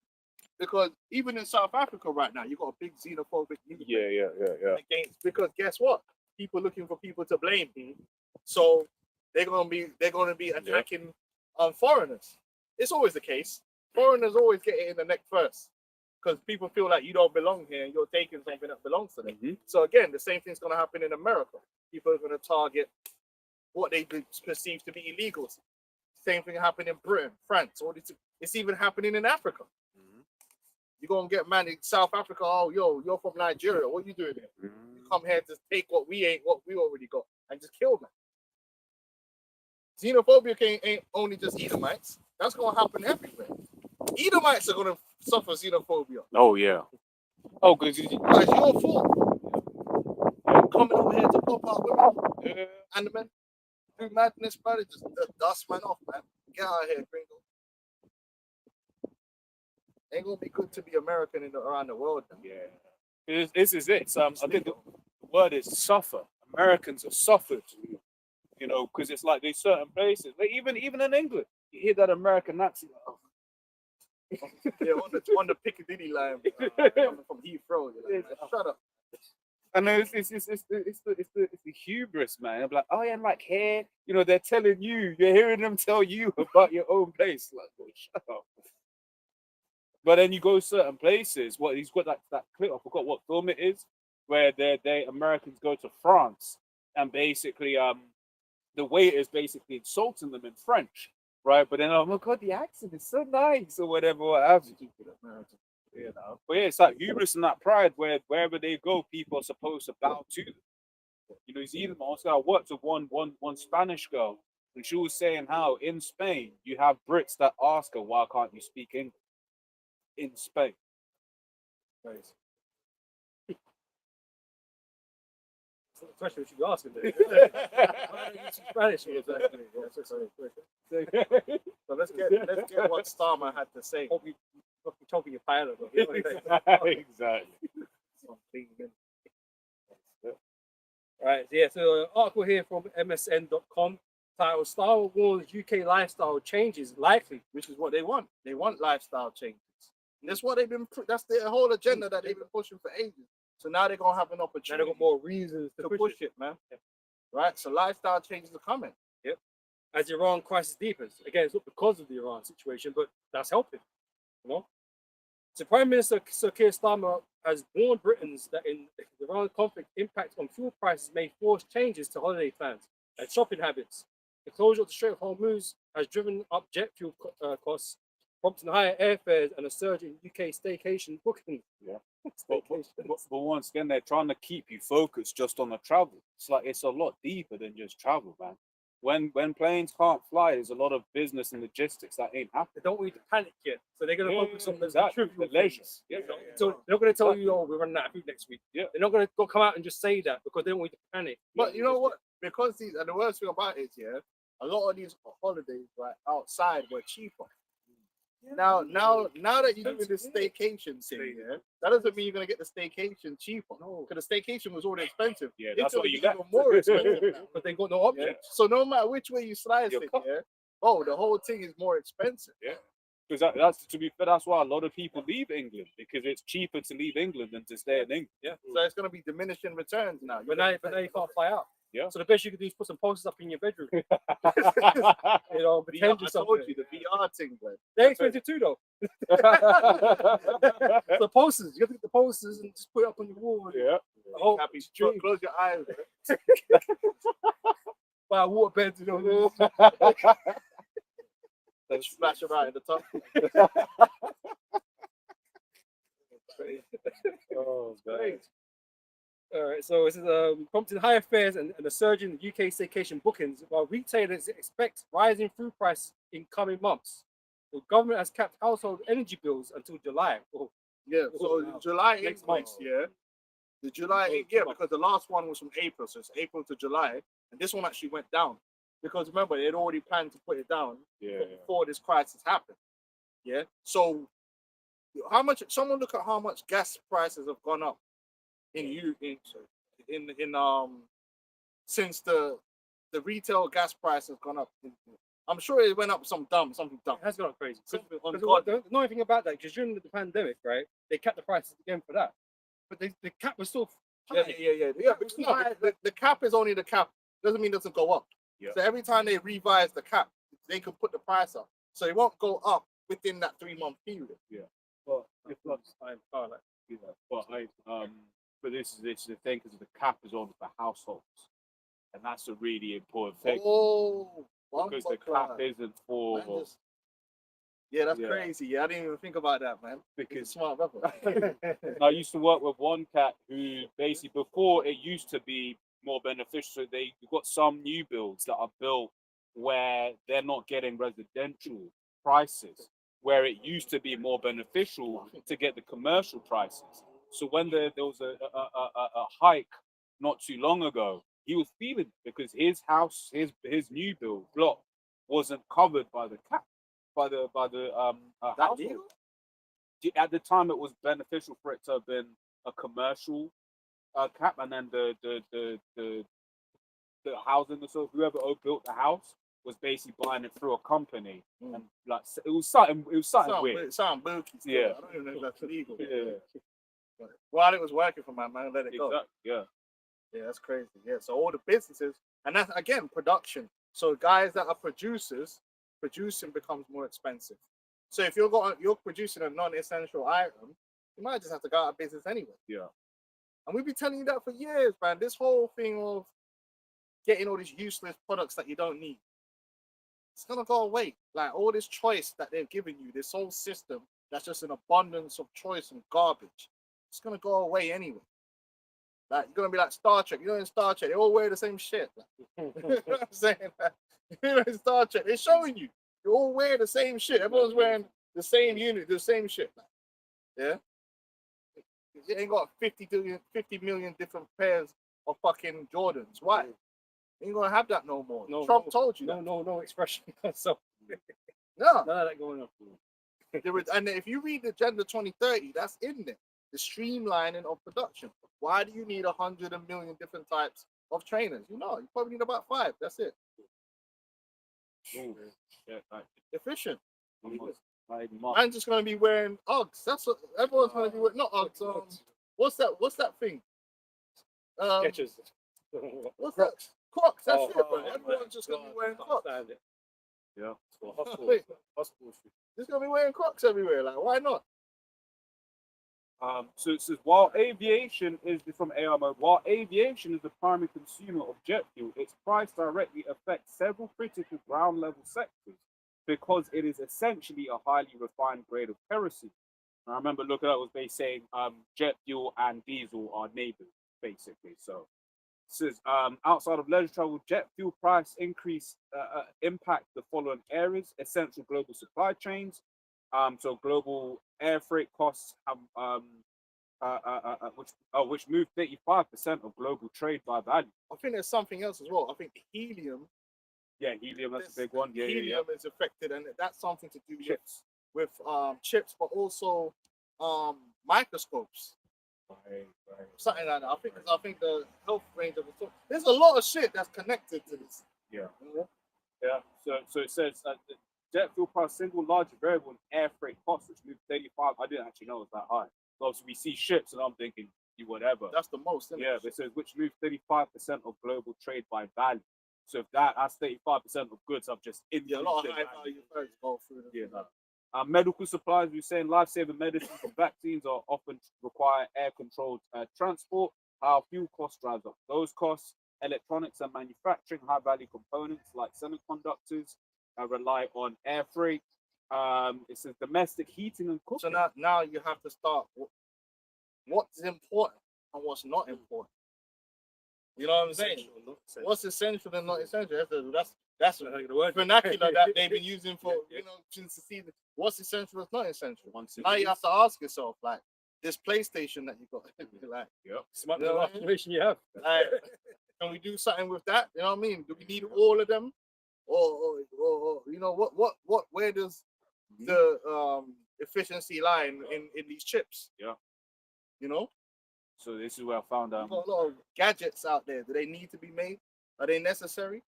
Because even in South Africa right now, you got a big xenophobic movement against, because guess what? People looking for people to blame. So they're gonna be attacking foreigners. It's always the case. Foreigners always get it in the neck first. Because people feel like you don't belong here and you're taking something that belongs to them. So again, the same thing's gonna happen in America. People are gonna target what they perceive to be illegal. Same thing happened in Britain, France, it's even happening in Africa. You're gonna get man in South Africa. Oh, yo, you're from Nigeria. What are you doing here? You come here to take what we already got, and just kill them. Xenophobia ain't only just Edomites. That's gonna happen everywhere. Edomites are gonna suffer xenophobia. Oh yeah. Oh, because It's your fault. Coming over here to pop out women and the men. do madness, man. It just dust man off, man. Get out of here, gringo. Ain't gonna be good to be American around the world. Man. Yeah. This is it. So, I think the word is suffer. Americans have suffered, you know, because it's like there's certain places, like even in England, you hear that American accent. Oh, Yeah, on the Piccadilly line coming from Heathrow. You're like, man, shut up. and then it's the hubris, man. I'm like, oh yeah, and like here, you know, they're telling you, you're hearing them tell you about your own place. Like, oh, shut up. But then you go certain places. What he's got that clip. I forgot what film it is, where they Americans go to France and basically the waiter is basically insulting them in French, right? But then oh my god, the accent is so nice or whatever, what have you. You know, but yeah, it's like hubris and that pride where wherever they go, people are supposed to bow to them. You know, you see them. Also, I worked with one Spanish girl, and she was saying how in Spain you have Brits that ask her why can't you speak English in Spain. Nice. That's the question we should be asking. Then. Why don't you speak Spanish? Exactly. Yeah, so let's get what Starmer had to say. Hope you choking your pilot. Exactly. Right, yeah, so an article here from MSN.com titled Star Wars UK lifestyle changes likely. Which is what they want. They want lifestyle changes. And that's what they've been. That's their whole agenda that they've been pushing for ages. So now they're gonna have an Now opportunity they've got more reasons to to push it, man. Yeah. Right. So lifestyle changes are coming. As the Iran crisis deepens. Again, it's not because of the Iran situation, but that's helping. You know? So Prime Minister Sir Keir Starmer has warned Britons that in the Iran conflict impact on fuel prices may force changes to holiday plans and shopping habits. The closure of the Strait of Hormuz has driven up jet fuel costs, prompting higher airfares and a surge in UK staycation bookings. Yeah. But once again, they're trying to keep you focused just on the travel. It's like it's a lot deeper than just travel, man. When planes can't fly, there's a lot of business and logistics that ain't happening. They don't want you to panic yet, so they're going to focus on the Exactly. trivial The leisure. things. Yeah. So they're not going to tell you, "Oh, we're running out of food next week." Yeah. They're not going to come out and just say that because they don't want you to panic. But you know what? Because these, and the worst thing about it is, yeah, a lot of these holidays right outside were cheaper. Now that you're doing this staycation thing, yeah, that doesn't mean you're gonna get the staycation cheaper. No, because the staycation was already expensive. Yeah, It's that's gonna what you be get. even more expensive now. But they got no option. Yeah. So no matter which way you slice You're it, cut. yeah, oh, the whole thing is more expensive. Because that's to be fair, that's why a lot of people leave England because it's cheaper to leave England than to stay in England. Yeah. So it's gonna be diminishing returns now. But now you can't fly out. Yeah. So the best you can do is put some posters up in your bedroom. You know, VR, pretend you're I something. told you the VR thing, man. They're expensive too, though. The posters, you have to get the posters and just put it up on your wall. Yeah. Oh, Happy. dream. Close your eyes. Buy a water bed, you know. Then splash them out in the top. Oh, Great. All right, so this is prompting higher fares and a surge in UK staycation bookings, while retailers expect rising food prices in coming months. The government has capped household energy bills until July. Oh, Yeah, so wow. July Next increase, month. yeah. The July, Oh, yeah, month. because the last one was from April, so it's April to July, and this one actually went down because remember they had already planned to put it down before this crisis happened. Yeah, so how much? Someone look at how much gas prices have gone up in since the retail gas price has gone up. I'm sure it went up something dumb. It has gone up crazy. Something Because ungodly. the annoying thing about that, because during the pandemic, right, they capped the prices again for that, but the cap was still Yeah, high. but the cap is only the cap. Doesn't mean it doesn't go up. Yeah. So every time they revise the cap, they can put the price up. So it won't go up within that 3-month period. But If not, I'm fine, like, you know, but this is the thing because the cap is on for households, and that's a really important thing Oh, because the cap isn't for yeah, that's Yeah. crazy. Yeah, I didn't even think about that, man. He's a because smart brother. I used to work with one cat who basically before it used to be more beneficial. So you've got some new builds that are built where they're not getting residential prices, where it used to be more beneficial to get the commercial prices. So when there was a hike not too long ago, he was feeling it because his house, his new build block wasn't covered by the cap, by the That household. legal? At the time, it was beneficial for it to have been a commercial cap, and then the housing, so whoever built the house was basically buying it through a company, and like it was something weird. Sound booky. Still. Yeah. I don't even know if that's legal. Yeah, But while it was working for my man, let it go. exactly. Yeah, Yeah, that's crazy. Yeah, so all the businesses, and that's again production. So guys that are producers, producing becomes more expensive. So if you're producing a non-essential item, you might just have to go out of business anyway. yeah. And we've been telling you that for years, man. This whole thing of getting all these useless products that you don't need, it's gonna go away. Like all this choice that they've given you, this whole system that's just an abundance of choice and garbage, it's gonna go away anyway. Like you're gonna be like Star Trek. You know, in Star Trek, they all wear the same shit. Like, you know what I'm saying? Like, you know, in Star Trek, they're showing you they all wear the same shit. Everyone's wearing the same unit, the same shit. Like, yeah. You ain't got 50 million different pairs of fucking Jordans. Why? You ain't gonna have that no more. No, Trump no, told you No, that. no expression. So No. none of that going on. And if you read the Agenda 2030, that's in there. The streamlining of production. Why do you need 100 million different types of trainers? You probably need about 5. That's it. Ooh, yeah, like, Efficient. like, I'm just gonna be wearing Uggs. That's what everyone's gonna be wearing. Not Uggs. What's that thing? Sketches. What's that? Crocs. That's Oh, it, bro. oh, Everyone's just gonna be wearing Crocs. yeah. Wait, just gonna be wearing Crocs everywhere. Like, why not? So it says while aviation is from AR mode, while aviation is the primary consumer of jet fuel, its price directly affects several critical ground level sectors because it is essentially a highly refined grade of kerosene. And I remember looking at it was basically saying jet fuel and diesel are neighbors, basically. So it says outside of leisure travel, jet fuel price increase impact the following areas: essential global supply chains. So global air freight costs have which move 35% of global trade by value. I think there's something else as well. I think helium. Yeah, helium, that's a big one. Yeah, Helium is affected, and that's something to do Chips. with chips, but also microscopes. Right. Something like that. I think the health range of it. There's a lot of shit that's connected to this. Yeah. You know? Yeah. So it says the jet fuel price single largest variable in air freight costs, which moved 35. I didn't actually know it was that high. So obviously we see ships, and I'm thinking whatever. That's the most. Isn't Yeah, it? but it says which move 35% of global trade by value. So if that's 35% of goods, I've just Yeah, a lot of increased high value birds go through the Yeah, no. Medical supplies, we're saying life-saving medicines and vaccines are often require air-controlled transport. How fuel cost drives up those costs. Electronics and manufacturing, high-value components like semiconductors rely on air freight. It says domestic heating and cooking. So now you have to start what's important and what's not important. You know what I'm saying? What's essential and not essential? That's vernacular that they've been using for since the season. What's essential, what's not essential. Now you have to ask yourself, like, this PlayStation that you got, like, Smart You know what I mean? information you have. like, can we do something with that? You know what I mean? Do we need all of them, or what? Where does the efficiency lie in these chips? Yeah. You know, So this is where I found we've got a lot of gadgets out there. Do they need to be made? Are they necessary?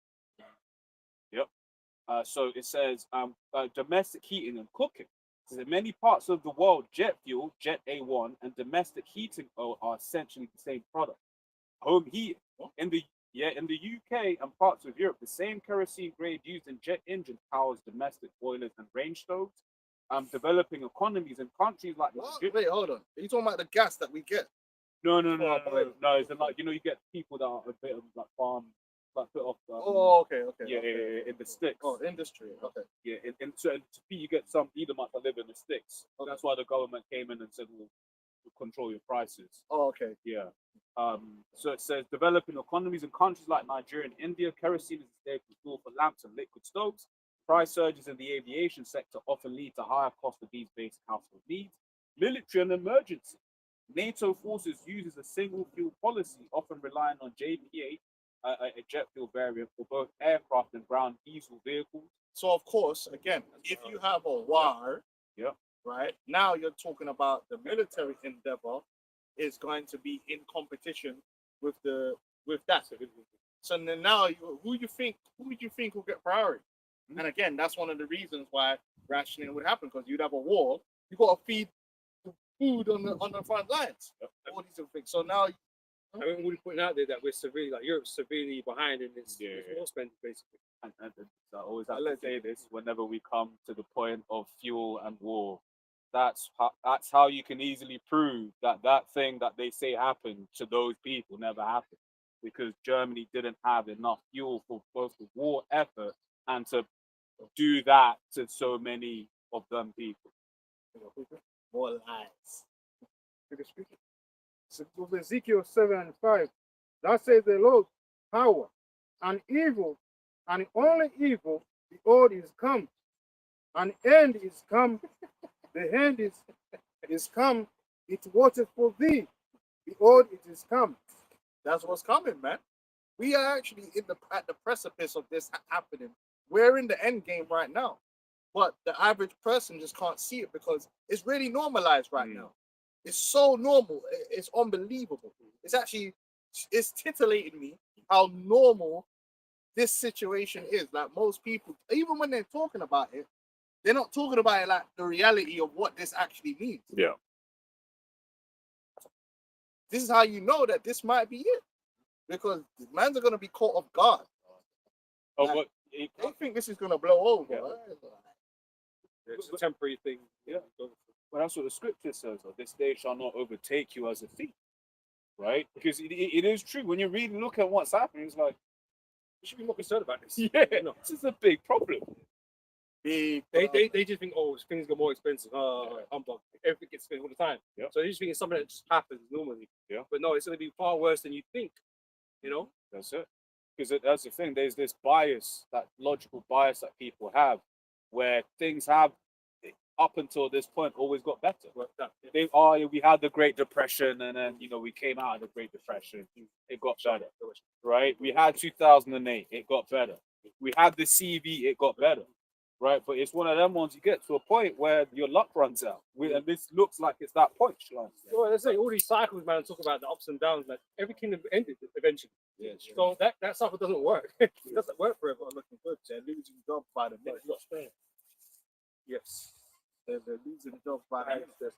So it says domestic heating and cooking. So in many parts of the world, jet fuel, Jet A1, and domestic heating oil are essentially the same product. Home heat in the UK and parts of Europe, the same kerosene grade used in jet engines powers domestic boilers and range stoves. Developing economies in countries like Wait, hold on. Are you talking about the gas that we get? No. It's like you get people that are a bit of like farm, like bit off. Okay. Yeah, in the sticks. Oh, industry. Okay. Yeah, in certain you get some Edomites that live in the sticks. Okay. That's why the government came in and said, "We'll control your prices." Oh, okay. Yeah. So it says developing economies in countries like Nigeria and India, kerosene is a staple fuel for lamps and liquid stoves. Price surges in the aviation sector often lead to higher cost of these basic household needs. Military and emergency. NATO forces uses a single fuel policy, often relying on JPA a jet fuel variant for both aircraft and ground diesel vehicles. So of course, again, if you have a war, Yeah. right now you're talking about the military endeavor is going to be in competition with that. So then now, who you think will get priority? And again, that's one of the reasons why rationing would happen, because you'd have a war. You got to feed the food on the front lines. All these different things. So now, I mean, we're putting out there that we're severely, like Europe's severely behind in this Yeah. war spend, basically. And I always have to say this whenever we come to the point of fuel and war. That's how you can easily prove that thing that they say happened to those people never happened, because Germany didn't have enough fuel for both the war effort and to do that to so many of them people. more lies. So with Ezekiel 7:5, that says the Lord power and evil, and only evil, the old is come, and end is come, the end is come, it waiteth for thee, the old it is come. That's what's coming, man. We are actually at the precipice of this happening. We're in the end game right now, but the average person just can't see it because it's really normalized right now. It's so normal. It's unbelievable. It's titillating me how normal this situation is. Like, most people, even when they're talking about it, they're not talking about it like the reality of what this actually means. Yeah. This is how you know that this might be it, because the mans are going to be caught off guard. Oh, Like, but they think this is going to blow over. Yeah. It's a temporary thing. Yeah. But that's what the scripture says. This day shall not overtake you as a thief, right? Because it is true. When you really look at what's happening, it's like, You should be more concerned about this. yeah, No. this is a big problem. Big. They just think, oh, things get more expensive. Humbug. Everything gets spent all the time. Yeah. So they just think it's something that just happens normally. Yeah. But no, it's going to be far worse than you think. You know? That's it. Because that's the thing. There's this bias, that logical bias that people have, where things have, up until this point, always got better. We had the Great Depression, and then we came out of the Great Depression. It got better, right? We had 2008. It got better. We had the CV. It got better, right? But it's one of them ones you get to a point where your luck runs out. And this looks like it's that point. Well, let's say all these cycles, man, talk about the ups and downs. Like everything ended eventually. Yeah. So that cycle doesn't work. It doesn't work forever. Looking good. They're losing jobs by the minute. Yes. They're losing jobs by the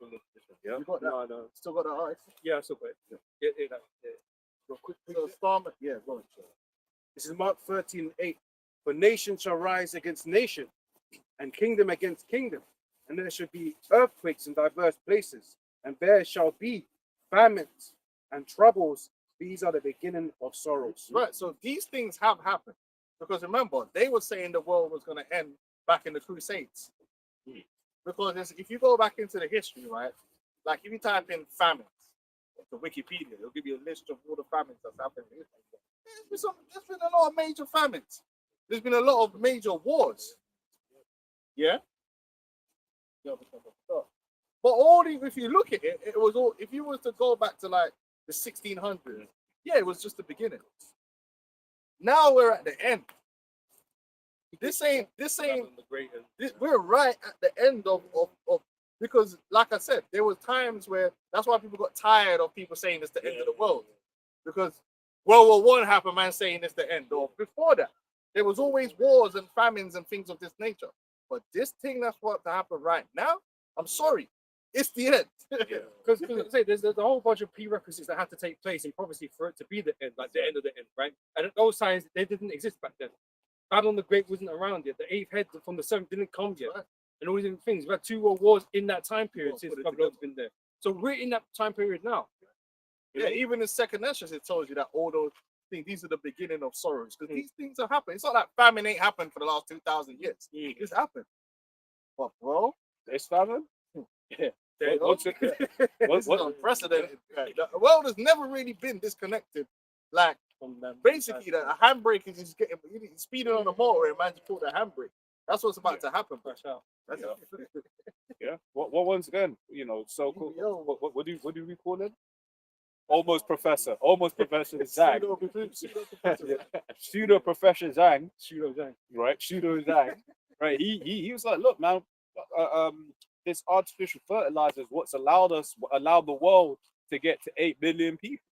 minute. Yeah. You got that? No. Still got the artist? Yeah, I still got it. Yeah. Real quick. So Starman, yeah, go on. This is Mark 13:8. For nation shall rise against nation, and kingdom against kingdom, and there shall be earthquakes in diverse places, and there shall be famines and troubles. These are the beginning of sorrows. Right. So these things have happened, because remember, they were saying the world was going to end back in the Crusades. Because if you go back into the history, right, like if you type in famines to Wikipedia, it'll give you a list of all the famines that's happened in history. There's been a lot of major famines. There's been a lot of major wars. Yeah. But if you look at it, it was all. If you was to go back to like the 1600s, yeah, it was just the beginning. Now we're at the end. This ain't. We're right at the end of because, like I said, there was times where that's why people got tired of people saying it's the end of the world, because World War I happened, man, saying it's the end. Or before that, there was always wars and famines and things of this nature. But this thing that's what to happen right now, I'm sorry, it's the end. Because there's a whole bunch of prerequisites that have to take place in prophecy for it to be the end, like the end of the end, right? And those signs, they didn't exist back then. Babylon the Great wasn't around yet. The eighth head from the seventh didn't come yet. Right. And all these different things. We've had 2 world wars in that time period since Babylon's been there. So we're in that time period now. Yeah, even in Second Nations, it tells you that all those things, these are the beginning of sorrows. Because these things are happening. It's not like famine ain't happened for the last 2,000 years. It's happened. But bro, This famine? Yeah. What's it? This is unprecedented. The world has never really been disconnected. Like, basically, a handbrake is just getting speeding on the motor and man just pulled the handbrake. That's what's about to happen. That's Yeah. What once again? So cool. What do we call it? Almost Professor Zhang. Pseudo Professor Zhang. Pseudo Zhang. Right? Pseudo Zhang. Right? He was like, look, man, this artificial fertilizer is what's allowed the world to get to 8 billion people.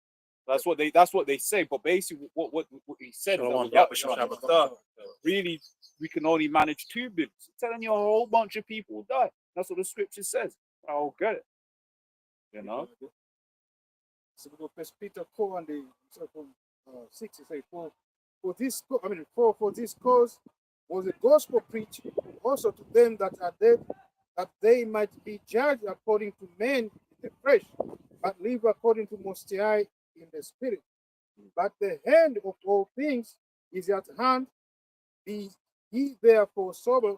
That's what they say. But basically, what he said is that really we can only manage 2 billion. So telling you a whole bunch of people will die. That's what the scripture says. I'll get it. You know. So we go First Peter 4 and the 6. It says, for this cause was the gospel preached also to them that are dead, that they might be judged according to men in the flesh, but live according to Most High in the spirit. But the end of all things is at hand. Be ye therefore sober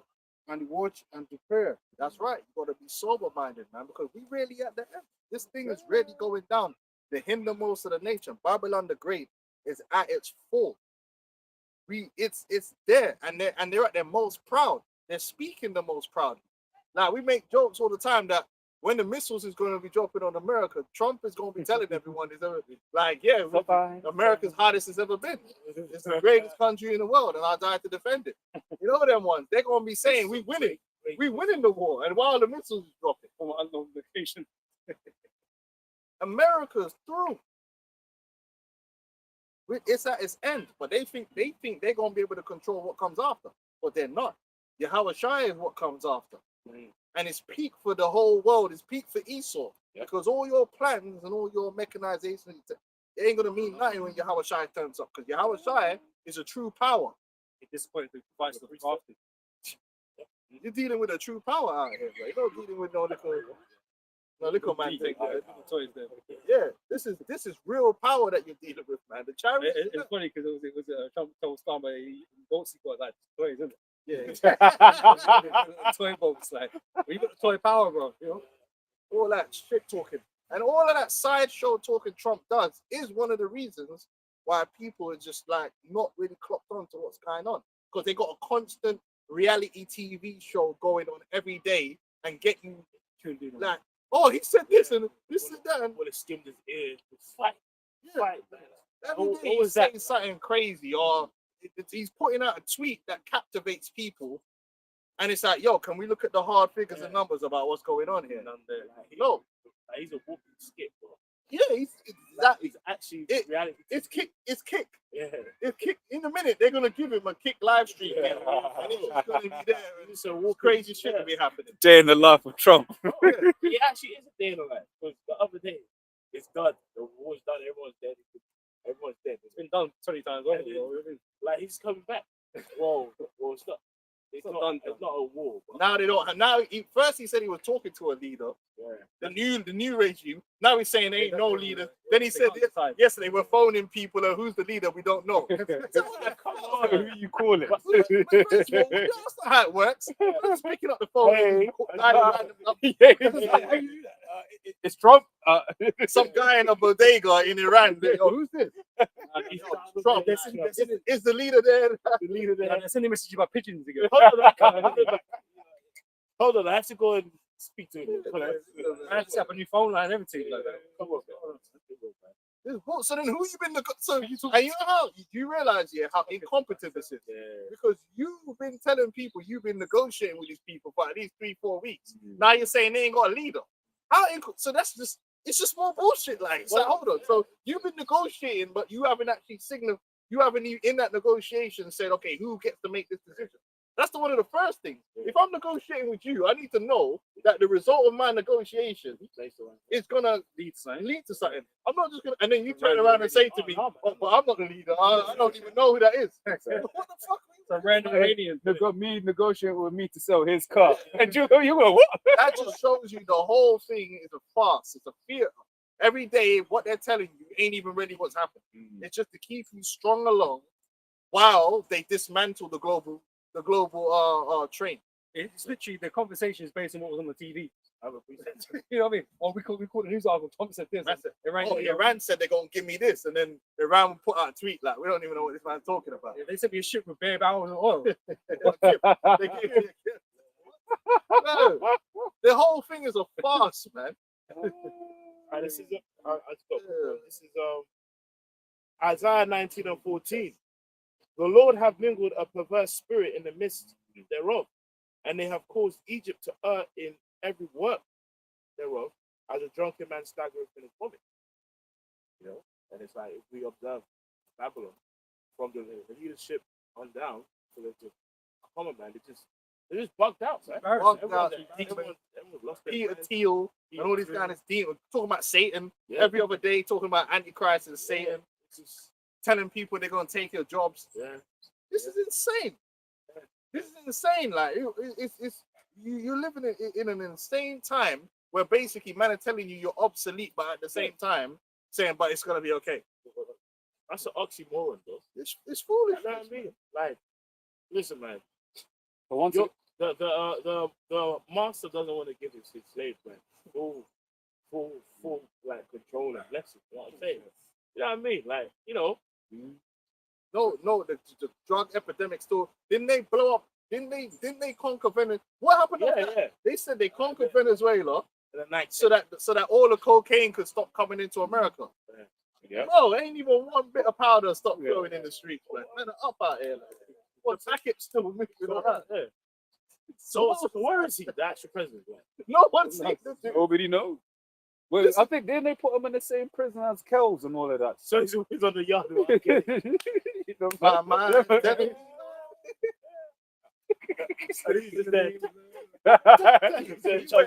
and watch unto prayer. That's right. You got to be sober-minded, man, because we really at the end. This thing is really going down. The hindermost of the nation, Babylon the Great, is at its full. It's there, and they're at their most proud. They're speaking the most proud. Now we make jokes all the time that when the missiles is going to be dropping on America, Trump is going to be telling everyone is like, yeah, America's hardest it's ever been. It's the greatest country in the world, and I died to defend it. You know them ones? They're going to be saying we winning the war, and while the missiles is dropping From an unknown location. America's through. It's at its end, but they think they're gonna be able to control what comes after, but they're not. Yahweh Shai is what comes after, and it's peak for the whole world. It's peak for Esau because all your plans and all your mechanization, it ain't gonna mean nothing when Yahweh Shai turns up, because Yahweh Shai is a true power. At this point, the device of crafted. You're dealing with a true power out here, bro. You're not dealing with no little man thing. Yeah, this is real power that you're dealing with, man. The charity. It's funny because it was Trump told Starmer he got like toys, isn't it? Yeah. Toy box, like you got the toy power, bro. You know, all that shit talking and all of that sideshow talking Trump does is one of the reasons why people are just like not really clocked on to what's going on, because they got a constant reality TV show going on every day and get you tuned in like, oh, he said this and this and that. Well, it skimmed his ear. Fight, man. Every day he's saying something crazy, or he's putting out a tweet that captivates people, and it's like, yo, can we look at the hard figures and numbers about what's going on here? No, he's a whooping skip, bro. Yeah, he's actually reality. It's kick. Yeah, it's kick. In a minute, they're gonna give him a kick live stream, and it's gonna be there. And so crazy shit will be happening. Day in the life of Trump. It actually is a day in the life. Because the other day, it's done. The war's done. Everyone's dead. it's been done 20 times over. Like he's coming back. Whoa, it's not. It's not done. It's not a war. Bro. Now they don't. Now first he said he was talking to a leader. Yeah. The new regime. Now he's saying there ain't no leader. Then he said yesterday we're phoning people. Who's the leader? We don't know. Come on, who you call it? That's not how it works. I'm just picking up the phone. Hey. Hey. It's Trump. Some guy in a bodega in Iran. Who's this? Trump. Is the leader there? The leader there. They're sending messages about pigeons again. Hold on, I have to go and speak to him. I have to set up a new phone line and everything like that. Come on, man. So then who you been and you know how you realize how incompetent this is? Because you've been telling people you've been negotiating with these people for at least 3-4 weeks. Now you're saying they ain't got a leader. So that's just, it's just more bullshit. Like, it's like, hold on. So you've been negotiating, but you haven't actually you haven't even in that negotiation said, okay, who gets to make this decision? That's one of the first things. If I'm negotiating with you, I need to know that the result of my negotiation is gonna lead to something. I'm not just gonna, and then you turn around and say to me, "Oh, but I'm not the leader. I don't even know who that is." What the fuck? Some random Iranian. Me negotiating with me to sell his car, and you go what? That just shows you the whole thing is a farce. It's a theater. Every day, what they're telling you ain't even really what's happening. It's just to keep you strung along while they dismantle the global train. It's literally the conversation is based on what was on the TV. You know what I mean? Or we call the news article. Trump said this. Iran said they're gonna give me this, and then Iran will put out a tweet like, "We don't even know what this man's talking about." Yeah, they sent me a ship with bare barrels of oil. They gave me a gift. No, the whole thing is a farce, man. Right, this is I just got this is Isaiah 19:14. The Lord have mingled a perverse spirit in the midst thereof, and they have caused Egypt to err in every work thereof, as a drunken man staggereth in his vomit. You know, and it's like if we observe Babylon from the leadership on down to the common man, they're just bugged out, right? Bugged out. Everyone lost their Peter mind. Thiel and all these guys talking about Satan every other day, talking about Antichrist and Satan, just telling people they're gonna take your jobs. Yeah. This is insane. This is insane. Like you're living in an insane time where basically man are telling you you're obsolete, but at the same time saying, but it's gonna be okay. That's an oxymoron, though. It's foolish. You know what I mean? Like, listen, man. But once The master doesn't want to give his slaves, man, full like control and blessing. You know what I'm saying? You know what I mean? Like, you know. No, the drug epidemic still didn't they blow up? Didn't they conquer Venezuela? What happened? Yeah. They said they conquered Venezuela In the night. so that all the cocaine could stop coming into America. Yeah. No, ain't even one bit of powder stop flowing in the streets, man. Man, up out here. What packet's still moving around? Yeah. So where is he? The actual president? Like? No one's seen this dude. Nobody knows. Well, I think then they put him in the same prison as Kells and all of that. So he's always on the yard. You know, My man, Devin.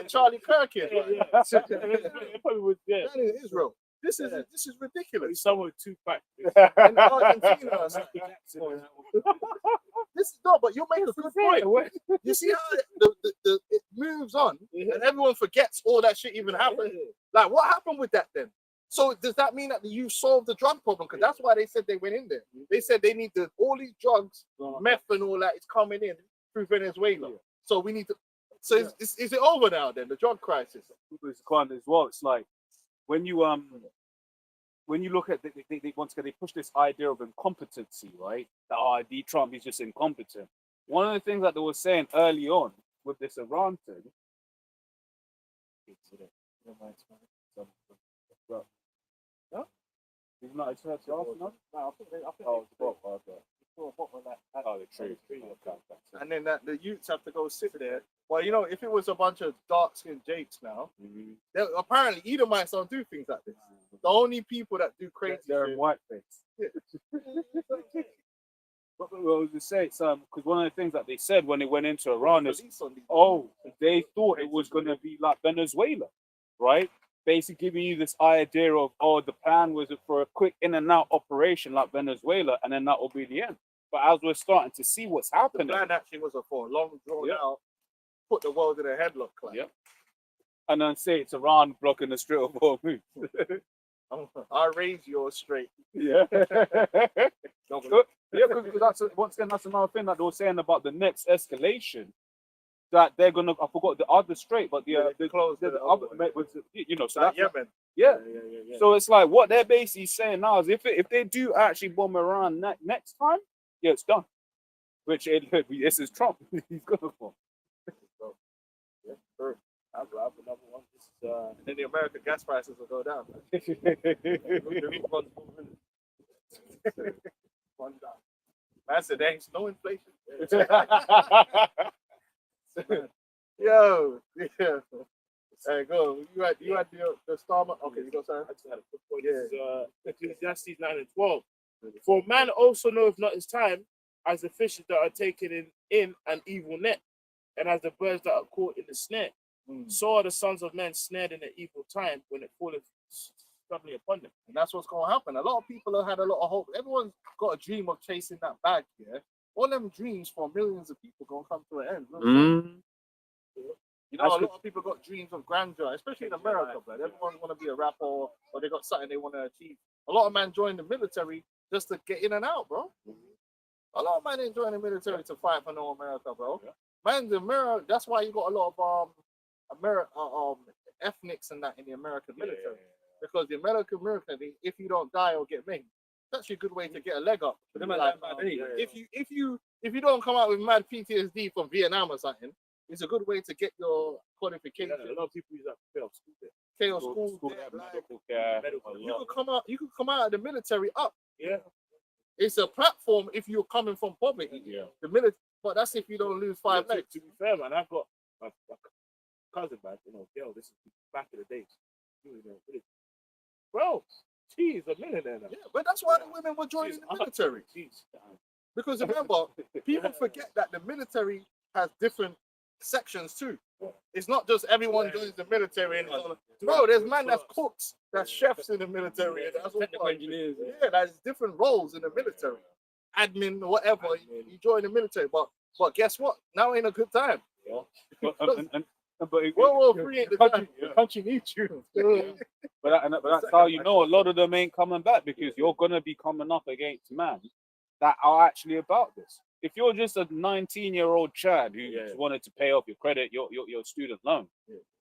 Charlie Kirk is. Yeah. That is Israel. This is ridiculous. He's someone with two facts. In Argentina, this no, but you make a good point. You see how it moves on, and everyone forgets all that shit even happened. Like, what happened with that then? So does that mean that you solved the drug problem? Because that's why they said they went in there. They said they need all these drugs, meth and all that is coming in through Venezuela. So we need to. So is it over now then? The drug crisis. It's kind of as well. It's like when you look at they once again they push this idea of incompetency, right? That D Trump is just incompetent. One of the things that they were saying early on with this Iran thing. He's not expected to ask enough? No, I think Oh, it's broke. Okay. Oh, the tree. Okay. and then the youths have to go sit there. Well, you know, if it was a bunch of dark-skinned Jakes now, apparently Edomites don't do things like this. The only people that do crazy They're shit. in whiteface. But what I was to say, because one of the things that they said when they went into Iran is, they thought it was going to be like Venezuela, right? Basically giving you this idea of, the plan was for a quick in and out operation like Venezuela, and then that will be the end. But as we're starting to see what's The happening, plan actually was for a long drawn out, put the world in a headlock. Like. Yeah. And then say it's Iran blocking the Strait of Hormuz. I'll raise yours straight. Yeah. Because that's once again that's another thing that they were saying about the next escalation. That they're gonna, I forgot the other strait, but the other, you know, so that's Yemen. yeah. So it's like what they're basically saying now is if they do actually bomb Iran next time, it's done. Which this is Trump. He's gonna bomb. Yeah, sure. I'll grab another one. Then the American gas prices will go down. Man said there ain't no inflation. Yo, yeah. Hey, go. You had the Starbucks. Okay, you go, sir. I just had a quick point. This is Ecclesiastes 9:12. For man also knoweth not his time, as the fishes that are taken in an evil net, and as the birds that are caught in the snare. So are the sons of men snared in an evil time when it falleth suddenly upon them. And that's what's going to happen. A lot of people have had a lot of hope. Everyone's got a dream of chasing that bag, yeah? All them dreams for millions of people going to come to an end. You know, a lot of people got dreams of grandeur, especially in America, but everyone want to be a rapper or they got something they want to achieve. A lot of men join the military just to get in and out, bro. A lot of men ain't join the military to fight for no America, bro. Man, the America, that's why you got a lot of ethnics and that in the American military. Because the American military, if you don't die or get maimed, that's actually a good way to get a leg up. But like, if you don't come out with mad PTSD from Vietnam or something, it's a good way to get your qualification. A lot of people use that to fail school. K or school School debt, debt, like, medical care. Medical a you lot. could come out. You could come out of the military up. Yeah. It's a platform if you're coming from poverty. Yeah. The military, but that's if you don't lose 5 Yeah, legs. to be fair, man, I've got my cousin, man. You know, girl, this is back in the days. Bro, she's a millionaire now. Yeah, but that's why the women were joining the military. Jeez. Because remember, people forget that the military has different sections too. It's not just everyone joins the military and it's all, bro, there's man that's cooks, that's chefs in the military, and that's all Technical part- engineers. yeah, there's different roles in the military. Admin, whatever, you join the military. But guess what? Now ain't a good time. But, but it- World War III ain't the time. The country needs you. but that's how you know a lot of them ain't coming back, because you're gonna be coming up against men that are actually about this. If you're just a 19-year-old Chad who just wanted to pay off your credit, your student loan,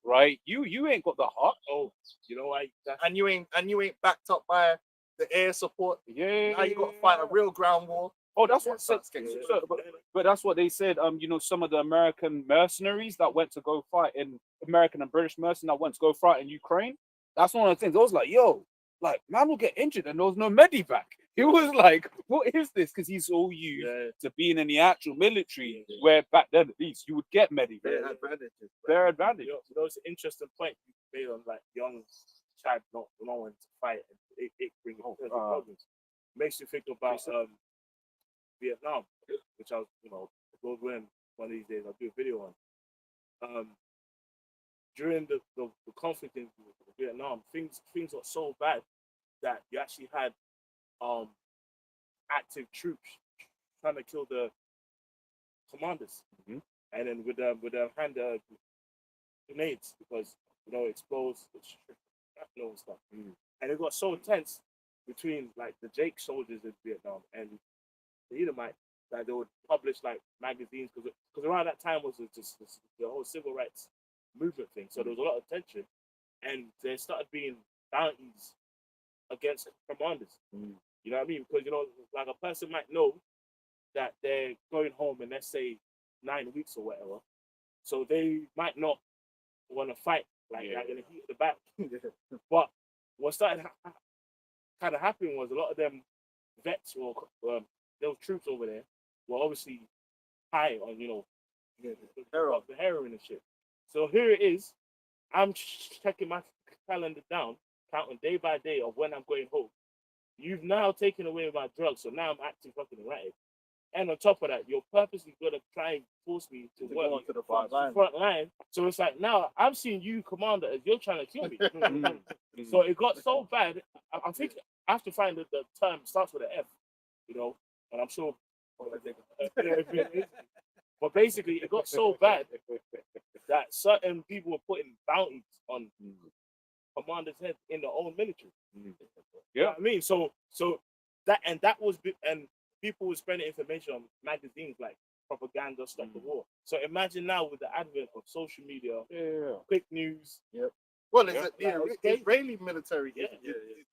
right? You ain't got the heart. Oh, you know why? And you ain't backed up by the air support. Yeah. Now you got to fight a real ground war. Oh, that's what Yeah, said. But that's what they said. Some of the American mercenaries that went to go fight in American and British mercenaries that went to go fight in Ukraine. That's one of the things. I was like, yo, like man will get injured and there was no medivac. He was like, what is this? Because he's so used to being in the actual military, where back then at least you would get medivac. Their advantage. You know, it's an interesting point you made on like young Chad not knowing to fight, and it brings problems. Makes you think about Vietnam, which I was, God willing, one of these days I'll do a video on. During the conflict in Vietnam, things got so bad that you actually had active troops trying to kill the commanders, and then with them hand grenades, because explodes and stuff. And it got so tense between like the Jake soldiers in Vietnam and the Edomite that they would publish like magazines, because around that time was just the whole civil rights movement thing. So there was a lot of tension, and there started being bounties against commanders. You know what I mean? Because like a person might know that they're going home in, let's say, 9 weeks or whatever, so they might not want to fight like in the heat of the battle. But what started kind of happening was a lot of them vets or those troops over there were obviously high on the heroin and shit. So here it is. I'm checking my calendar down, counting day by day of when I'm going home. You've now taken away my drugs, so now I'm acting fucking erratic. And on top of that, you're purposely going to try and force me to work go to the front line. So it's like, now I'm seeing you, Commander, as you're trying to kill me. So it got so bad. I think I have to find the term starts with an F, and I'm sure. But basically, it got so bad that certain people were putting bounties on commanders' heads in their own military. You know what I mean? So that was, and people were spreading information on magazines like Propaganda, Stop the War. So imagine now with the advent of social media, quick news. Well, the Israeli military is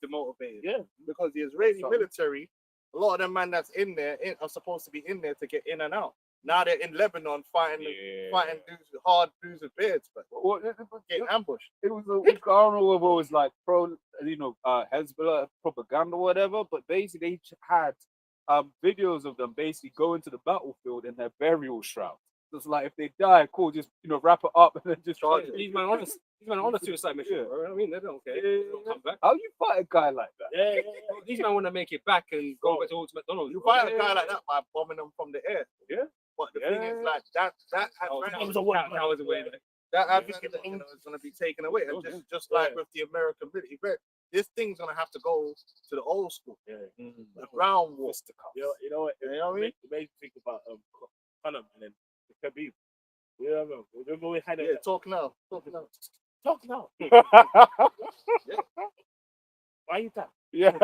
demotivated. Because the Israeli military, a lot of them man that's in there are supposed to be in there to get in and out. Now they're in Lebanon fighting dudes with hard dudes with beards, but getting ambushed. I don't know if it was like Hezbollah propaganda or whatever, but basically they had videos of them basically going to the battlefield in their burial shroud. It's like if they die, cool, just wrap it up and then just charge it. These men on a suicide mission, bro. I mean, they don't care. They don't come back. How you fight a guy like that? These men want to make it back and go back to McDonald's. You fight a guy like that by bombing them from the air. But the thing is, like that Cowards away. That advantage, is going to be taken away, and just like with the American military, this thing's going to have to go to the old school, the ground war. You know what? It made me think about Conor and then Khabib. Remember we had talk now. Talk now. Why you that? He was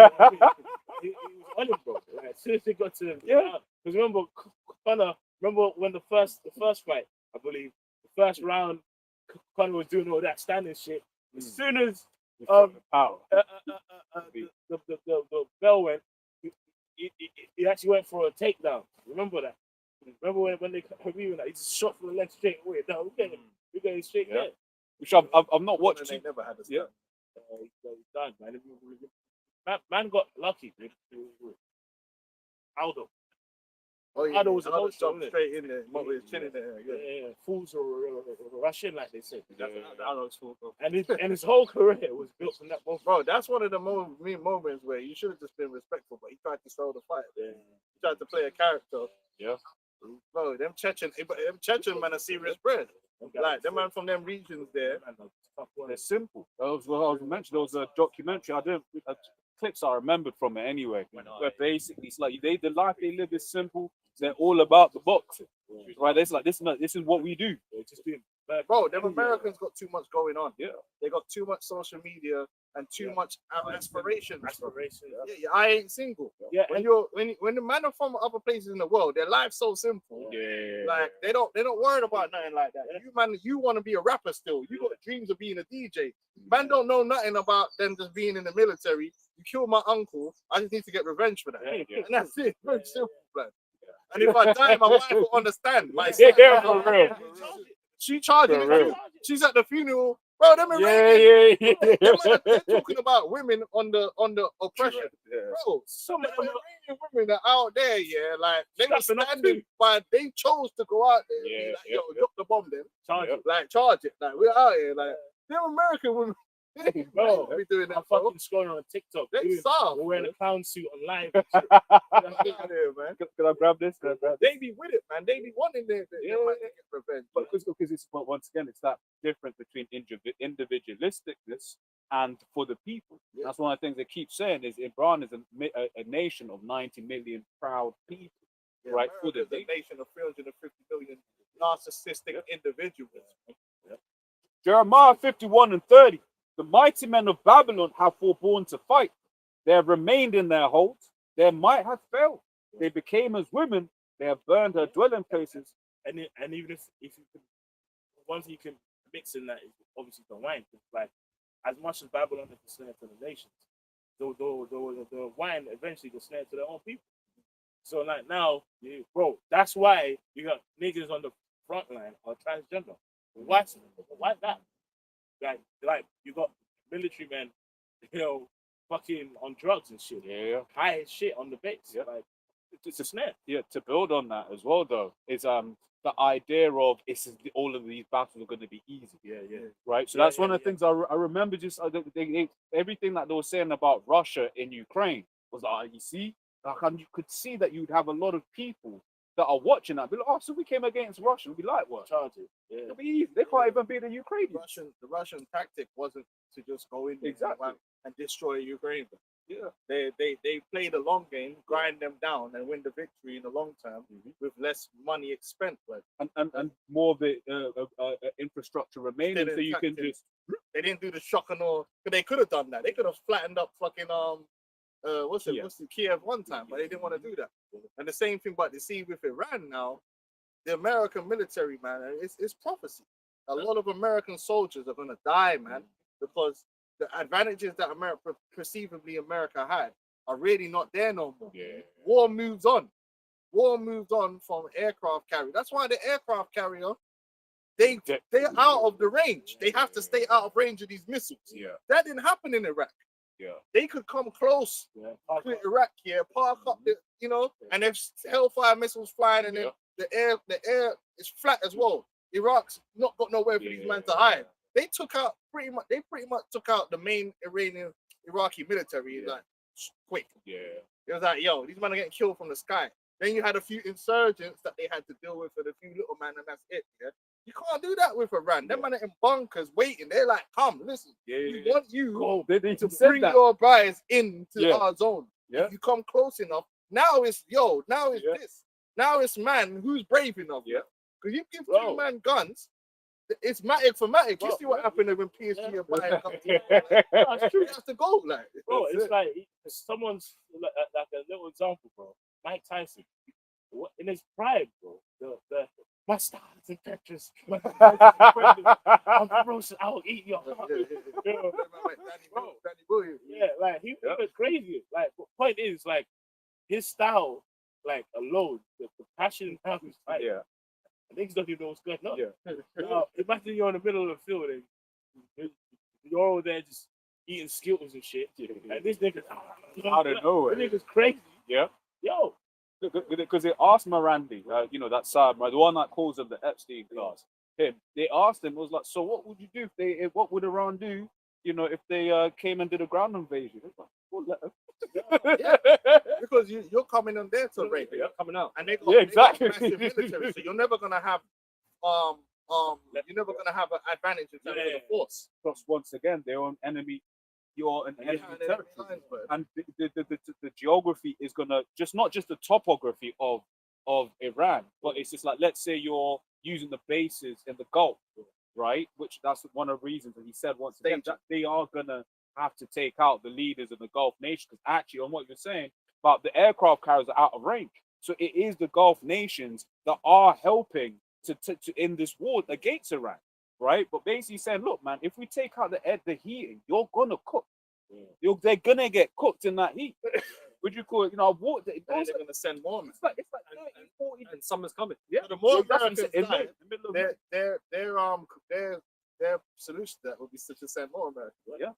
on him, bro. Like, as soon as they got to him, because remember Conor. Remember when the first fight, I believe, the first round, Conor was doing all that standing shit. As soon as the bell went, he actually went for a takedown. Remember that? Remember when they he just shot from the leg straight away? No, we're getting straight there. which I've not watched. They never had a Yeah. He's done, man. Man got lucky. Aldo. Oh yeah, Aldo was Aldo emotional, jumped innit? straight in there. What was chilling there? Yeah. Fools are Russian, like they say. Aldo's fault, bro. And his whole career was built from that moment. Bro, that's one of the moments where you should have just been respectful, but he tried to sell the fight. Yeah. He tried to play a character. Yeah. Bro, them Chechen man are serious bread. Like them man from them regions there. They're simple. That was what I was mentioning. There was a documentary. Clips I remembered from it anyway. Where basically it's like the life they live is simple. They're all about the boxing, right? It's like this is what we do. Just being Bro, them Americans got too much going on. Yeah. They got too much social media and too much aspirations. aspiration. Yeah, I ain't single. Yeah, When the man are from other places in the world, their life's so simple. Yeah. Like they don't worry about nothing like that. You want to be a rapper still. You got dreams of being a DJ. Man don't know nothing about them just being in the military. You killed my uncle. I just need to get revenge for that. Yeah. And that's it. Very simple, man. And if I die, my wife will understand. Yeah, for real. She charging For it. real. She's at the funeral. Bro, them Yeah, Iranian, yeah, they're talking about women under oppression. Bro, some of the Iranian women are out there, yeah, like they were Strapping up standing, but they chose to go out there and be Yeah, like, yeah, yo, drop the bomb them. Charge it. Like, charge it. Like, we're out here. Like, them American women, they Bro, be doing I'm that, bro. fucking scrolling on TikTok. They dude, soft. we're wearing a clown suit on live. Get out here, man. Can I grab this? They be with it, man. They be wanting their man to get revenge. But because it's once again, it's that difference between individualisticness and for the people. Yeah. That's one of the things they keep saying is Iran is a nation of 90 million proud people. Yeah, right, America's for the a nation of 350 million narcissistic individuals. Jeremiah 51 and 30. The mighty men of Babylon have forborne to fight. They have remained in their holds. Their might has failed. They became as women. They have burned her dwelling places. And even if you can, once you can mix in that, is obviously the wine. Like, as much as Babylon is the snare to the nations, the wine eventually the snare to their own people. So like now, bro, that's why you got niggas on the front line are transgender. Why that? Like you got military men, fucking on drugs and shit. Yeah. High as shit on the base. Yeah. Like it's a snare. Yeah, to build on that as well, though, is the idea of all of these battles are going to be easy. Yeah. Right. So Yeah, that's one of the yeah. things I remember. Just everything that they were saying about Russia in Ukraine was like, you see, like, and you could see that you'd have a lot of people that are watching that. Be like, oh, so we came against Russia. We'd be like, what? Charge it. Yeah. It'll be easy. They can't even beat the Ukrainians. The Russian tactic wasn't to just go in there Exactly. and destroy Ukraine. Yeah. They play the long game, grind them down, and win the victory in the long term with less money expended. But And more of the infrastructure remaining, so you can just they didn't do the shock and all. But they could have done that. They could have flattened up fucking what's the Kiev one time, but they didn't want to do that. And the same thing, but you see with Iran now, the American military, man, it's prophecy. A lot of American soldiers are gonna die, man, because the advantages that perceivably America had are really not there no more. Yeah. War moves on. War moved on from aircraft carrier. That's why the aircraft carrier, they're out of the range. They have to stay out of range of these missiles. Yeah. That didn't happen in Iraq. Yeah. They could come close to Iraq, park up the, and there's Hellfire missiles flying, and then the air is flat as well. Iraq's not got nowhere for these men to hide. They pretty much took out the main Iraqi military like quick. Yeah. It was like, yo, these men are getting killed from the sky. Then you had a few insurgents that they had to deal with, and a few little men, and that's it. Yeah, you can't do that with Iran. Them men are in bunkers waiting. They're like, come, listen, we want you They to said bring that. your guys into Yeah. our zone. Yeah. If you come close enough, now it's Yeah. this. Now it's man who's brave enough. Yeah. Because you give Bro. two man guns, it's matic for matic. You Bro. see what happened when PSG and Bayern come to That's true. you have to go like. Bro, That's it's like someone's like a little example, bro. Mike Tyson, in his prime, bro. My stars and Tetris. I'm ferocious. I will eat your heart. Yeah, like he was crazy. Like, the point is, like, his style, like, alone, the passion and how he's fighting. Yeah. Niggas don't even know what's going on. Yeah. Now, imagine you're in the middle of the field and You're all there just eating Skittles and shit. And this nigga, Out of nowhere. This nigga's crazy. Yeah. Yo, Because they asked Morandi, you know, that side, the one that calls him the Epstein class, him. They asked him, it was like, so what would you do what would Iran do, you know, if they came and did a ground invasion? It's like, well, let 'em. Yeah. Because you're coming on there to rape, Yeah, coming out. and they got, Yeah, exactly. they got massive military, so you're never gonna have you're never gonna have an advantage in terms of the force. Plus, once again, their own enemy, you're an enemy Behind enemy territory. lines, but And the geography is gonna not just the topography of Iran, but it's just like, let's say you're using the bases in the Gulf, right? Which that's one of the reasons that he said once again that they are gonna have to take out the leaders of the Gulf nations. Because actually, on what you're saying about the aircraft carriers are out of range, so it is the Gulf nations that are helping to end this war against Iran, right? But basically saying, look, man, if we take out the heating, you're gonna cook. They're gonna get cooked in that heat. Would you call it? You know, water. they're gonna send more. Man. It's like 30, 40. And summer's coming. Yeah, So the more so that's what I'm Americans saying, die, in the middle of their solution to that would be to send more Americans. Right? Yeah.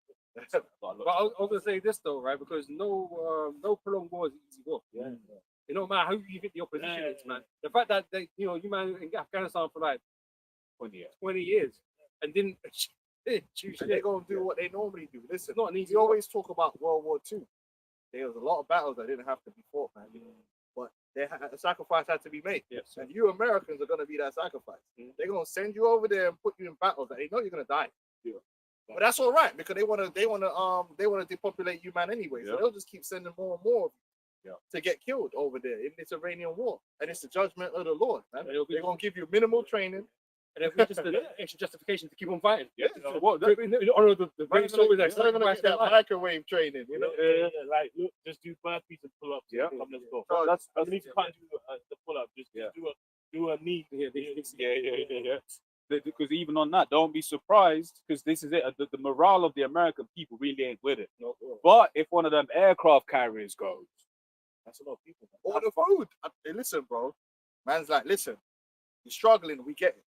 But I was gonna say this though, right? Because no prolonged war is an easy war. Yeah. It don't matter who you think the opposition is, man. The fact that you man in Afghanistan for like 20 years and didn't choose And they're gonna do what they normally do. Listen, It's not an easy we always talk about World War II. There was a lot of battles that didn't have to be fought, man. But a sacrifice had to be made. Yes. And you Americans are gonna be that sacrifice. They're gonna send you over there and put you in battles that they know you're gonna die. Yeah. But that's all right because they wanna depopulate you, man, anyway. So Yeah. they'll just keep sending more and more Yeah. to get killed over there in this Iranian war. And it's the judgment of the Lord, man. It'll be- They're gonna give you minimal training. and then just an extra justification to keep on fighting. Yeah. So, What? in honor of the They're great story that gonna get that microwave training, you know. like look, just do burpees and pull ups. Yeah. Come, let's go. So That's Even if you can't do the pull up, just Yeah. do a knee. yeah. Because even on that, don't be surprised because this is it. The morale of the American people really ain't with it. But if one of them aircraft carriers goes, That's a lot of people. Man. All the food. Hey, listen, bro. Man's like, listen, you're struggling, we get it.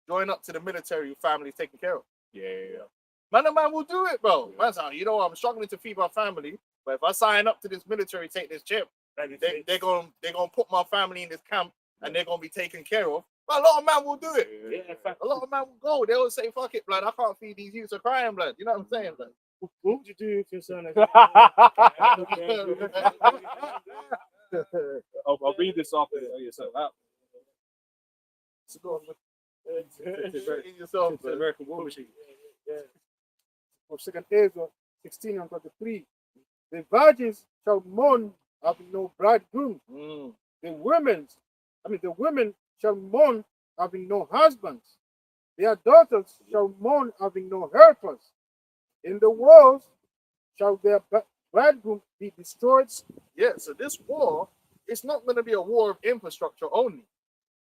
Join up to the military, your family's taken care of. yeah. Man, will do it, bro. Man's like, you know, I'm struggling to feed my family, but if I sign up to this military, take this chip, they're gonna put my family in this camp and they're gonna be taken care of. But a lot of man will do it. Yeah, in fact, A lot of man will go. They'll say, fuck it, blood. I can't feed these youths are crying, blood. You know what I'm saying, blood? what would you do if your son had I'll read this off. Yourself out. In yourself, It's the blood. American war machine. Of 2 Ezra 16 and 33. The virgins shall mourn having no bridegroom. Mm. The women shall mourn having no husbands. Their daughters shall mourn having no helpers. In the wars shall their bridegroom be destroyed. Yeah, so this war, it's not going to be a war of infrastructure only.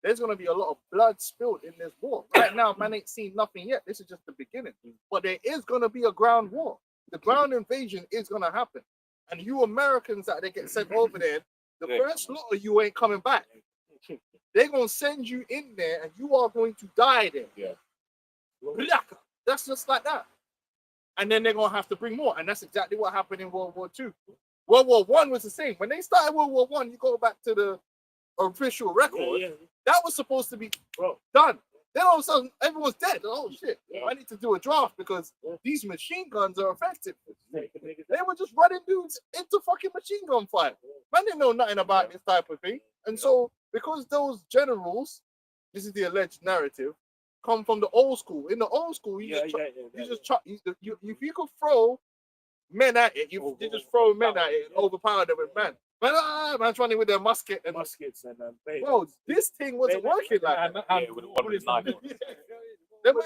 There's going to be a lot of blood spilled in this war. Right now, man ain't seen nothing yet. This is just the beginning. But there is going to be a ground war. The ground invasion is going to happen. And you Americans that they get sent over there, the Yeah. first lot of you ain't coming back. They're going to send you in there and you are going to die there. Yeah. Blaka. That's just like that. And then they're going to have to bring more. And that's exactly what happened in World War II. World War I was the same. When they started World War I, you go back to the official record, that was supposed to be done. Then all of a sudden, everyone's dead. Oh, shit. I need to do a draft because these machine guns are effective. They were just running dudes into fucking machine gun fire. Man didn't know nothing about this type of thing. And so, because those generals, this is the alleged narrative, come from the old school. In the old school, if you could throw men at it, you just throw men at it and overpower them with man. Man's running with their musket and muskets and bro, this thing wasn't working like that. Yeah, with the one with knife. Them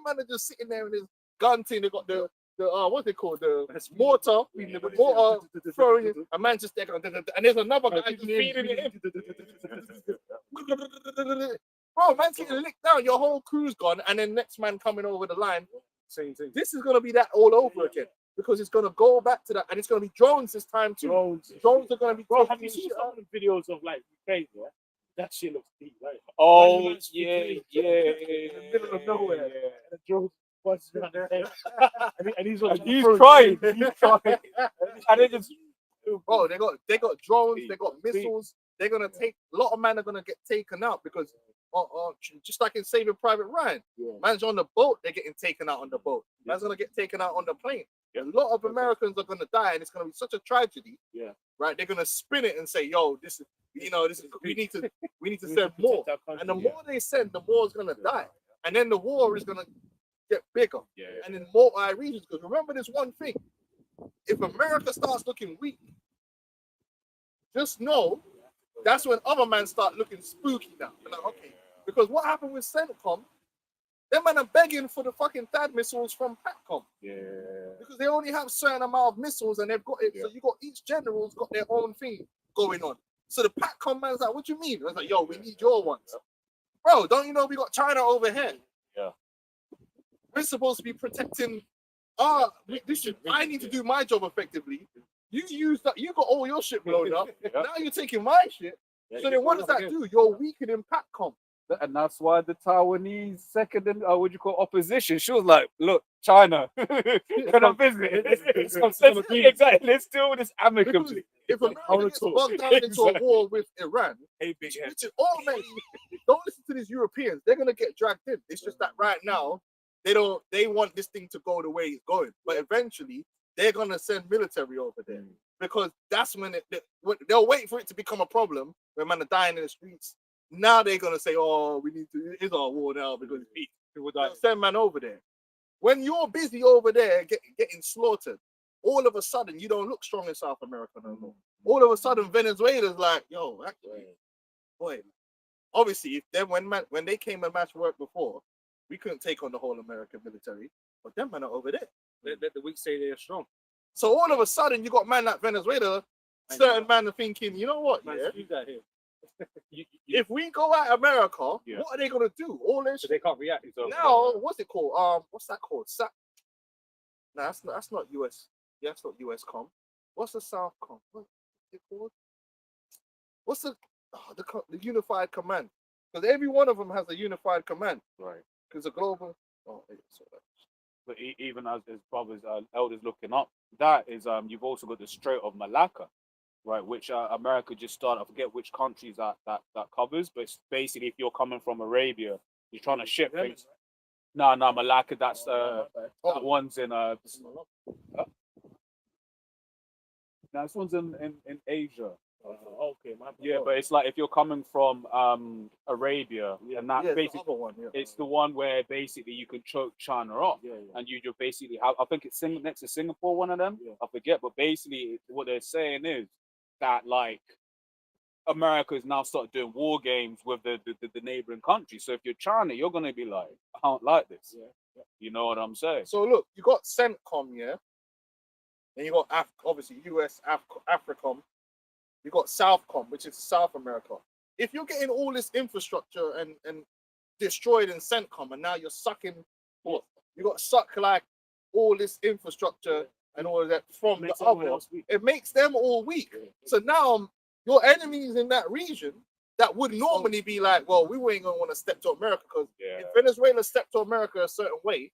man are just sitting there in this gun thing. They got the what's it called? The mortar. The mortar throwing it. A man just there going, and there's another guy just feeding it in. Bro, man's getting licked down. Your whole crew's gone, and then next man coming over the line. Same thing. This is gonna be that all over again because it's gonna go back to that, and it's gonna be drones this time too. Drones are gonna be. Bro, have you seen some of the videos of like Ukraine? Yeah, that shit looks deep, right? Oh, Random ass yeah, Ukraine, yeah. in the middle of nowhere. Yeah. And the drones What's and he's And he's trying. He's trying. And it just Bro, they got drones, they got missiles. They're gonna take a lot of men are gonna get taken out because just like in Saving Private Ryan, man's on the boat, they're getting taken out on the boat. Man's gonna get taken out on the plane. A lot of Americans are gonna die, and it's gonna be such a tragedy. Yeah. Right? They're gonna spin it and say, "Yo, this is we need to send more." And the more they send, the more is gonna die, and then the war is gonna get bigger, and in more regions. Because remember this one thing: if America starts looking weak, just know that's when other men start looking spooky now. They're like, okay, because what happened with CENTCOM? Them men are begging for the fucking THAAD missiles from PACCOM. yeah. Because they only have a certain amount of missiles and they've got it. So you got each general's got their own thing going on. So the PACCOM man's like, what do you mean? I was like, yo, we need your ones. Bro, don't you know we got China over here? Yeah. We're supposed to be protecting I need to do my job effectively. You use that, you got all your shit blown up. Now you're taking my shit. So then what does that do? You're weakening PACCOM. And that's why the Taiwanese second in what you call opposition. She was like, "Look, China, can I visit? Exactly. Let's deal with this amicably." If America gets bogged down into a war with Iran, which is already, don't listen to these Europeans. They're gonna get dragged in. It's just that right now they want this thing to go the way it's going, but eventually they're gonna send military over there because that's when they'll wait for it to become a problem when men are dying in the streets. Now they're gonna say, "Oh, we need to. It's our war now because people die." Send man over there. When you're busy over there getting slaughtered, all of a sudden you don't look strong in South America no more. All of a sudden Venezuela's like, "Yo, actually, boy." Obviously, if them when they came and match work before, we couldn't take on the whole American military, but them men are over there. Let the weak say they're strong. So all of a sudden you got man like Venezuela, certain man are thinking, you know what? Man, Yeah, use that here. if we go at America, what are they gonna do? All this So they can't react. now, what's it called? What's that called? No, that's not US. Yeah, that's not US com. What's the South com? What's it called? What's the unified command? Because every one of them has a unified command. Right. Because the global. Oh, But even as brothers, elders looking up, that is you've also got the Strait of Malacca, right? Which America just started. I forget which countries that covers, but it's basically if you're coming from Arabia, you're trying to ship things. No, Malacca. That's that one's in this one's in Asia. Okay, man. Yeah, but it's like if you're coming from Arabia, and that basically the other one. Yeah. it's the one where basically you can choke China off, and you just basically have. I think it's next to Singapore, one of them. I forget, but basically what they're saying is that like America has now started doing war games with the neighboring countries. So if you're China, you're gonna be like, I don't like this. You know what I'm saying? So look, you got CENTCOM, yeah, and you got obviously US AFRICOM. You got Southcom, which is South America. If you're getting all this infrastructure and destroyed in CENTCOM, and now you're sucking, you got to suck like all this infrastructure and all of that from the other. It makes them all weak. So now your enemies in that region that would normally be like, well, we ain't gonna want to step to America because if Venezuela stepped to America a certain way,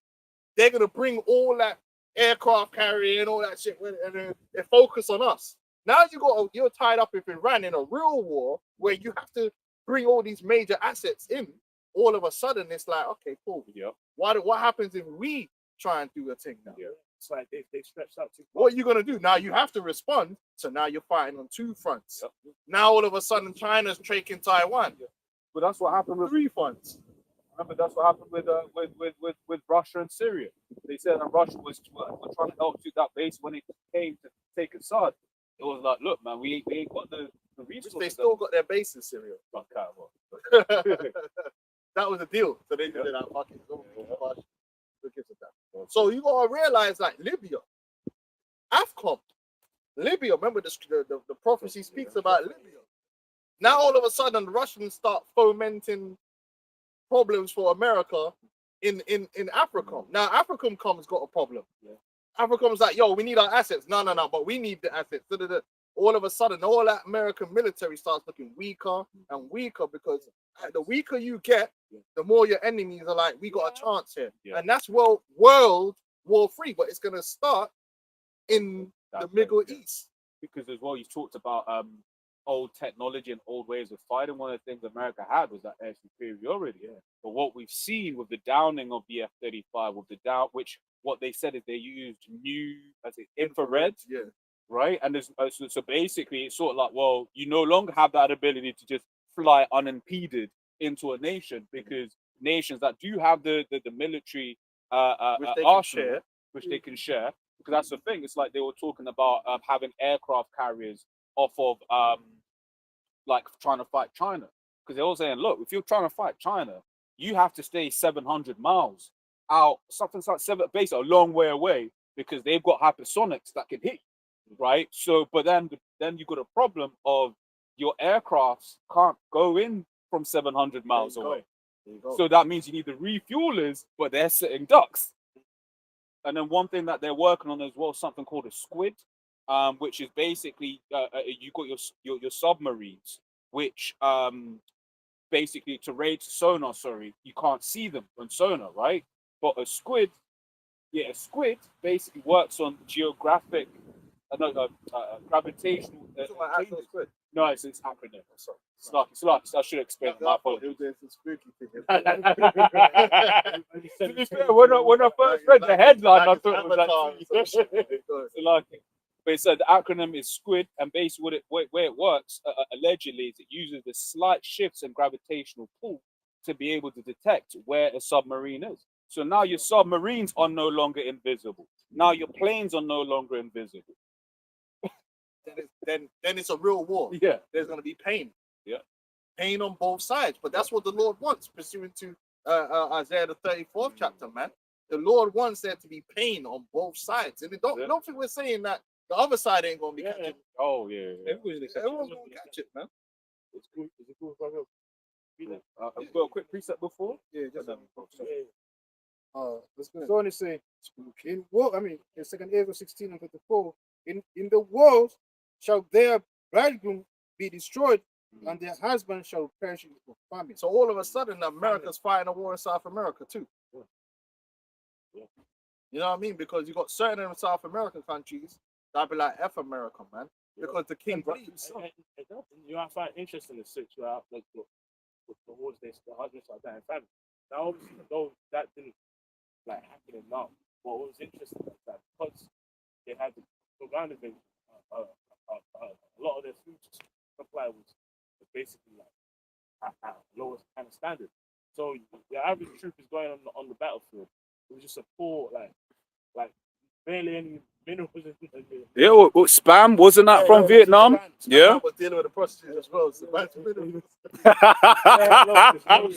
they're gonna bring all that aircraft carrier and all that shit, and they focus on us. Now you're tied up with Iran in a real war where you have to bring all these major assets in. All of a sudden, it's like, okay, cool. Yeah. What happens if we try and do a thing now? Yeah. It's like they stretched out too far. What are you gonna do now? You have to respond. So now you're fighting on two fronts. Yep. Now all of a sudden, China's taking Taiwan. But that's what happened with 3 fronts. Remember, that's what happened with Russia and Syria. They said that Russia was trying to help to that base when it came to take Assad. It was like, look, man, we ain't got the resources. They still got their base in Syria. That was the deal. So they did that. Fuck it. Who gives a damn? So you gotta realize, like Libya, AFCOM, Libya. Remember the prophecy speaks about Libya. Now all of a sudden, the Russians start fomenting problems for America in AFRICOM. Now AFRICOM's got a problem. AFRICOM's like, yo, we need our assets. No, but we need the assets. all of a sudden, all that American military starts looking weaker and weaker because the weaker you get, the more your enemies are like, we got a chance here. Yeah. And that's World War III, but it's going to start in the Middle East. Because as well, you talked about old technology and old ways of fighting. One of the things America had was that air superiority. Yeah. But what we've seen with the downing of the F-35, with the down, which what they said is they used new, infrared, Yeah. right? And there's, so basically, it's sort of like, well, you no longer have that ability to just fly unimpeded into a nation, because nations that do have the military Which they can arsenal, share. which they can share, because that's the thing. It's like they were talking about having aircraft carriers off of like trying to fight China, because they were saying, look, if you're trying to fight China, you have to stay 700 miles out, something like basically a long way away, because they've got hypersonics that can hit you, right? So, but then you got a problem of your aircrafts can't go in from 700 miles away. So that means you need the refuelers, but they're sitting ducks. And then one thing that they're working on as well, something called a squid, which is basically you got your submarines, which basically to raid sonar. Sorry, you can't see them on sonar, right? But a squid basically works on geographic, gravitational. No, it's acronym. Sorry. It's like I should explain. My apologies. To be fair, when I first read the headline, I thought it was like, but so the acronym is SQUID, and basically where it works allegedly is it uses the slight shifts in gravitational pull to be able to detect where a submarine is. So now your submarines are no longer invisible. Now your planes are no longer invisible. Then it's a real war. Yeah. There's going to be pain. Yeah. Pain on both sides. But that's what the Lord wants, pursuant to Isaiah the 34th chapter, man. The Lord wants there to be pain on both sides. And don't think we're saying that the other side ain't going to be catching it. Oh, yeah. Everyone's going to catch it, man. It's cool. Is it cool if I go? I've got a quick preset before. Yeah, just Yeah. let's go on and say in war, in 2 Ezra 16 and 24, in the wars shall their bridegroom be destroyed, and their husband shall perish for famine. So all of a sudden, America's fighting a war in South America too. Yeah. You know what I mean? Because you got certain South American countries that be like F America, man. Because the king bleeds. You know, I find interesting the sexual outlook towards this, the husbands are dying family. Now, obviously, though that didn't happen now, what was interesting is that because they had the ground invasion, a lot of their food supply was basically at lowest kind of standard. So the average troop is going on the battlefield. It was just a poor, like barely any minerals. Yeah, well, spam wasn't that from Vietnam? Yeah. I was dealing with the prostitutes as well. So that's minerals.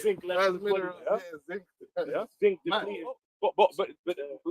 Zinc levels, zinc depleted. But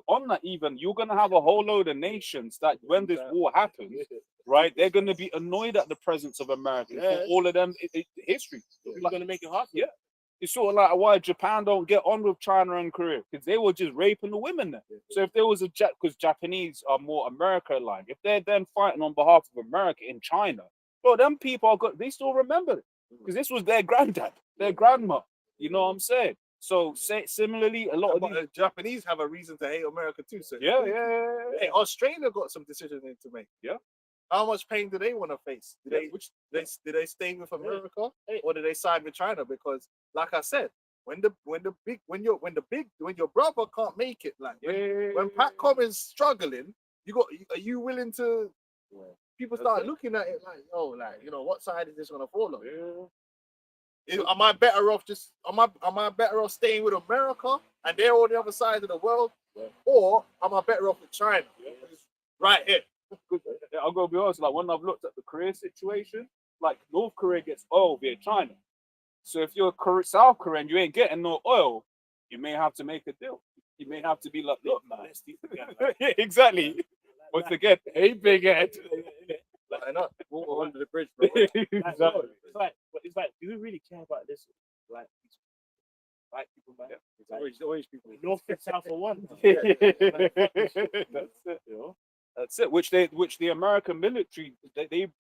on that, even you're gonna have a whole load of nations that when this war happens, right, they're gonna be annoyed at the presence of America for all of them history. You're gonna make it hard. Yeah. It's sort of like why Japan don't get on with China and Korea, because they were just raping the women there. So if there was because Japanese are more America-aligned, if they're then fighting on behalf of America in China, bro, them people they still remember it, because this was their granddad, their grandma. You know what I'm saying? So similarly, a lot of the Japanese have a reason to hate America too. So yeah. Hey, Australia got some decisions to make. Yeah. How much pain do they want to face? Do they stay with America or do they side with China? Because, like I said, when your brother can't make it, when Pat Cummins struggling, are you willing to? People start looking at it what side is this gonna fall on? Am I better off am I better off staying with America and they're on the other side of the world, or am I better off with China? Right here. I'm gonna be honest. Like when I've looked at the Korea situation, like North Korea gets oil via China. So if you're South Korean, you ain't getting no oil, you may have to make a deal. You may have to be like, look, man. Exactly. Once again, hey, big head. Why not? Water under the bridge, bro. Exactly. It's like, do we really care about this? Like people, man. Orange people. North and South are one. That's it. You know? That's it. Which the American military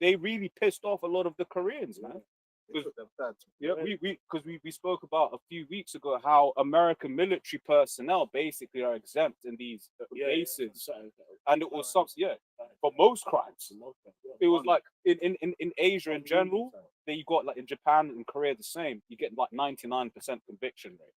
they really pissed off a lot of the Koreans, man. They took them fans. Yeah, we spoke about a few weeks ago how American military personnel basically are exempt in these bases, and it was for most crimes. It was like in Asia in general. Then you got like in Japan and Korea the same. You get like 99% conviction rate.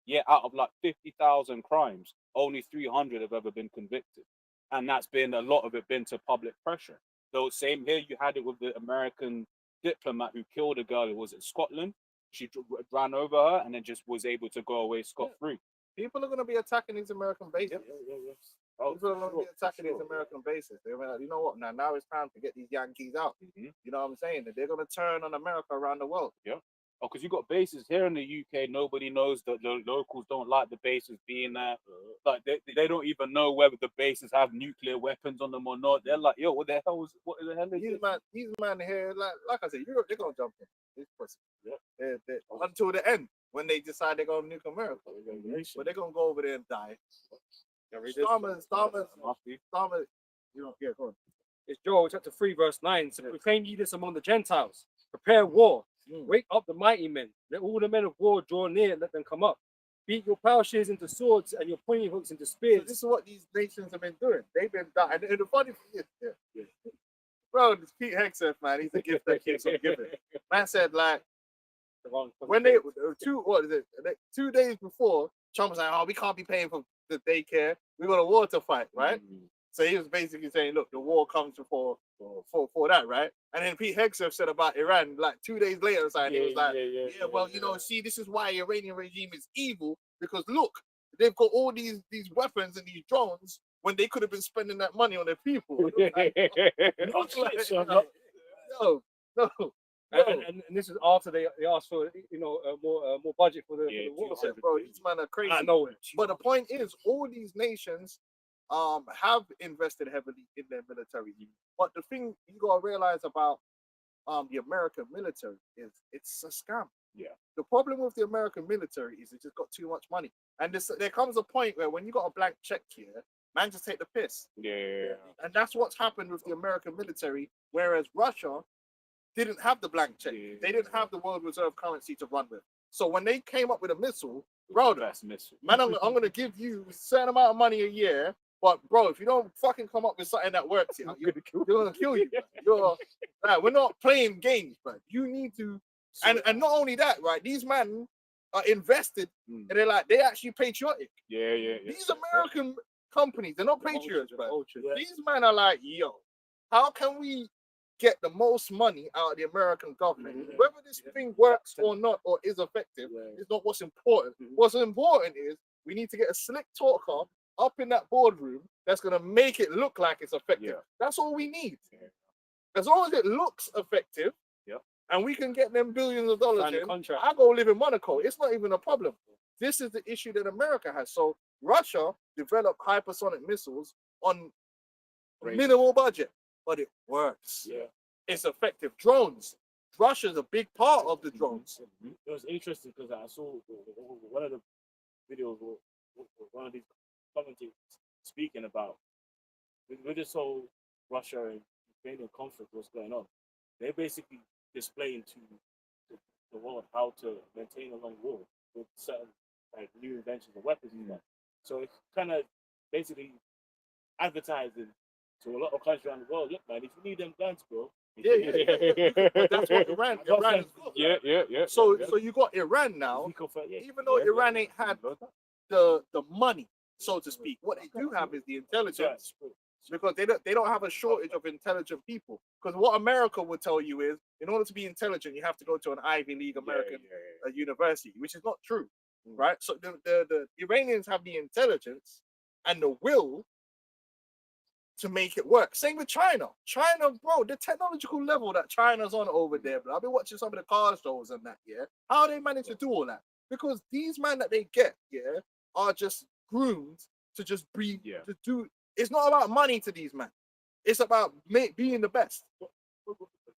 Yeah, out of like 50,000 crimes, only 300 have ever been convicted, and that's been a lot of it been to public pressure. So same here, you had it with the American diplomat who killed a girl who was in Scotland. She ran over her and then just was able to go away scot free. People are going to be attacking these American bases. Oh, People are going to be attacking these American bases. They're like, you know what? Now it's time to get these Yankees out. Mhm. You know what I'm saying? They're going to turn on America around the world. Oh, because you got bases here in the UK. Nobody knows that the locals don't like the bases being there. Like they don't even know whether the bases have nuclear weapons on them or not. They're like, yo, what the hell is These man here, like I said, Europe, they're going to jump in. This pussy. Until the end, when they decide they're going to nuke America. But they're going to go over there and die. Starmer, yeah, go on. It's Joel chapter 3, verse 9. So proclaim ye this among the Gentiles. Prepare war. Wake up the mighty men. Let all the men of war draw near. Let them come up. Beat your plowshares into swords and your pointing hooks into So spears. this is what these nations have been doing. They've been dying. And the funny thing is, bro, this Pete Hegseth, man, he's a gift that keeps on giving. Man said, like, when they 2 days before, Trump was like, oh, we can't be paying for the daycare. We got a war to fight, right? So he was basically saying, look, the war comes for that, right? And then Pete Hegseth said about Iran, like 2 days later, he was like, well, you know, see, this is why the Iranian regime is evil, because look, they've got all these weapons and these drones when they could have been spending that money on their people. No. And this is after they asked for more budget for the war. Bro, these men are crazy. I know it. But the point is, all these nations have invested heavily in their military. But the thing you gotta realize about the American military is it's a scam. Yeah. The problem with the American military is it just got too much money. And there comes a point where when you got a blank check here, man just take the piss. Yeah. And that's what's happened with the American military, whereas Russia didn't have the blank check. Yeah. They didn't have the world reserve currency to run with. So when they came up with a missile, bro, Best missile. man, I'm gonna give you a certain amount of money a year, but bro, if you don't fucking come up with something that works, you're gonna kill you. We're not playing games, bro. You need to, and not only that, right? These men are invested, and they're actually patriotic. Yeah. These American companies, they're not patriots, bro. These men are like, yo, how can we get the most money out of the American government? Whether this thing works or not, or is effective, is not what's important. What's important is we need to get a slick talker up in that boardroom that's going to make it look like it's effective. That's all we need. As long as it looks effective, and we can get them billions of dollars in, I go live in Monaco. It's not even a problem. This is the issue that America has. So Russia developed hypersonic missiles on minimal budget, but it works. It's effective. Drones. Russia's a big part of the drones. It was interesting because I saw one of the videos where one of these commentators speaking about with this whole Russia and Ukrainian conflict, what's going on. They're basically displaying to the world how to maintain a long war with certain like new inventions and weapons and stuff. So it's kind of basically advertising to a lot of countries around the world. Look, man, if you need them guns, bro. But that's what Iran has got. Yeah. So you got Iran now, even though Iran ain't had the money, so to speak. What they do have is the intelligence, because they don't have a shortage of intelligent people. Because what America would tell you is, in order to be intelligent, you have to go to an Ivy League American university, which is not true, right? So the Iranians have the intelligence and the will to make it work. Same with China. China, bro, the technological level that China's on over there, bro. I've been watching some of the car shows and that, how they manage to do all that. Because these men that they get, are just groomed to just be, to do. It's not about money to these men. It's about being the best.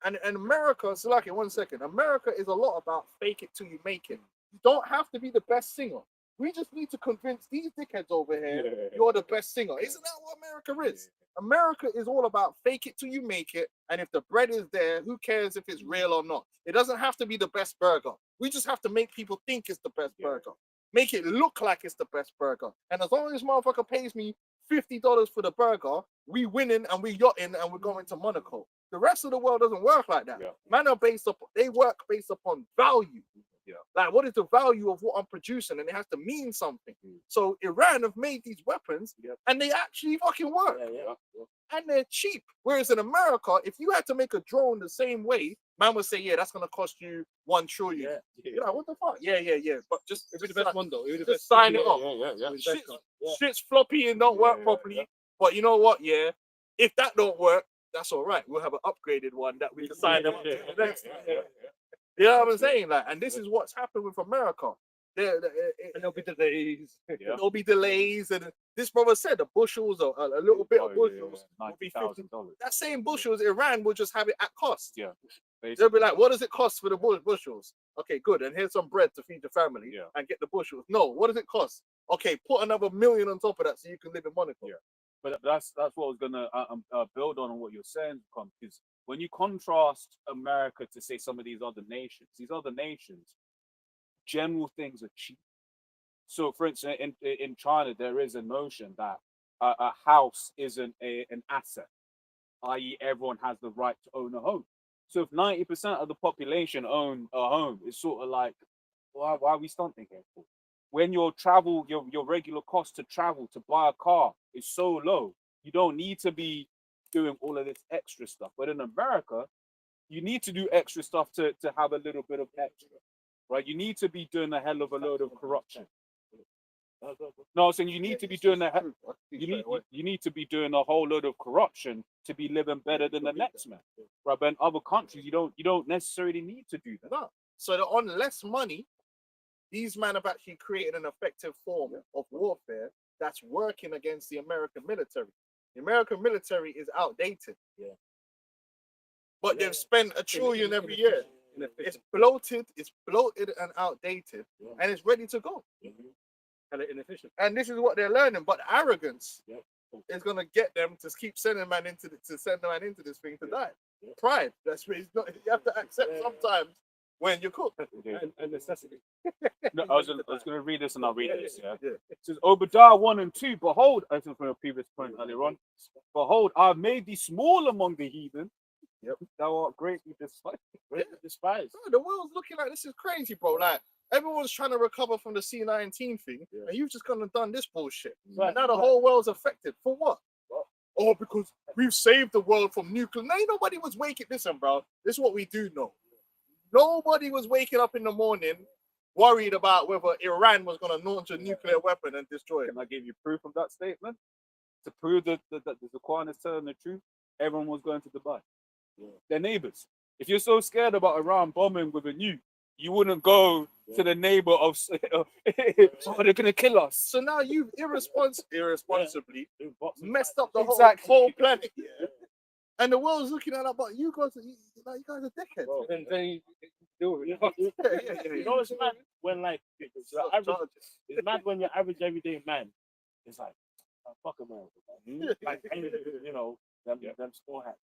And America, so like in 1 second, America is a lot about fake it till you make it. You don't have to be the best singer. We just need to convince these dickheads over here you're the best singer. Isn't that what America is? America is all about fake it till you make it, and if the bread is there, who cares if it's real or not? It doesn't have to be the best burger. We just have to make people think it's the best burger. Make it look like it's the best burger. And as long as this motherfucker pays me $50 for the burger, we winning and we yachting and we're going to Monaco. The rest of the world doesn't work like that. Man are they work based upon value. Like, what is the value of what I'm producing? And it has to mean something. So Iran have made these weapons and they actually fucking work. And they're cheap. Whereas in America, if you had to make a drone the same way, man would say, yeah, that's gonna cost you $1 trillion. You're like, what the fuck? Yeah. But just It'd be the best one though. It'd be the just best. sign it off. Shit's floppy and don't work properly. But you know what? Yeah, if that don't work, that's all right. We'll have an upgraded one that we can sign them up to the next. You know what I'm saying? Like, and this is what's happened with America. And there'll be delays. There'll be delays, and this brother said the bushels or a little bit of bushels will be $50. That same bushels, Iran will just have it at cost. They'll be like, what does it cost for the bushels? Okay, good. And here's some bread to feed the family and get the bushels. No, what does it cost? Okay, put another $1 million on top of that so you can live in Monaco. But that's what I was gonna build on what you're saying, because when you contrast America to say some of these other nations, general things are cheap. So, for instance, in China, there is a notion that a house isn't an asset, i.e., everyone has the right to own a home. So, if 90% of the population own a home, it's sort of like, why are we stunting here for? When your regular cost to travel to buy a car is so low, you don't need to be doing all of this extra stuff. But in America, you need to do extra stuff to have a little bit of extra, right? You need to be doing a hell of a load of corruption. No, I'm saying you need to be doing you need to be doing a whole load of corruption to be living better than the next man, right? But in other countries, you don't necessarily need to do that. No. So that on less money, these men have actually created an effective form of warfare that's working against the American military. The American military is outdated. But they've spent $1 trillion every year. It's bloated and outdated, and it's ready to go. And inefficient. And this is what they're learning. But arrogance is gonna get them to keep sending man into this thing to die. Pride. That's what it's not. You have to accept sometimes when you cook. And necessity. No, I was going to read this and I'll read this. It says Obadiah 1 and 2. Behold, I think from a previous point earlier on. Behold, I have made thee small among the heathen. Thou art greatly despised. Oh, the world's looking like this is crazy, bro. Like everyone's trying to recover from the C-19 thing, and you've just gone and done this bullshit. And now the whole world's affected. For what? Oh, because we've saved the world from nuclear. No, nobody was waking. Listen, bro. This is what we do know. Nobody was waking up in the morning worried about whether Iran was going to launch a nuclear weapon and destroy it. Can I give you proof of that statement? To prove that the Quran is telling the truth, everyone was going to Dubai. Their neighbors. If you're so scared about Iran bombing with a nuke, you wouldn't go to the neighbor of, oh, they're going to kill us. So now you've irresponsibly messed up the whole planet. And the world's looking at that, but you guys are dickheads. Well, and then you do it. You know, it's mad when it's mad when your average everyday man is like, oh, fuck America, like, you know, them store hats.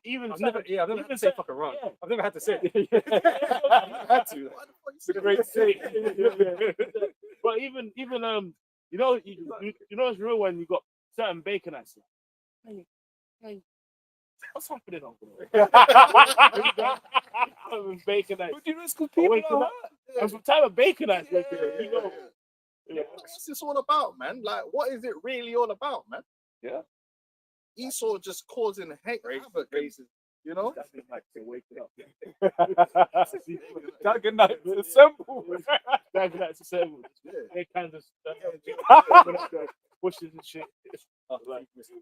Even I've never had to say fucking wrong. I've never had to say it. I had to. It's a great say. But even you know it's real when you got certain bacon hats. Hey, what's happening over there? Bacon hats. But you know, it's because people are hurt. And from time of bacon hats, you know. What's this all about, man? Like, what is it really all about, man? Yeah. Esau just causing havoc, you know? That's like to wake it up. Dagonite assemble. Dagonite assemble. They kind of stuff. Bushes and shit. Like, just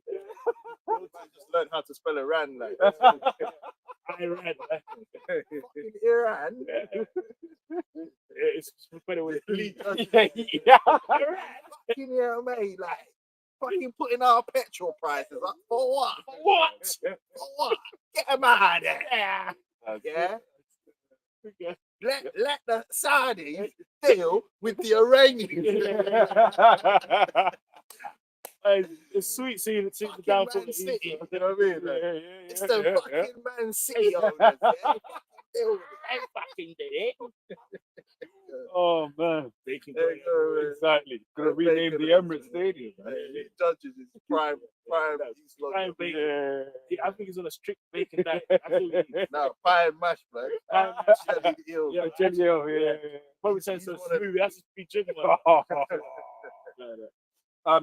learn how to spell Iran, like Iran. fucking Iran. It's better with Fucking yeah, mate. Like fucking putting our petrol prices up for what? For what? Get them out of there. Yeah. let the Saudis deal with the Iranians. It's sweet seeing the Fucking downfall. Man City, you know what I mean? Like, it's the fucking Man City owners. Yeah? Deal with it. I fucking did it. Oh man, There you go, man. exactly. Gonna They're rename the making it. Emirates Stadium. Man. He judges his prime East Prime London. bacon. I think he's on a strict bacon diet. Absolutely. Now, pie and mash, man. Prime mash. Jelly eel. Yeah, man. Jelly Hill, yeah. Probably He's saying so one of- smooth. That's his speech anyway.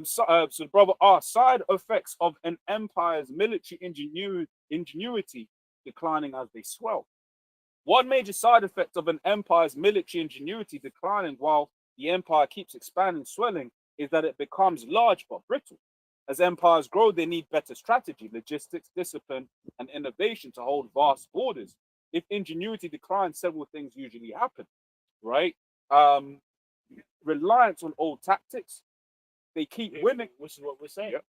So the brother asks, side effects of an empire's military ingenuity declining as they swell. One major side effect of an empire's military ingenuity declining while the empire keeps expanding, swelling, is that it becomes large but brittle. As empires grow, they need better strategy, logistics, discipline, and innovation to hold vast borders. If ingenuity declines, several things usually happen, right? Reliance on old tactics. They keep winning. Which is what we're saying. Yep.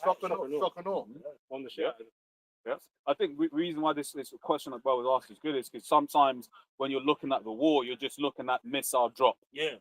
Shock and awe. On the ship. Yes. I think the reason why this question that Bo was asked is good is because sometimes when you're looking at the war, you're just looking at missile drop. Yeah.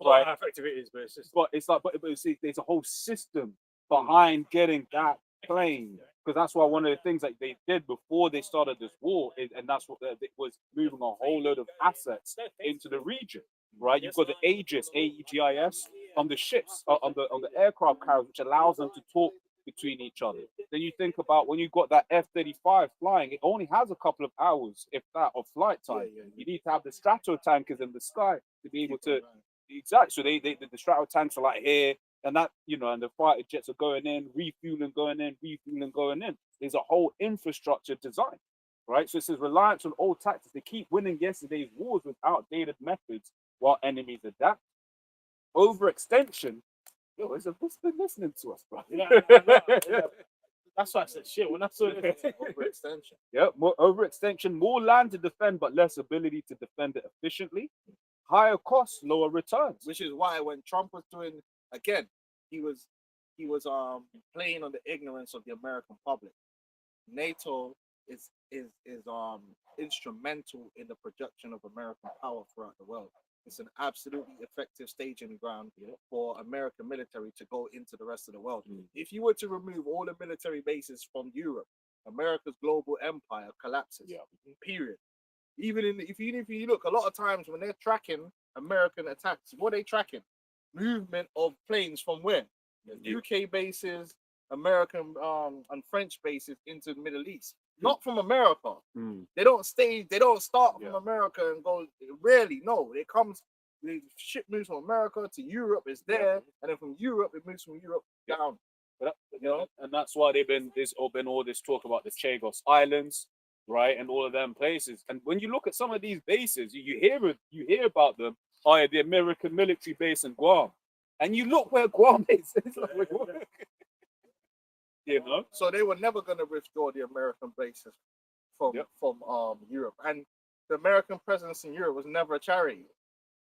Right. How effective it is, but it's just But it's like, but you see, there's a whole system behind getting that plane. Because that's why one of the things that they did before they started this war, and that's what it was, moving a whole load of assets into the region. Right, you've got the Aegis, AEGIS, on the ships, on the aircraft carriers, which allows them to talk between each other. Then you think about when you got that F-35 flying, it only has a couple of hours, if that, of flight time. You need to have the strato tankers in the sky to be able to. Exactly. So the strato tanks are like here, and that, you know, and the fighter jets are going in, refueling, going in, refueling, going in. There's a whole infrastructure design, right? So it says reliance on old tactics. They keep winning yesterday's wars with outdated methods while enemies adapt. Overextension. Yo, it's been listening to us, bro. Yeah. That's why I said shit when I saw it. Overextension. Yeah, more overextension, more land to defend, but less ability to defend it efficiently. Higher costs, lower returns. Which is why when Trump was doing, again, he was playing on the ignorance of the American public. NATO is instrumental in the projection of American power throughout the world. It's an absolutely effective staging ground for American military to go into the rest of the world. If you were to remove all the military bases from Europe, America's global empire collapses. Period. Even if you look, a lot of times when they're tracking American attacks, what are they tracking? Movement of planes from where? UK bases, American and French bases into the Middle East. Not from America. They don't start from America and go, rarely, no. The ship moves from America to Europe, it's there, and then from Europe, it moves from Europe down. You know, and that's why there's been all this talk about the Chagos Islands, right, and all of them places. And when you look at some of these bases, you hear about them. Oh, yeah, the American military base in Guam, and you look where Guam is. It's like, you know, so they were never going to withdraw the American bases from Europe, and the American presence in Europe was never a charity.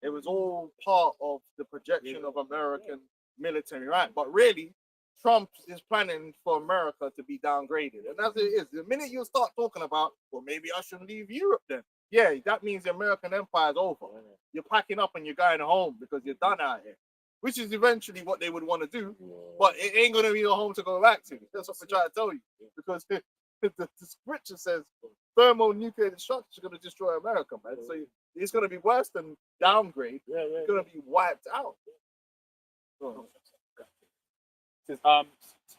It was all part of the projection of American military, right? But really, Trump is planning for America to be downgraded, and as it is, the minute you start talking about, well, maybe I shouldn't leave Europe then. Yeah, that means the American empire is over. You're packing up and you're going home because you're done out here, which is eventually what they would want to do, but it ain't going to be a home to go back to. That's what we're trying to tell you, because the scripture says thermonuclear destruction is going to destroy America, man. So it's going to be worse than downgrade. It's going to be wiped out.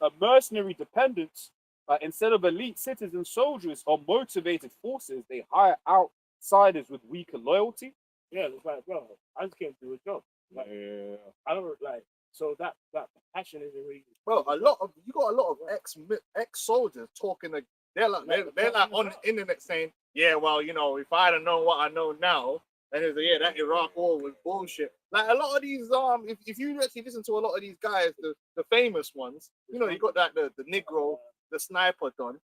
A mercenary dependence. Instead of elite citizen soldiers or motivated forces, they hire outsiders with weaker loyalty. Yeah, it's like, bro, I just came to do a job. Like, I don't like, so that passion isn't really. Well, you got a lot of ex-soldiers talking. They're like on the internet saying, yeah, well, you know, if I don't know what I know now, then it's like, yeah, that Iraq war was bullshit. Like a lot of these, if you actually listen to a lot of these guys, the famous ones, you know, you got that the Negro, the sniper done.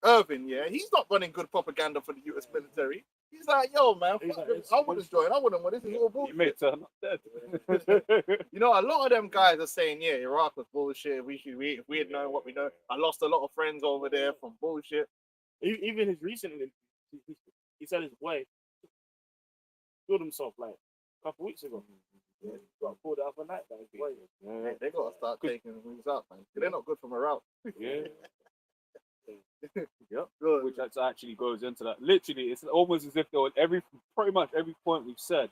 Irvin, yeah, he's not running good propaganda for the U.S. military. He's like, yo, man, I wouldn't join. I wouldn't want this. Is all bullshit. You may turn up dead. You know, a lot of them guys are saying, yeah, Iraq was bullshit. If we had known what we know. I lost a lot of friends over there from bullshit. Even his recent, he said his boy killed himself like a couple weeks ago. Yeah, he got pulled out for night. Like, his boy. Yeah, they gotta start taking things out, man. They're not good for morale. Yeah. Yep. Good. Which actually goes into that. Literally, it's almost as if there was pretty much every point we've said,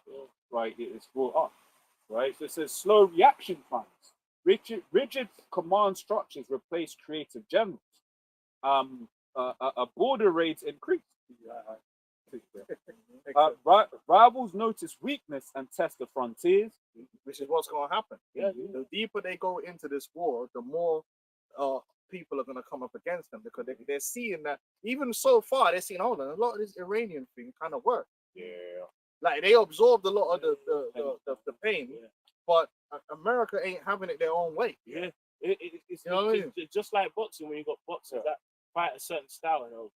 right, it's brought up, right? So it says slow reaction times, rigid command structures replace creative generals. Border raids increase. Rivals notice weakness and test the frontiers. Which is what's gonna happen. Yeah, The deeper they go into this war, the more people are gonna come up against them because they're seeing that even so far they're seeing, hold on, a lot of this Iranian thing kind of works. Yeah. Like they absorbed a lot of the pain, but America ain't having it their own way. Yeah, it's, You know what I mean? it's just like boxing when you got boxers that fight a certain style and they're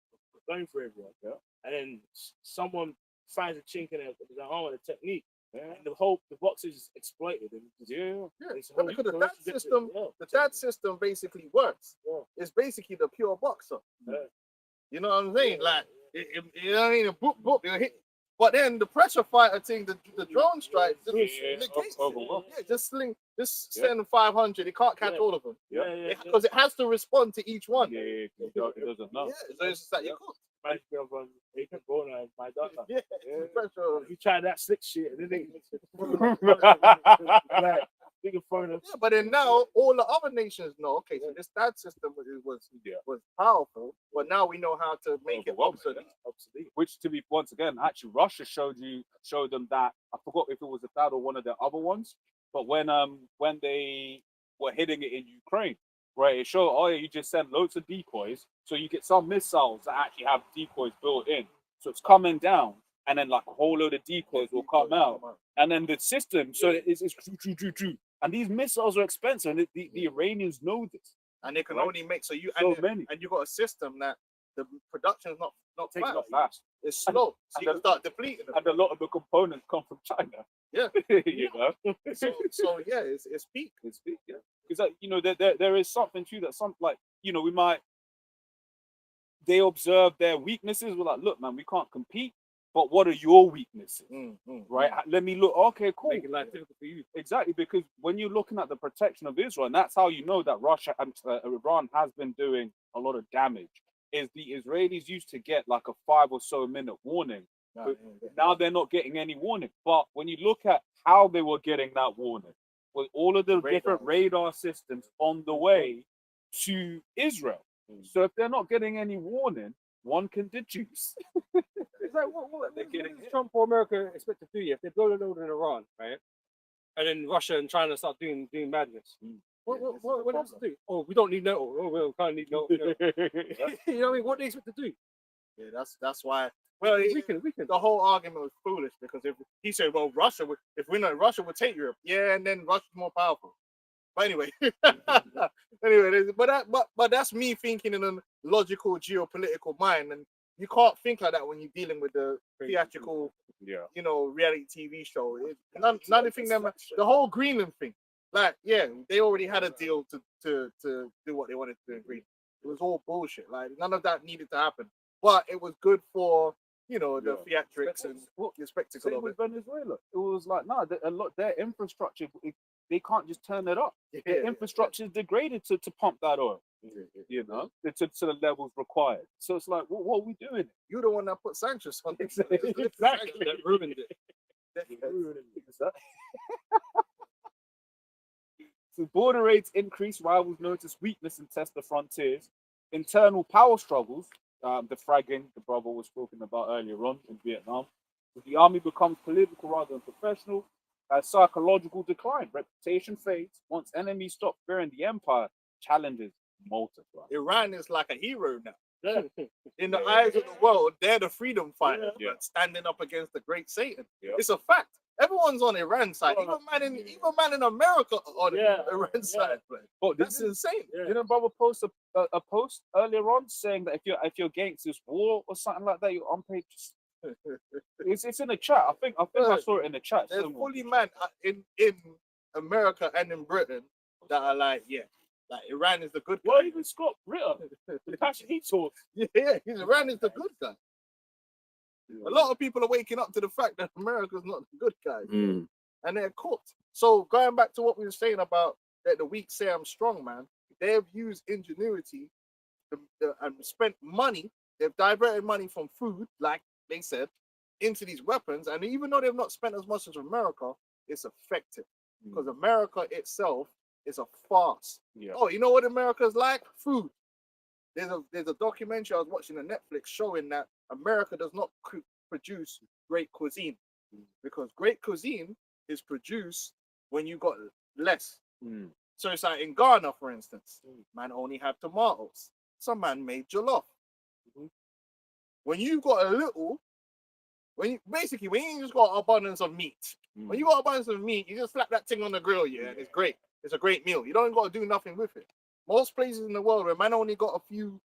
going for everyone. Yeah. And then someone finds a chink in their arm and the technique, Yeah. and the boxers just exploited and Yeah, it's but because the dad system basically works. Yeah. It's basically the pure boxer. Yeah. You know what I'm saying? Like, you know what I mean? A boop, you hit. But then the pressure fighter thing, the drone strike, just negates it. Yeah, just send 500. It can't catch all of them because it has to respond to each one. Yeah, it doesn't know. Yeah, so it's just like you could. Reminds me of Adrian Broner and my daughter. Yeah, the pressure. You try that slick shit and then like bigger phone. Yeah, but then now all the other nations know. Okay, so this dad system was powerful, but now we know how to make it obsolete. Which, to be once again, actually, Russia showed them that. I forgot if it was a dad or one of the other ones, but when they were hitting it in Ukraine, right? It showed, oh yeah, you just send loads of decoys, so you get some missiles that actually have decoys built in, so it's coming down, and then like a whole load of decoys will come out, and then the system, so it's true. And these missiles are expensive, and the Iranians know this. And they can Right. only make so Many. and you got a system that the production is not Takes fast. not fast. It's slow, so and you can start depleting them. And a lot of the components come from China. Yeah. You know? So yeah, it's peak. It's big, yeah. Because you know, there is something to that. Some like, you know, they observe their weaknesses. We're like, look, man, we can't compete. But what are your weaknesses? Right? Let me look. Okay, cool. Making life difficult for you. Exactly, because when you're looking at the protection of Israel, and that's how you know that Russia and Iran has been doing a lot of damage, is the Israelis used to get like a 5 or so minute warning. Now they're not getting any warning. But when you look at how they were getting that warning, with all of the different radar systems on the way to Israel. So if they're not getting any warning, one can deduce. It's like what does Trump or America expect to do if they blow the load in Iran, right? And then Russia and China start doing madness. What else to do? Oh, we don't need no. Oh, we can't need no. You know what I mean? What do they expect to do? Yeah, that's why. Well, We can. the whole argument was foolish because if he said, "Well, Russia would take Europe," yeah, and then Russia's more powerful. But anyway, but that's me thinking in a logical geopolitical mind, and you can't think like that when you're dealing with the theatrical, you know, reality TV show. Nothing the whole Greenland thing. Like, yeah, they already had a deal to do what they wanted to do in Greenland. It was all bullshit. Like, none of that needed to happen. But it was good for, you know, the theatrics and the spectacle Same of with it. Venezuela. It was like, no, their infrastructure, they can't just turn it up. Their infrastructure is degraded to pump that oil, you know, to the levels required. So it's like, what are we doing? You're the one that put sanctions on it. Exactly. That ruined it. So border raids increase, rivals notice weakness and test the frontiers. Internal power struggles, the fragging the brother was talking about earlier on in Vietnam. The army becomes political rather than professional. Psychological decline, reputation fades. Once enemies stop fearing the empire, challenges multiply. Iran is like a hero now. In the eyes of the world, they're the freedom fighters, standing up against the great Satan. It's a fact. Everyone's on Iran's side. Even man in America on Iran's side. But that's insane. Didn't brother post a post earlier on saying that if you're against this war or something like that, you're unpaid. It's in the chat. I think I saw it in the chat. There's somewhere. fully man in America and in Britain that are like, yeah, like Iran is the good guy. Well, even Scott Ritter, the passion he talks. Yeah, Iran is the good guy. A lot of people are waking up to the fact that America's not the good guy, Mm. and they're cooked. So going back to what we were saying about that the weak say I'm strong, man. They've used ingenuity and spent money. They've diverted money from food, like they said, into these weapons. And even though they've not spent as much as America, it's effective because America itself is a farce. Yeah. Oh, you know what America's like? Food. There's a documentary I was watching on Netflix showing that America does not produce great cuisine because great cuisine is produced when you got less. Mm. So it's like in Ghana, for instance, man only have tomatoes. Some man made jollof. When you got a little, when you just got abundance of meat. When you got abundance of meat, you just slap that thing on the grill, yeah, and it's great. It's a great meal. You don't got to do nothing with it. Most places in the world where man only got a few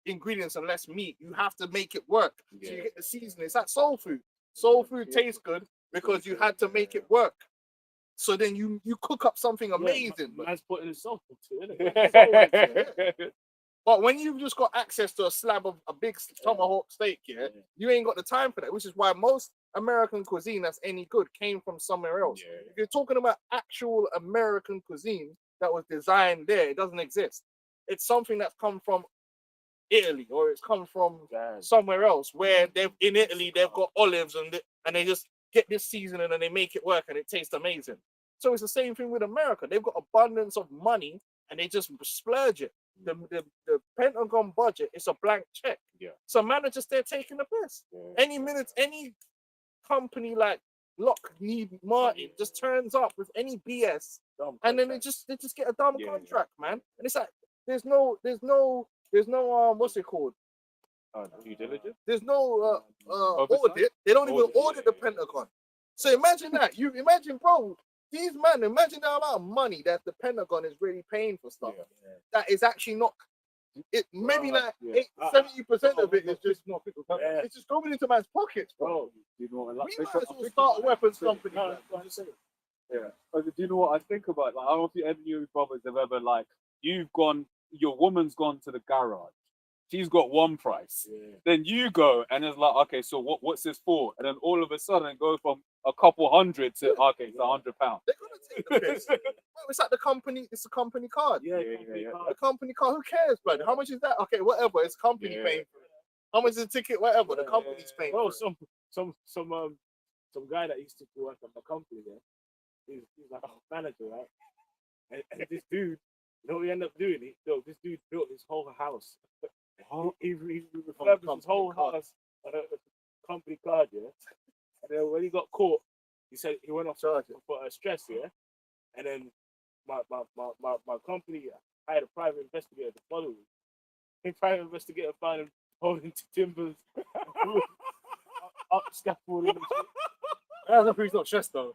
ingredients and less meat, you have to make it work. So you get the seasoning. It's like soul food. Soul food tastes good because you had to make it work. So then you cook up something amazing. Man's putting himself into it. But when you've just got access to a slab of a big tomahawk steak, you ain't got the time for that, which is why most American cuisine that's any good came from somewhere else. If you're talking about actual American cuisine that was designed there, it doesn't exist. It's something that's come from Italy or it's come from somewhere else where in Italy they've got olives and they just get this seasoning and they make it work and it tastes amazing. So it's the same thing with America. They've got abundance of money and they just splurge it. The Pentagon budget is a blank check. So man are just there taking the piss. Any minute, any company like Lockheed Martin just turns up with any BS and then they just get a dumb contract, man. And it's like there's no what's it called? Due diligence. There's no Oversight? audit. They don't even audit the Pentagon. So imagine that. You imagine, bro, imagine the amount of money that the Pentagon is really paying for stuff. That is actually not it. Maybe like 70% of it is just not. It's just going into man's pockets, bro. You know what? We might as well start a weapons company. Yeah. Do you know what I think about? Like, I don't know if any of you brothers have ever your woman's gone to the garage. She's got one price. Then you go and it's like, okay, so what's this for? And then all of a sudden it goes from a couple hundred to okay, it's £100. They're gonna take the piss. Bro, it's like the company. It's a company card. A company card. Who cares, blood? How much is that? Okay, whatever. It's company paying for it. How much is the ticket? Whatever. The company's paying. Well, for it. some guy that used to work at my company there. He's like a manager, right? And this dude, you know what he ended up doing? This dude built his whole house. He refurbished his whole house on a company card, yeah. And then when he got caught, he said he went off charge for stress, yeah. And then my company hired a private investigator to follow him. The private investigator found him holding to timbers, up scaffolding. And shit. That's a not stressed though.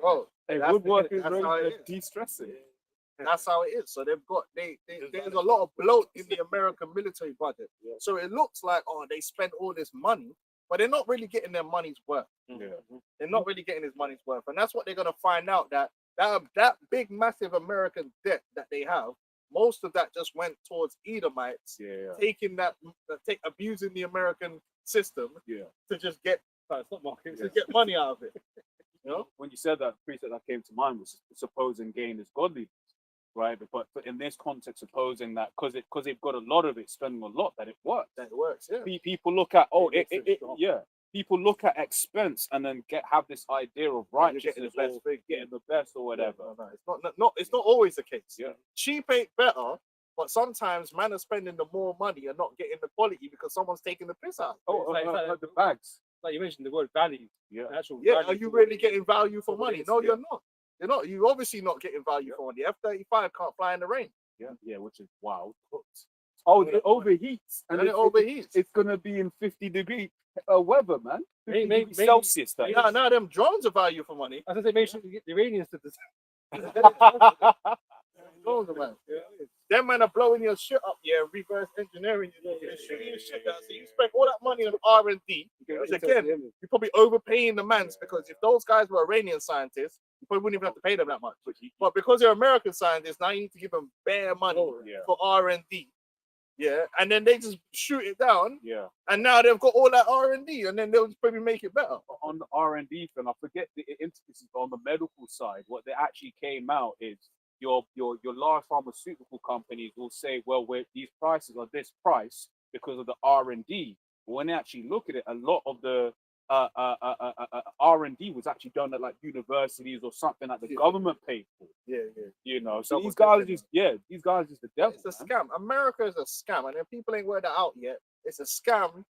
Bro, Hey, that's woodwork is that's how it really is. de-stressing. That's how it is. So they've got there's a lot of bloat in the American military budget. So it looks like they spent all this money, but they're not really getting their money's worth. They're not really getting his money's worth, and that's what they're gonna find out that big massive American debt that they have. Most of that just went towards Edomites, taking abusing the American system to just get money out of it. You know? When you said that, the precept that came to mind was supposing gain is godly, right? But in this context, supposing that because they've got a lot of it, spending a lot, that it works. That it works, yeah. People look at people look at expense and then have this idea of righteousness, getting the best or whatever. No, it's not always the case. Yeah. Cheap ain't better, but sometimes man are spending the more money and not getting the quality because someone's taking the piss out. The bags. Like you mentioned the word value. Yeah. Are you really getting value for money? No, you're not. You're not. You're obviously not getting value for money. F-35 can't fly in the rain. Yeah, which is wild. Oh, it overheats. And it overheats. It's gonna be in 50-degree weather, man. 50 degrees maybe- Celsius. That is. Now them drones are value for money. I was gonna say, make sure you get the Iranians to this. Drones are man. them man are blowing your shit up, yeah, reverse engineering you, they're shooting your shit down. So you spend all that money on R&D, which again, you're probably overpaying the mans, because if those guys were Iranian scientists, you probably wouldn't even have to pay them that much. But because they're American scientists, now you need to give them bare money for R&D. Yeah, and then they just shoot it down, Yeah. and now they've got all that R&D, and then they'll just probably make it better. On the R&D thing, I forget the intricacies, but on the medical side, what they actually came out is your large pharmaceutical companies will say, well, these prices are this price because of the R&D. But when they actually look at it, a lot of the R&D was actually done at like universities or something that the government paid for. Yeah. You know, so Double these guys dipping. these guys is the devil. It's a man. scam. America is a scam, and then people ain't worked it out yet. It's a scam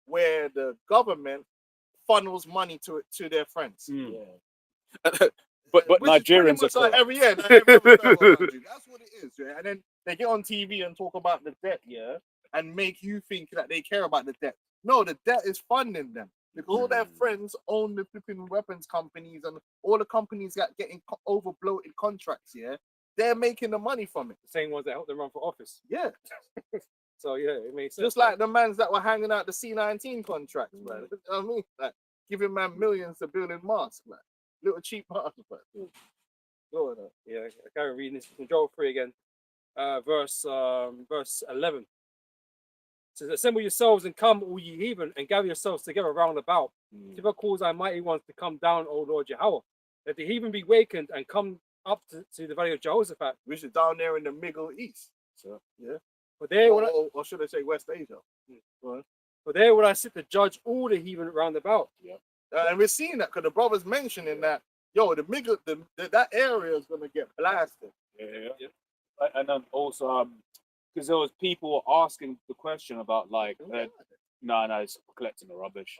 where the government funnels money to their friends. Mm. Yeah. But Which is pretty Nigerians much are like corrupt. every year. Like every other third world country. That's what it is, yeah. And then they get on TV and talk about the debt, yeah, and make you think that they care about the debt. No, the debt is funding them. Because all their friends own the flipping weapons companies, and all the companies that getting over bloated contracts, yeah, they're making the money from it. The same ones that helped them run for office. Yeah. So yeah, it makes sense. Just like the mans that were hanging out the C-19 contracts, man. You know what I mean? Like giving man millions to building masks, man. Little cheap masks, man. Go on, Yeah, I carry reading this from Joel 3 again, verse 11. It says, assemble yourselves and come, all ye heathen, and gather yourselves together round about. If I cause thy mighty ones to come down, O Lord Jehovah. Let the heathen be wakened and come up to the valley of Jehoshaphat. which is down there in the Middle East. So, yeah. For there would I, Or should I say West Asia? for there would I sit to judge all the heathen round about. And we're seeing that because the brother's mentioning that, yo, that area is going to get blasted. Yeah. And then also, because there was people asking the question about like, no, it's collecting the rubbish.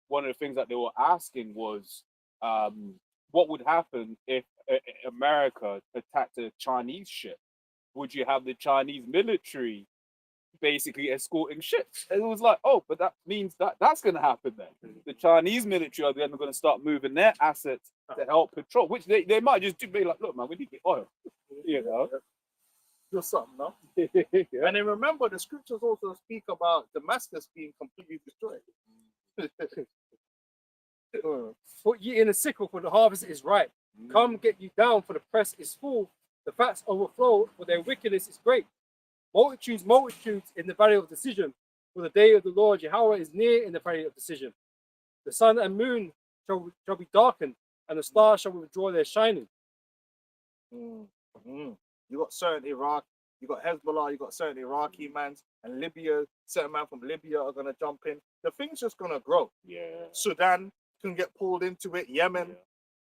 One of the things that they were asking was, what would happen if America attacked a Chinese ship? Would you have the Chinese military basically escorting ships? And it was like, oh, but that means that's going to happen then. The Chinese military are then going to start moving their assets to help patrol, which they might just do. Be like, look, man, we need to get oil. You know, Just something, no? yeah. And then remember, the scriptures also speak about Damascus being completely destroyed. Put ye in a sickle, for the harvest is ripe. Come, get you down, for the press is full. The fats overflow, for their wickedness is great. Multitudes in the valley of decision. For the day of the Lord Yahweh is near in the valley of decision. The sun and moon shall be darkened, and the stars shall withdraw their shining. You got certain Iraq, you got Hezbollah, you got certain Iraqi mans, and Libya, certain man from Libya are gonna jump in. The thing's just gonna grow. Yeah. Sudan can get pulled into it, Yemen.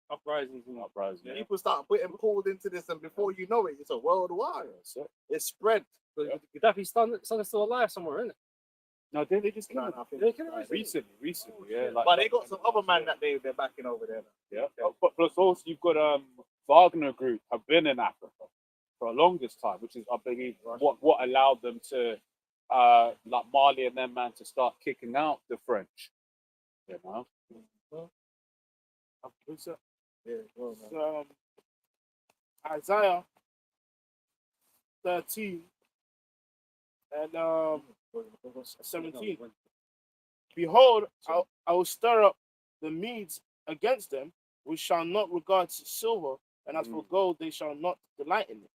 Uprisings. Yeah. People start getting pulled into this, and before you know it, it's a worldwide. It's spread. But Gaddafi's son is still alive somewhere, isn't it? No, they just No, came no, I think They it's killed him right. recently. recently, yeah. Like, But they got some other man that they're backing over there. yeah. But plus also you've got Wagner Group have been in Africa for a longest time, which is I believe what allowed them to like Mali and them man to start kicking out the French. You know. Yeah, well, man. Isaiah 13 and 17. Behold, I will stir up the Medes against them, which shall not regard silver, and as for gold, they shall not delight in it.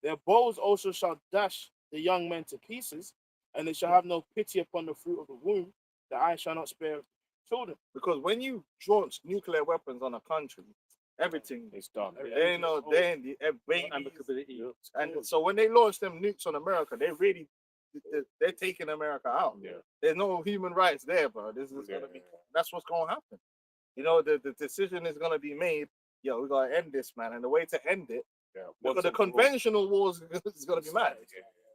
Their bows also shall dash the young men to pieces, and they shall have no pity upon the fruit of the womb, that I shall not spare children. Because when you launch nuclear weapons on a country, everything It's done. they ain't no they ain't the babies. Amicability. And so when they launch them nukes on America, they're taking America out. Yeah. There's no human rights there, bro. This is gonna be that's what's gonna happen. You know, the decision is gonna be made. Yo, we gotta end this, man. And the way to end it, because the conventional wars is gonna be mad.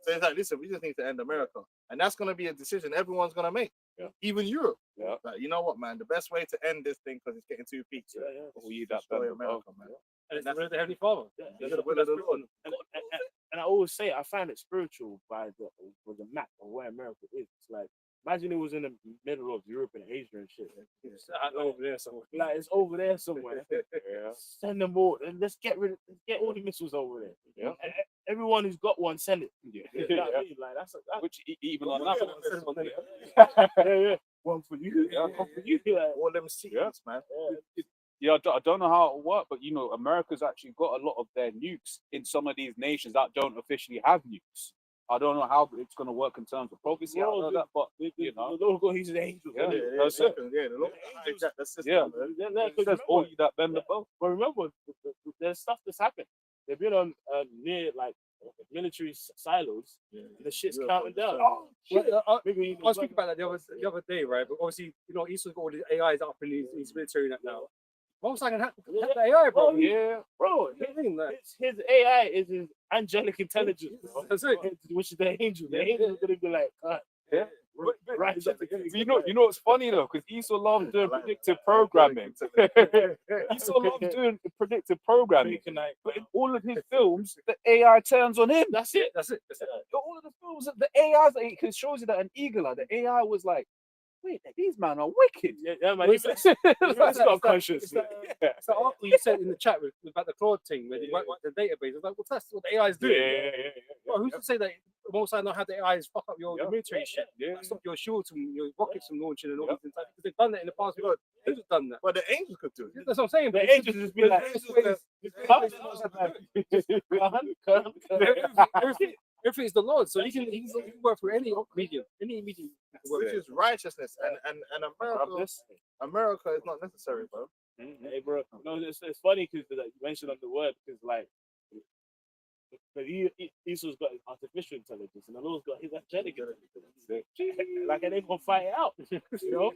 So it's like, listen, we just need to end America, and that's gonna be a decision everyone's gonna make. Yeah. Even Europe. Yeah. Like, you know what, man? The best way to end this thing, because it's getting too peaked. We need that destroy better, America, man. And it's the will of the Heavenly Father. That's the will of the Lord. And I always say I find it spiritual by the map of where America is. It's like, imagine it was in the middle of Europe and Asia and shit. It's over there somewhere. Like it's over there somewhere. Yeah. Send them all and let's get all the missiles over there. Yeah. everyone who's got one send it. Yeah. You know what I mean? Like that's Which even Well, on yeah, that. yeah. One for you. Yeah. One for you. Like, All them cities, man. Yeah, I don't know how it works, but you know, America's actually got a lot of their nukes in some of these nations that don't officially have nukes. I don't know how it's going to work in terms of prophecy. I don't know that, but you know, the Lord God, he's the angels. Yeah. isn't it? That's it. Yeah, the Lord Angels- hijacked the system. Yeah. man. Yeah, it 'cause says all remember- you that bend the bow. But remember, there's stuff that's happened. They've been on near like military silos. And the shit's Yeah, counting but down. it's, Oh shit! Well, I Maybe was speaking about that the other day, right? But obviously, you know, Esau's got all the AIs up in his military net now. What was I gonna have the AI, bro? Oh, yeah, bro. You know what I mean? Like, His AI is his angelic intelligence, bro. That's it. Which is the angel. The Yeah. angel is gonna be like, Yeah. right. You know what's funny though, because Esau loves doing like predictive that. programming. Esau loves doing predictive programming. But in all of his films, the AI turns on him. That's it. That's it. All of the films, the AI, it shows you that an eagle, the AI was like, wait, these men are wicked. Yeah, man. Well, He's got conscience. So after you said in the chat about the Claude thing, where they wipe the database, I was like, well, that's what the AI is doing. Yeah. Well, who's to say that most I know how the AIs fuck up your Yeah. military shit? Yeah. Stop your shields from your rockets from launching and all Yeah. these things. Because they've done that in the past. We've who's done that? But the angels could do it. That's what I'm saying. The but angels just be like, everything's the Lord, so he can work through any medium. Any medium. he can work Which with. is righteousness. And America is not necessary, bro. Hey, bro. No, it's funny because you mentioned on the word because like, but Esau's got his artificial intelligence and the Lord's got his angelic intelligence. Like, and they gonna fight it out, you know.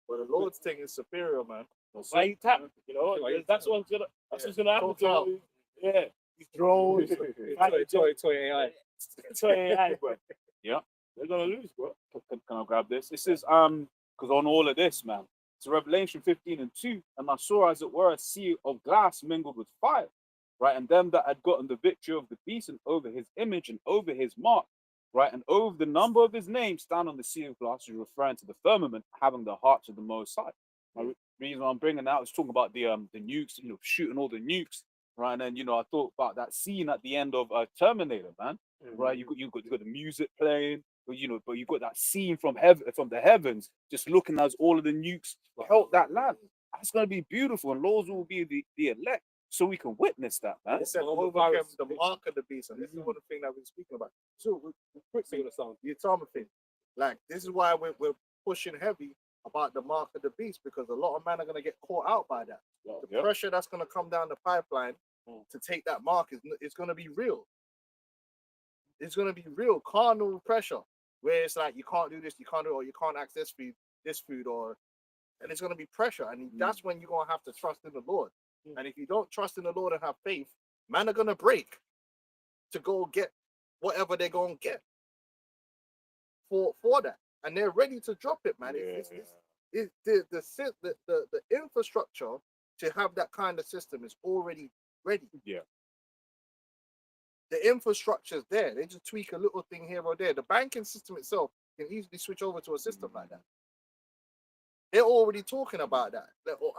But the Lord's thing is superior, man. Why he tap, you know? Why he That's what's gonna happen to Total. him. Yeah, he's drones. Toy AI. Toy AI, bro. Yeah. They're gonna lose, bro. Can I grab this? This is because on all of this, man. It's Revelation 15:2, and I saw as it were a sea of glass mingled with fire, right? And them that had gotten the victory of the beast and over his image and over his mark, right? And over the number of his name stand on the sea of glass, is referring to the firmament having the hearts of the Most High. The reason I'm bringing out is talking about the nukes, you know, shooting all the nukes, right? And then you know I thought about that scene at the end of Terminator, man. Right? You got the music playing, but you got that scene from the heavens, just looking as all of the nukes help that land. That's gonna be beautiful, and Lord will be the elect, so we can witness that, man. It said overcame the mark of the beast, and this is one of the things that we're speaking about. So, quick thing, the atomic thing. Like, this is why we're pushing heavy about the mark of the beast, because a lot of men are going to get caught out by that. The pressure that's going to come down the pipeline to take that mark is going to be real. It's going to be real carnal pressure, where it's like you can't do this, you can't do it, or you can't access this food, and it's going to be pressure, and that's when you're going to have to trust in the Lord. And if you don't trust in the Lord and have faith, man are going to break to go get whatever they're going to get for that, and they're ready to drop it, man. The infrastructure to have that kind of system is already ready. Yeah. The infrastructure is there. They just tweak a little thing here or there. The banking system itself can easily switch over to a system like that. They're already talking about that,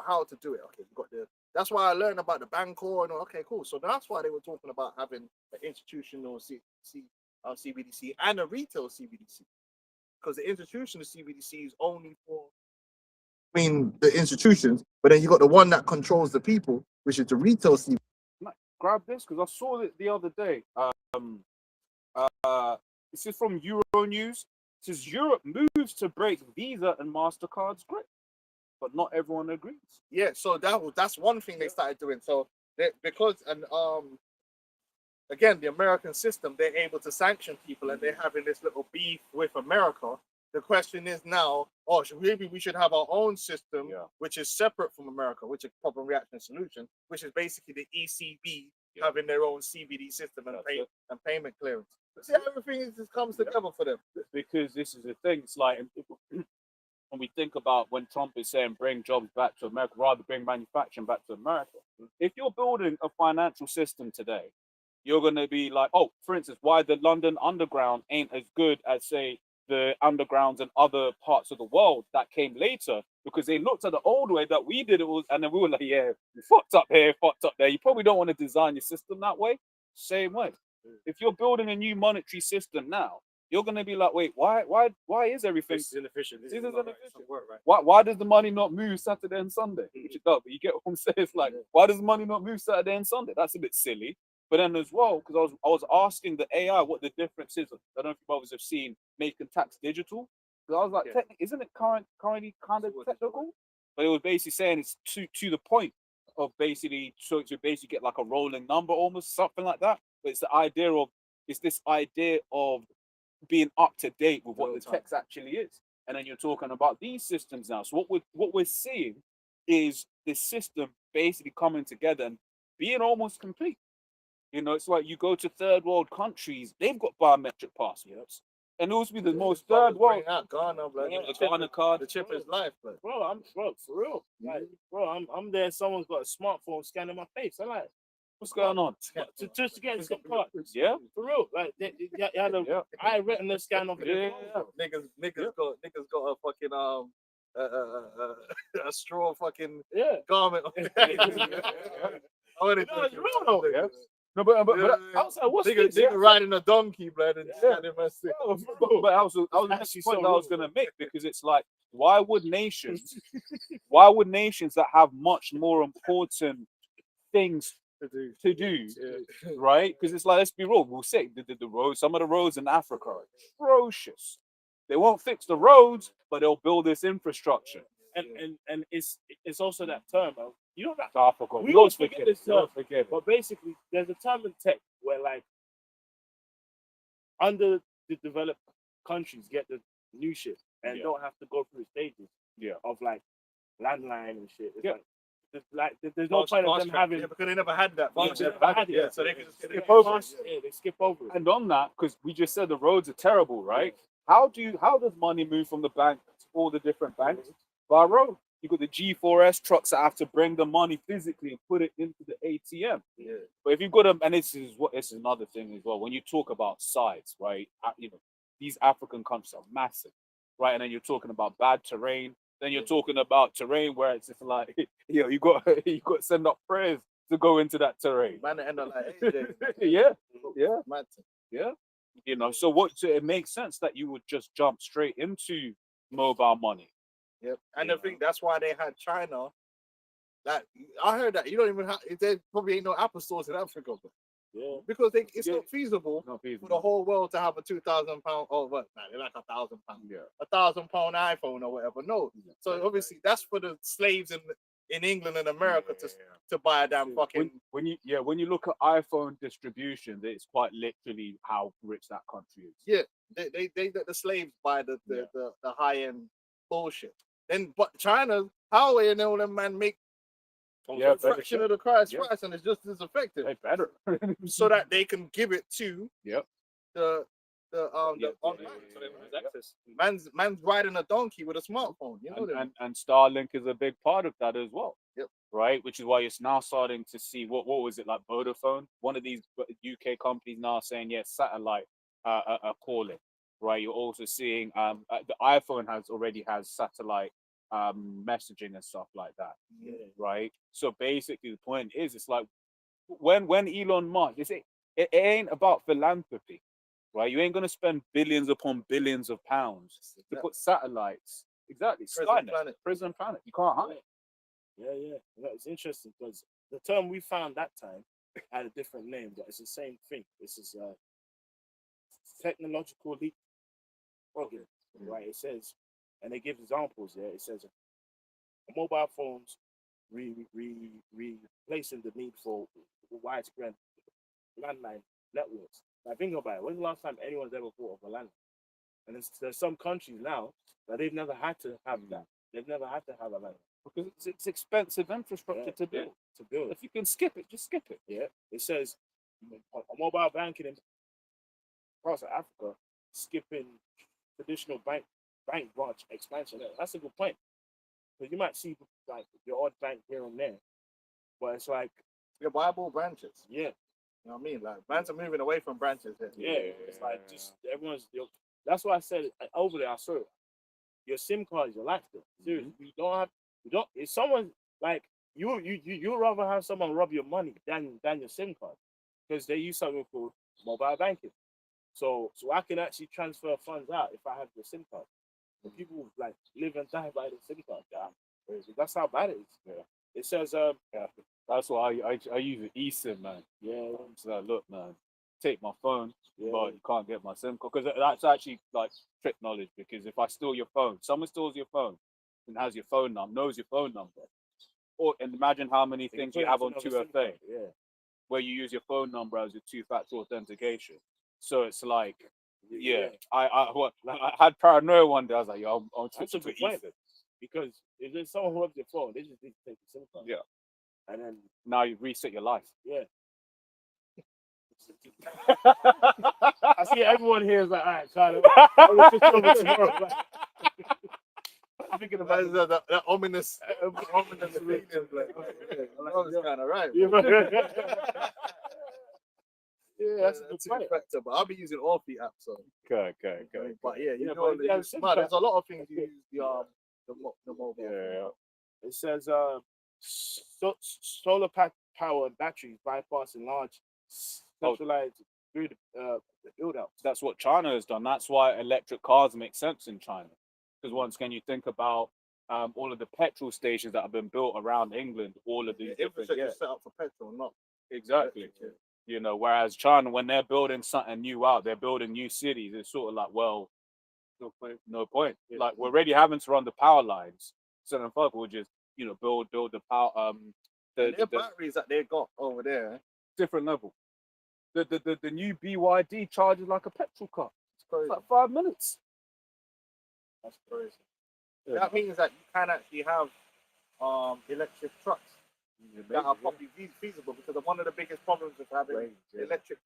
how to do it. Okay, you got that's why I learned about the Bancor and okay, cool. So that's why they were talking about having an institutional CBDC and a retail CBDC, because the institutional CBDC is only for the institutions, but then you got the one that controls the people, which is the retail CBDC. Grab this because I saw it the other day. This is from Euronews. It says Europe moves to break Visa and MasterCard's grip, but not everyone agrees. Yeah, so that's one thing they started doing. So again, the American system, they're able to sanction people, and they're having this little beef with America. The question is now, maybe we should have our own system, which is separate from America, which is problem reaction solution, which is basically the ECB having their own CBD system and payment clearance. See, everything just comes together for them. Because this is the thing. It's like when we think about when Trump is saying bring jobs back to America, rather bring manufacturing back to America. If you're building a financial system today, you're going to be like, for instance, why the London Underground ain't as good as, say, the undergrounds in other parts of the world that came later, because they looked at the old way that we did it, and then we were like, yeah, we fucked up here, fucked up there. You probably don't want to design your system that way. same way. If you're building a new monetary system now, you're gonna be like, wait, why is everything? This is inefficient. This This is is not right. inefficient. It's not work right. Why does the money not move Saturday and Sunday? Which it does, but you get what I'm saying. It's like, why does the money not move Saturday and Sunday? That's a bit silly. But then as well, because I was asking the AI what the difference is. I don't know if you brothers have seen making tax digital. Because I was like, isn't it currently kind of technical? But it was basically saying it's to the point of basically to basically get like a rolling number, almost something like that. But it's this idea of being up to date with what the text actually is. And then you're talking about these systems now. So what we're seeing is this system basically coming together and being almost complete. You know, it's like you go to third world countries, they've got biometric passports. And those be the most third world. Ghana, blood. The Ghana card. The chip is life, blood. Bro, for real. Like, bro, I'm there. Someone's got a smartphone scanning my face. I'm like, What's going on? just to get the card. Yeah. For real. Like, they had a eye retina scan of it. Yeah. Niggas got a fucking a straw fucking Yeah. garment. On. I want No, it's real though. Yeah. No, but I was like, what's nigga, this? nigga riding a donkey, blood, and scanning my stick. but I was the next actually point so that I was real. gonna make, because it's like, why would nations that have much more important things to do, right? Because it's like, let's be real, we'll say the roads, some of the roads in Africa are atrocious. They won't fix the roads, but they'll build this infrastructure. And it's also that term, bro. You know that Africa. we always forget this term. Forget it. But basically, there's a term in tech where, like, under the developed countries get the new shit and don't have to go through stages of like landline and shit. It's there's no point of them having because they never had that. they never had it. So they can just skip over it. Yeah, they skip over it. And on that, because we just said the roads are terrible, right? How does money move from the bank to all the different banks? By road. You got the G4S trucks that have to bring the money physically and put it into the ATM. Yeah. But if you've got them, and this is another thing as well. When you talk about size, right? You know, these African countries are massive, right? And then you're talking about bad terrain. Then you're talking about terrain where it's just like, you know, you got to send up prayers to go into that terrain. Man, end up like AJ. yeah. Mad. Yeah. You know, so it makes sense that you would just jump straight into mobile money. Yep. And I think that's why they had China. Like, I heard that you don't even have, there probably ain't no Apple stores in Africa. Yeah. Because it's not feasible Not for feasible. the whole world to have a £2,000, oh, what, man, they're like £1,000. Yeah. £1,000 iPhone or whatever. No. So obviously that's for the slaves in England and America to buy a damn fucking. When you look at iPhone distribution, it's quite literally how rich that country is. Yeah, they let the slaves buy the high end bullshit. Then but China, Huawei and all them man make a fraction of the price, and it's just as effective. They better. So that they can give it to the online. Man's riding a donkey with a smartphone, you know. And Starlink is a big part of that as well. Yep. Right, which is why you're now starting to see what was it like Vodafone, one of these UK companies now saying satellite calling. Right, you're also seeing the iPhone already has satellite messaging and stuff like that. Right, so basically the point is, it's like when Elon Musk, it ain't about philanthropy, right? You ain't gonna spend billions upon billions of pounds to put satellites. Exactly, Prison Planet. You can't hide it. Yeah. It's interesting because the term we found that time had a different name, but it's the same thing. This is technological leap program, right? It says, and they give examples there. It says mobile phones replacing the need for widespread landline networks. Now think about it. When's the last time anyone's ever thought of a landline? And there's some countries now that they've never had to have that. They've never had to have a landline. Because it's expensive infrastructure to build. If you can skip it, just skip it. Yeah. It says mobile banking in parts of Africa skipping traditional bank branch expansion. That's a good point. Because you might see like your odd bank here and there, but it's like viable branches. Yeah. You know what I mean? Like banks are moving away from branches here. Yeah. It's like just everyone's. That's why I said over there. I saw it. Your SIM card is your life. Seriously, you don't. If someone like you rather have someone rob your money than your SIM card. because they use something called mobile banking. So I can actually transfer funds out if I have the SIM card. And people like live and die by the SIM card. That's how bad it is. Yeah. It says Yeah. That's why I use an eSIM, man. yeah, So like, look, man, take my phone, yeah. but you can't get my SIM card because that's actually like trick knowledge. Because if I steal your phone, someone steals your phone and has your phone number, knows your phone number, or and imagine how many They can things put you it have into on another 2FA SIM card, Yeah. where you use your phone number as your two-factor authentication. So it's like, yeah, I had paranoia one day. I was like, yo, I'm That's a switching good to point. eSIM. Because if there's someone who has your phone, they just need to take the SIM card. Yeah. And then Now you reset your life. yeah. I see everyone here is like, all right, Carlo, I'm gonna switch over tomorrow. Like, I'm thinking about That ominous feeling. Like, that was kind of right. yeah, bro. that's a good That's point. factor, but I'll be using all the apps. So, Okay. but yeah, you Yeah, know, but yeah, SIM man, there's a card. lot of things you use the mobile. Yeah. It says solar power and batteries bypassing large centralized grid build out. That's what China has done. That's why electric cars make sense in China. Because once again, you think about all of the petrol stations that have been built around England, all of these different, Infrastructure set up for petrol, not exactly. electric, You know, whereas China, when they're building something new out, they're building new cities. It's sort of like, well, no point. Yeah. Like we're already having to run the power lines, so then fuck, we'll just build the power And their the batteries that they got over there. different level. The new BYD charges like a petrol car. It's crazy. It's like 5 minutes. That's crazy. Yeah. That means that you can actually have electric trucks that are probably feasible, because one of the biggest problems with having electric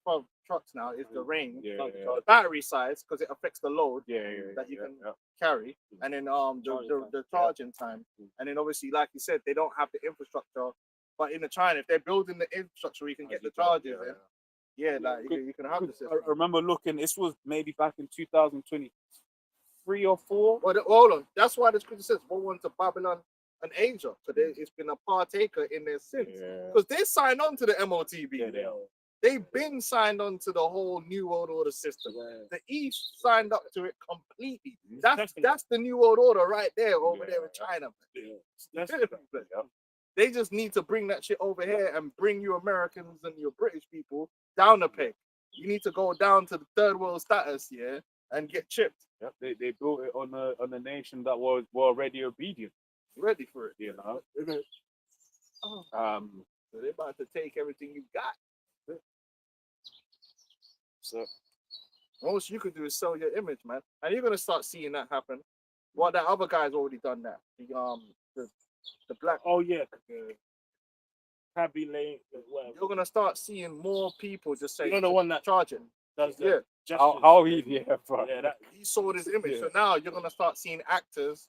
trucks now is the range, the battery size, because it affects the load that you can carry, and then the charging time, and then obviously, like you said, they don't have the infrastructure. But in China, if they're building the infrastructure where you can get the chargers in, like you can have the system. I remember looking. This was maybe back in 2023 or 4. But hold on, that's why the scripture says, "Woe unto Babylon and Asia," because it's been a partaker in their sins. Because they signed on to the MOTB. They've been signed on to the whole New World Order system. The East signed up to it completely. That's the New World Order right there over there in China. They just need to bring that shit over here and bring you Americans and your British people down a peg. You need to go down to the third world status, and get chipped. Yep. They built it on a nation that were already obedient. Ready for it. You know. So they're about to take everything you got. So Most you could do is sell your image, man, and you're gonna start seeing that happen. Well, that other guy's already done that. The black. Oh yeah, can't be late. Whatever. You're gonna start seeing more people just say, You know the one that charging. does the Yeah. gestures? how easy, bro. Yeah, that, He sold his image, so now you're gonna start seeing actors.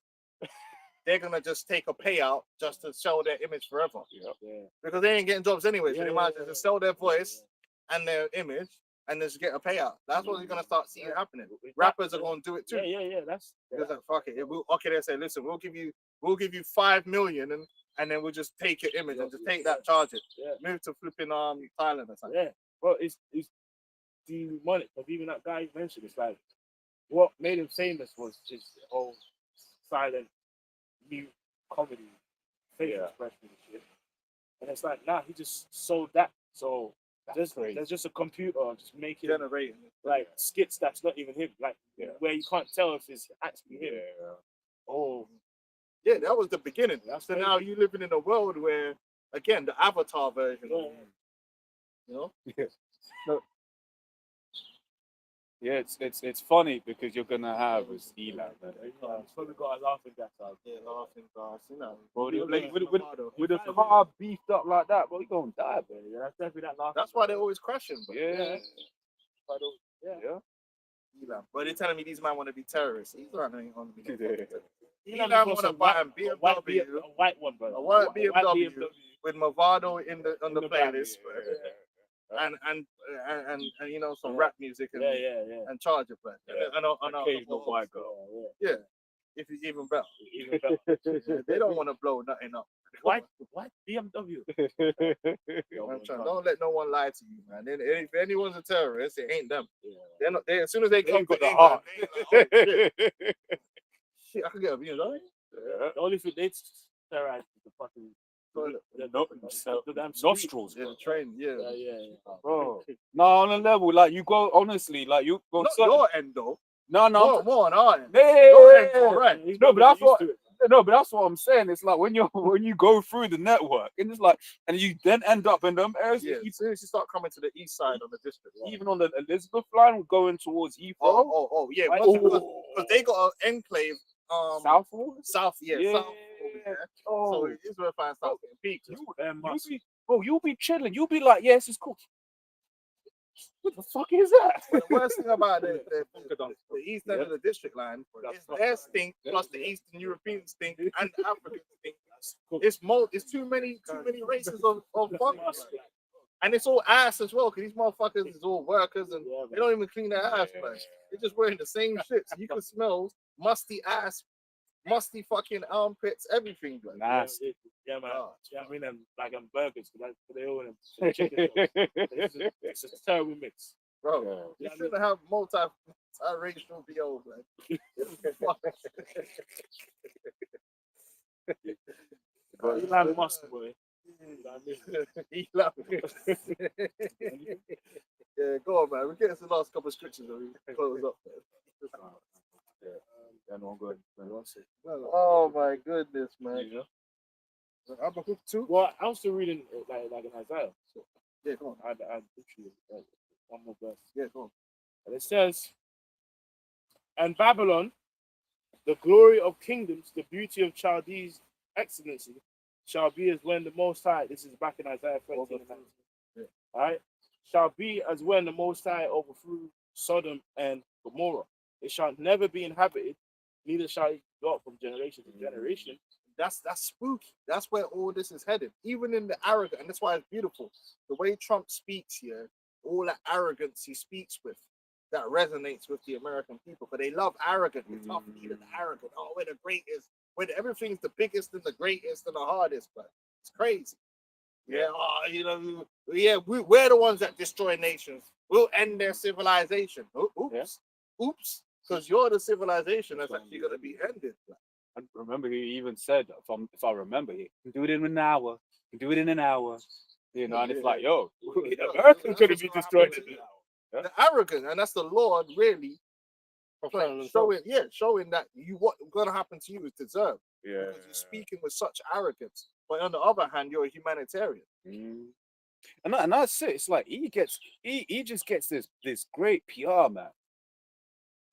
They're gonna just take a payout just to sell their image forever, Yeah. because they ain't getting jobs anyway. So Yeah, they might as well just sell their voice and their image and just get a payout. That's what you're gonna start seeing happening. Rappers are gonna do it too. Yeah. That's Because like, fuck it. They say, listen, we'll give you 5 million and then we'll just take your image and just take that, charge it. Yeah. Move to flipping Thailand or something. yeah. Well, it's demonic. Because even that guy you mentioned, it's like what made him famous was his whole silent mute comedy face expression and shit. And it's like, nah, he just sold that. So there's just a computer just making Generating. like skits that's not even him, like where you can't tell if it's actually him. Oh, Yeah, that was the beginning. That's So crazy. now you're living in a world where, again, the avatar version. You know? Yeah, it's funny because you're gonna have a Elan, man. It's probably got a laughing gas out. Yeah, laughing gas, you know. Bro, You're like, living with Bravado. a car beefed up like that, bro, you gonna die, bro. Yeah, that's definitely that laughing. That's why they're always crashing. But Yeah. Yeah. Elon. But they're telling me these men want to be terrorists. Elon ain't on me. Elon Elon got want to some buy a white BMW a white one, bro. A white BMW. with Movado on the playlist, and you know, some rap music and and charger play. And Occasional white girl. Yeah, if it's even better. Even better. They don't want to blow nothing up. White BMW. I'm Trying, don't let no one lie to you, man. And if anyone's a terrorist, it ain't them. They're not. They, as soon as they come to got the England, heart. they like, oh, shit, I could get a view, don't The only thing they terrorize is the fucking the damn Nostrils, yeah, bro. the train, yeah. Bro. No, on a level, like you go honestly, like you go. Not certain- your end though. no, More on our end. Yeah, Your yeah, end, yeah. right? No, but that's what. No, but that's what I'm saying. It's like when you go through the network, and it's like, and you then end up in them areas. Yeah. As soon as you start coming to the east side of the district, right? Even on the Elizabeth line, going towards Heathrow, Oh, yeah. Like, Because they got an enclave. Southall. South, yeah. Yeah. South. Over there. So it's where fine stuff getting peaked. You'll be chilling. You'll be like, yes, it's cool. What the fuck is that? But the worst thing about the east end of the district line is their stink plus the Eastern European stink and the African stink. It's too many races of fuckers. And it's all ass as well, because these motherfuckers is all workers and they don't even clean their ass, man. They're just wearing the same shit. So you can smell musty ass, musty fucking armpits, everything. Like. Nice. Yeah, man. Yeah, I mean, like burgers, because they all in them chicken. It's a terrible mix. Bro, you shouldn't have multi-racial BO, man. Elon Musk, boy. Yeah, go on, man. We get to the last couple of scriptures and we close up. Oh my goodness, man. Habakkuk 2. Well, I'm still reading like in Isaiah. So Yeah, come on. I literally one more verse. Yeah, come on. And it says, and Babylon, the glory of kingdoms, the beauty of Chaldees' excellency, shall be as when the Most High, this is back in Isaiah 13 and 19, right? Shall be as when the Most High overthrew Sodom and Gomorrah. It shall never be inhabited, neither shall it go up from generation to generation. That's spooky. That's where all this is headed. Even in the arrogant, and that's why it's beautiful. The way Trump speaks here, all that arrogance he speaks with, that resonates with the American people. But they love arrogant. It's tough leader, the arrogant. Oh, we're the greatest. When everything's the biggest and the greatest and the hardest, but it's crazy. Yeah, we're the ones that destroy nations. We'll end their civilization. Oops. Because you're the civilization that's actually going to be ended. I remember he even said, if I remember, he can do it in an hour. He can do it in an hour. You know, and it's like, yo, America's going to be destroyed in an hour. The arrogant, and that's the Lord really showing that what's going to happen to you is deserved. Yeah. Because you're speaking with such arrogance. But on the other hand, you're a humanitarian. And that's it. It's like he just gets this great PR, man.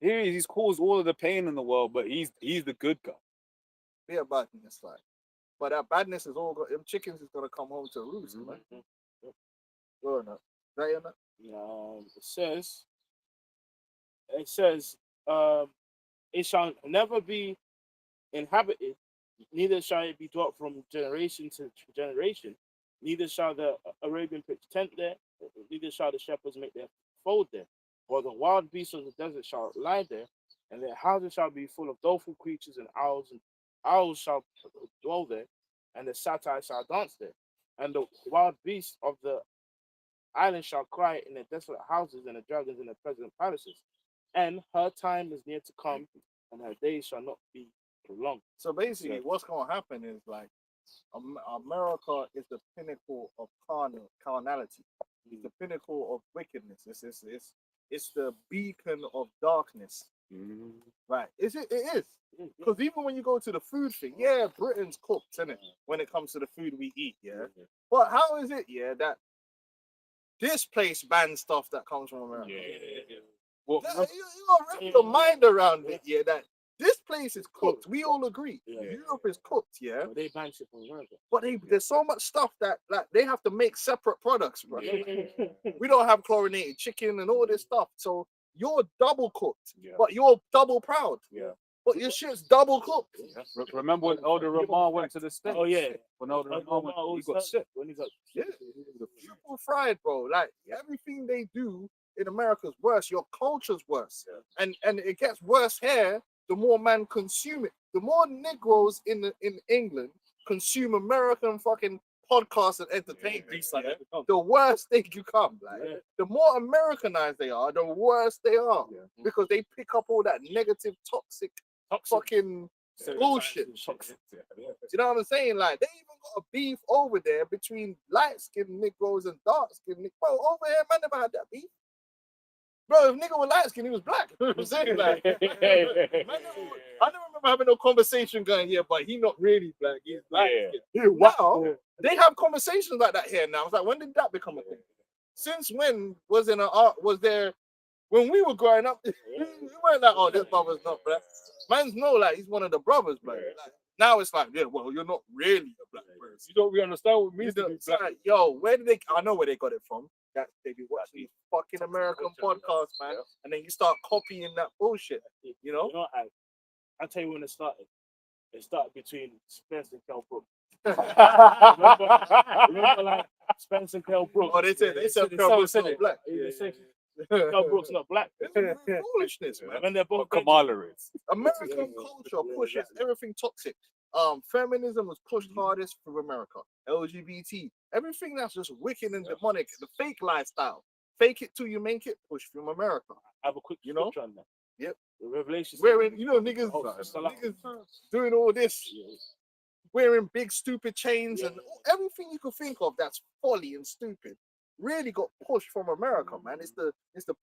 He's caused all of the pain in the world, but he's the good guy. Be a badness, like. But that badness is all them chickens is gonna come home to roost, man. Or not. Right or not? It says, it shall never be inhabited, neither shall it be dwelt from generation to generation, neither shall the Arabian pitch tent there, neither shall the shepherds make their fold there, or the wild beasts of the desert shall lie there, and their houses shall be full of doleful creatures, and owls shall dwell there, and the satyr shall dance there, and the wild beasts of the island shall cry in their desolate houses, and the dragons in their pleasant palaces. And her time is near to come, and her days shall not be prolonged. So basically, what's gonna happen is like America is the pinnacle of carnality. It's the pinnacle of wickedness. It's the beacon of darkness. Right? It is. Because even when you go to the food thing, yeah, Britain's cooked, isn't it? When it comes to the food we eat, yeah. But how is it, that this place bans stuff that comes from America? Well, you gotta wrap your mind around it, that this place is cooked. We all agree. Europe is cooked, But they ban shit from America. But there's so much stuff that they have to make separate products, bro. We don't have chlorinated chicken and all this stuff. So you're double cooked, but you're double proud. But your shit's double cooked. Remember when Elder Ramon went to the States? Oh yeah. When Elder Ramon he got sick. When he got Triple fried, bro. Like everything they do in America is worse. Your culture's worse, and it gets worse here. The more man consume it, the more Negroes in England consume American fucking podcast and entertainment, Beast like that become. the worse they become. Like Yeah. the more Americanized they are, the worse they are Yeah. because they pick up all that negative, toxic, fucking bullshit. Yeah. Do you know what I'm saying? Like they even got a beef over there between light-skinned Negroes and dark-skinned Negroes. Bro, over here, man, never had that beef. Bro, if nigga was light-skinned, he was black. You know what I'm saying? Like, man, I never remember having no conversation going here, but he not really black. He's light-skinned. Now, they have conversations like that here now. It's like, when did that become a thing? Since when was there when we were growing up? We weren't like, oh, this brother's not black. Man's know like he's one of the brothers, black. Like, now it's like, yeah, well, you're not really a black person. You don't really understand what it means You to know, be it's black. like, yo, where did they? I know where they got it from. That they be watching these fucking American podcasts, man, and then you start copying that bullshit. You know? You know, I'll tell you when it started. It started between Spence and Kell Brooks. remember like Spence and Kell Brooks. Oh, they said Someone Brooks said not it. black. They say Kell Brooks not black. It's foolishness, man. When they're both Kamala is. American culture pushes everything toxic. Feminism was pushed hardest through America. LGBT, everything that's just wicked and demonic, the fake lifestyle, fake it till you make it, push from America. I have a quick scripture on that. Yep. The Revelation. Wearing, you know, niggas Salah. doing all this, wearing big stupid chains and everything you could think of that's folly and stupid. Really got pushed from America, man. It's the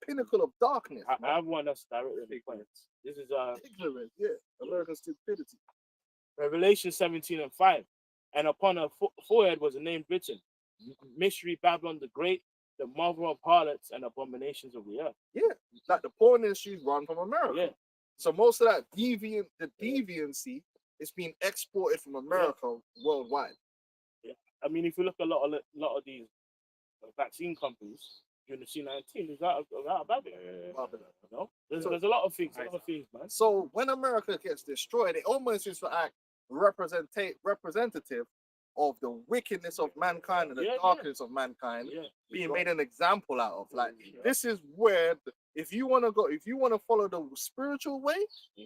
pinnacle of darkness. I have one that's directly points. This is Ignorance, yeah. American stupidity. Revelation 17:5. And upon her forehead was a name written, Mystery Babylon the Great, the mother of harlots and abominations of the earth. Yeah, like the porn industry run from America. Yeah. So most of that deviancy is being exported from America worldwide. I mean, if you look at a lot of these vaccine companies during the C-19, is out of Babylon. You know? There's a lot of things, man. So when America gets destroyed, it almost is like representative of the wickedness of mankind and the darkness of mankind being made an example out of. Like this is where if you want to follow the spiritual way,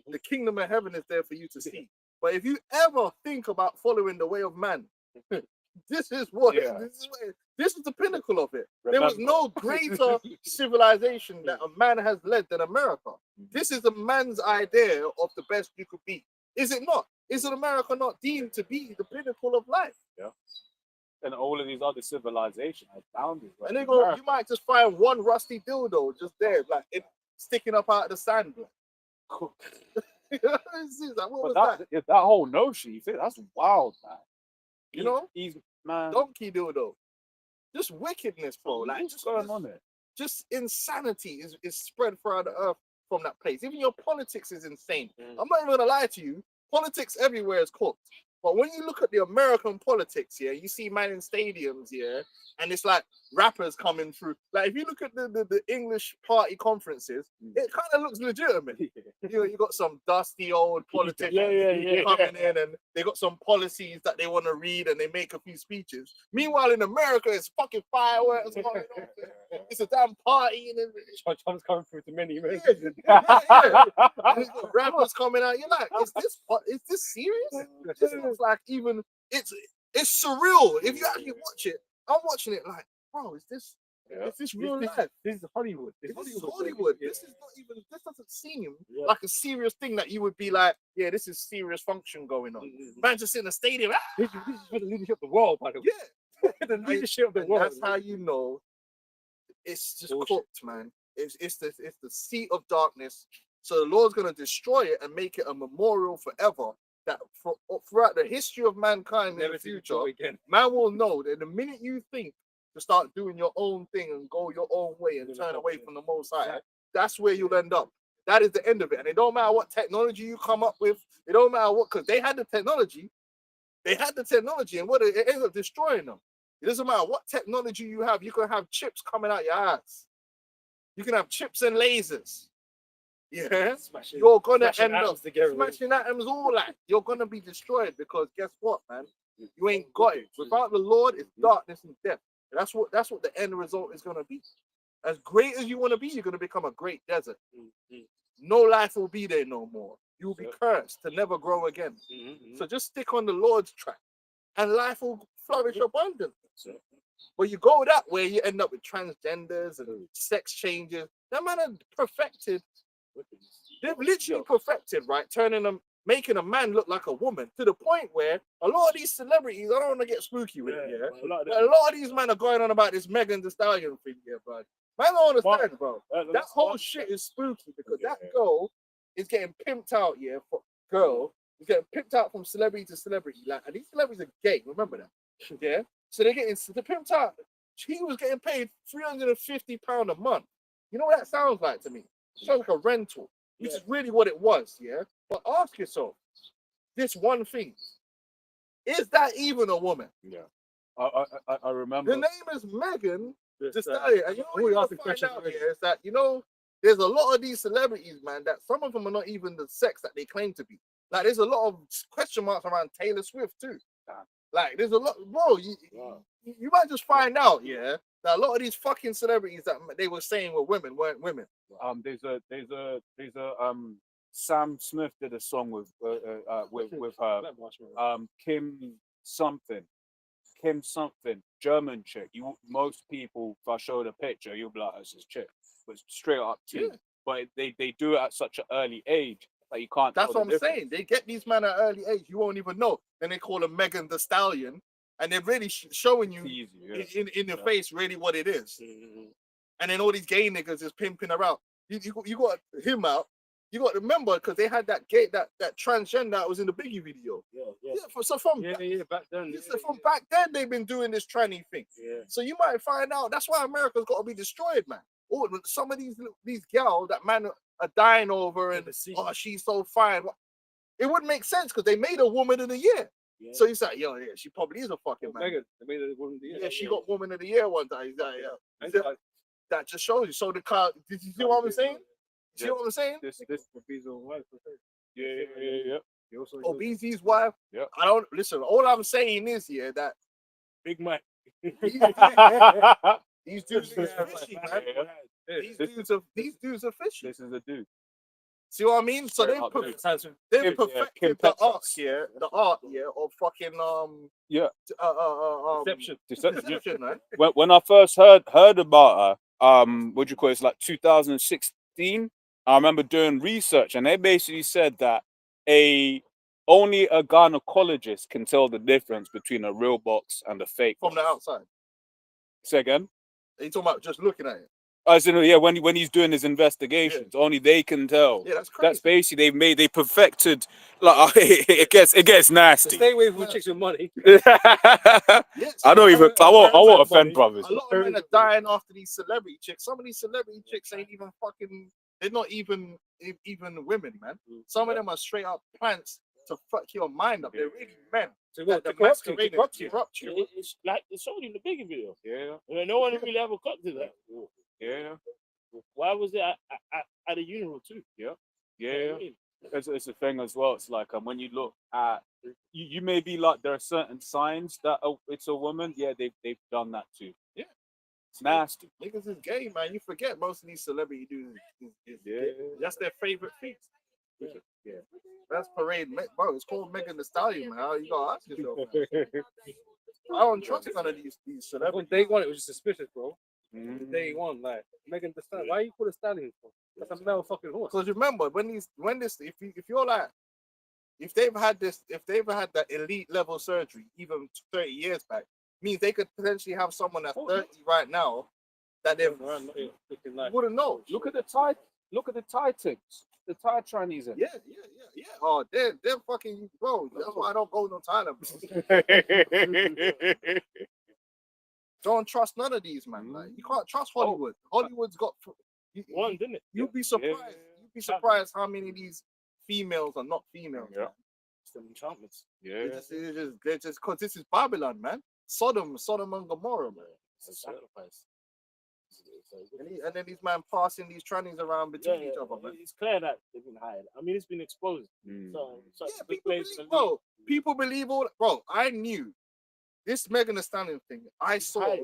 the kingdom of heaven is there for you to see. But if you ever think about following the way of man, this is the pinnacle of it. There was no greater civilization that a man has led than America. This is a man's idea of the best you could be. Is it not? Isn't America not deemed to be the pinnacle of life? Yeah. And all of these other civilizations have boundaries. Right? And they go, you might just find one rusty dildo just there, like it sticking up out of the sand. That whole notion, you think that's wild, man. You know, he's man. Donkey dildo. Just wickedness, bro. Like What's going on there? Just insanity is spread throughout the earth from that place. Even your politics is insane. I'm not even gonna lie to you. Politics everywhere is cooked. But when you look at the American politics, yeah, you see man in stadiums, yeah, and it's like rappers coming through. Like if you look at the English party conferences, it kind of looks legitimate. You know, you got some dusty old politicians coming in, and they got some policies that they want to read, and they make a few speeches. Meanwhile, in America, it's fucking fireworks going on. It's a damn party, and then Trump's coming through to many, man. and you got rappers coming out. You're like, is this serious? This is like even it's surreal. If you actually watch it, I'm watching it like, bro, is this real life? This is Hollywood. This is Hollywood. This is not even. This doesn't seem like a serious thing that you would be like, yeah, this is serious function going on. Man, just in a stadium. This is for the leadership of the world, by the way. Yeah, The leadership of the and world. that's how you know it's just cooked, man. It's the seat of darkness. So the Lord's gonna destroy it and make it a memorial forever. That throughout the history of mankind in the future, again. man will know that the minute you think to start doing your own thing and go your own way and turn away from the Most High, that's where you'll end up. That is the end of it. And it don't matter what technology you come up with. It don't matter what, because they had the technology. And what it ends up destroying them. It doesn't matter what technology you have. You can have chips coming out your ass. You can have chips and lasers. Yeah, you're gonna end up smashing atoms all that. You're gonna be destroyed because guess what, man? You ain't got it. Without the Lord, it's darkness and death. And that's what the end result is gonna be. As great as you want to be, you're gonna become a great desert. No life will be there no more. You will be cursed to never grow again. So just stick on the Lord's track, and life will flourish abundantly. But you go that way, you end up with transgenders and sex changes. That man are perfected. They've literally perfected, right? Turning them, making a man look like a woman to the point where a lot of these celebrities, I don't want to get spooky with it, yeah. A lot of But a lot of these men are going on about this Megan Thee Stallion thing here, bro. Man, I don't understand, bro. That whole shit is spooky because that girl is getting pimped out, yeah, for girl. Is getting pimped out from celebrity to celebrity. Like, and these celebrities are gay, remember that? Yeah. So they're pimped out. He was getting paid £350 a month. You know what that sounds like to me? It sounds like a rental, which is really what it was, yeah. But ask yourself this one thing: is that even a woman? Yeah. I remember. The name is Megan Thee This, Stallion, and you know we what you asked gotta the find question out already. here is that there's a lot of these celebrities, man, that some of them are not even the sex that they claim to be. Like there's a lot of question marks around Taylor Swift too. Like there's a lot, bro. You might just find out, yeah, that a lot of these fucking celebrities that they were saying were women weren't women. There's a Sam Smith did a song with her Kim something German chick. Most people, if I showed a picture, you'll be like, "This is chick," but straight up T. Yeah. But they do it at such an early age that you can't. That's tell what the I'm saying. They get these men at early age, you won't even know. Then they call them Megan Thee Stallion, and they're really showing you difference. in your face really what it is. And then all these gay niggas is pimping her out. You got him out. You got to remember because they had that transgender that was in the Biggie video. So from back then. back then they've been doing this tranny thing. Yeah. So you might find out that's why America's got to be destroyed, man. Or some of these gals that man are dying over and oh she's so fine. It wouldn't make sense because they made a woman of the year. Yeah. So he's like, yo, yeah, she probably is a fucking man. Megan, they made it woman of the year. Yeah, she got woman of the year one time. He's like, yeah. That just shows you. So the car, did you see what I'm saying? See what I'm saying? This yeah. Oh, BZ's wife. Yeah. I don't listen. All I'm saying is here that Big Mike. these dudes are fishy, man. These dudes are fishy. This is a dude. See what I mean? So Straight they've up, perfected Kim the art Petras. here, of fucking deception, man. When I first heard about her, what do you call it? It's like 2016. I remember doing research, and they basically said that only a gynecologist can tell the difference between a real box and a fake From the box. outside. Say again. Are you talking about just looking at it? As in, yeah, when he's doing his investigations, only they can tell. Yeah, that's crazy. That's basically they perfected. Like it gets nasty. Stay away from chicks with money. Yes, I won't offend brothers. A lot of men are dying after these celebrity chicks. Some of these celebrity chicks ain't even fucking. They're not even women, man. Some of them are straight up plants to fuck your mind up. They're really men. So what? That To corrupt you. corrupt you. It's like it's showed in the Biggie video. Yeah, No one really ever cut to that. yeah, Why was it at a funeral too? yeah. It's a thing as well. It's like when you look at you may be like there are certain signs that it's a woman. Yeah, they've done that too. Yeah. It's nasty. Niggas is gay, man. You forget most of these celebrity dudes is gay. That's their favorite feat. Yeah. That's parade, bro. It's called Megan Thee Stallion, man. How you gotta ask yourself, man. I don't trust none of these On celebrities. day one, it was just suspicious, bro. Mm. Day one, like Megan Thee Stallion. Why you call a stallion for? That's a male fucking horse. Because remember, if they've had that elite level surgery even 30 years back, means they could potentially have someone that's 30 right now that they wouldn't know. Look at the Titans. The Thai Chinese. Yeah. Oh, they're fucking bro. That's why I don't go no Thailand. Don't trust none of these, man. Like you can't trust Hollywood. Hollywood's got One, didn't it? You'd be surprised. You'd be surprised how many of these females are not females. Yeah. Man. Some enchantments. Yeah. They're just because this is Babylon, man. Sodom and Gomorrah, man. It's a sacrifice. And then these man passing these trannies around between each other, man. It's clear that they've been hired. I mean, it's been exposed. Mm. So Yeah, people believe all. Bro, I knew this Megan Thee Stallion thing. I saw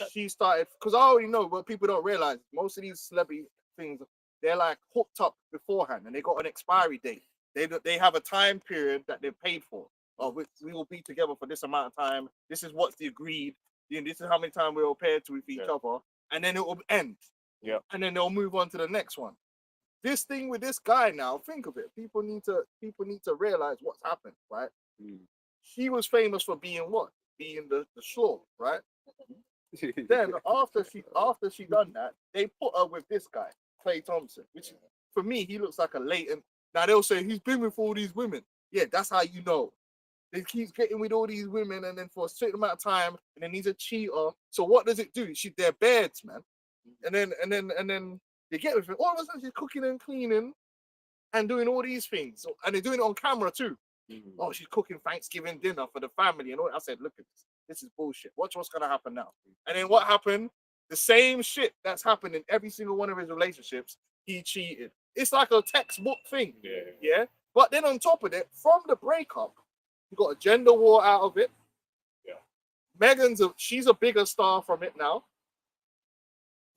she started because I already know, but people don't realize most of these celebrity things they're like hooked up beforehand, and they got an expiry date. They have a time period that they're paid for. Oh, we will be together for this amount of time. This is what's the agreed. This is how many times we're paired to with each other, and then it will end. Yeah. And then they'll move on to the next one. This thing with this guy now, think of it. People need to realize what's happened, right? He was famous for being what? Being the slaw, right? Then after she done that, they put her with this guy, Clay Thompson, which for me he looks like a latent. Now they'll say he's been with all these women. Yeah, that's how you know. He keeps getting with all these women, and then for a certain amount of time, and then he's a cheater. So what does it do? They're beds, man. And then they get with him. All of a sudden she's cooking and cleaning and doing all these things. So, and they're doing it on camera too. Oh, she's cooking Thanksgiving dinner for the family and all. I said, look at this. This is bullshit. Watch what's gonna happen now. And then what happened? The same shit that's happened in every single one of his relationships. He cheated. It's like a textbook thing. Yeah. But then on top of it, from the breakup, you got a gender war out of it. Yeah. She's a bigger star from it now.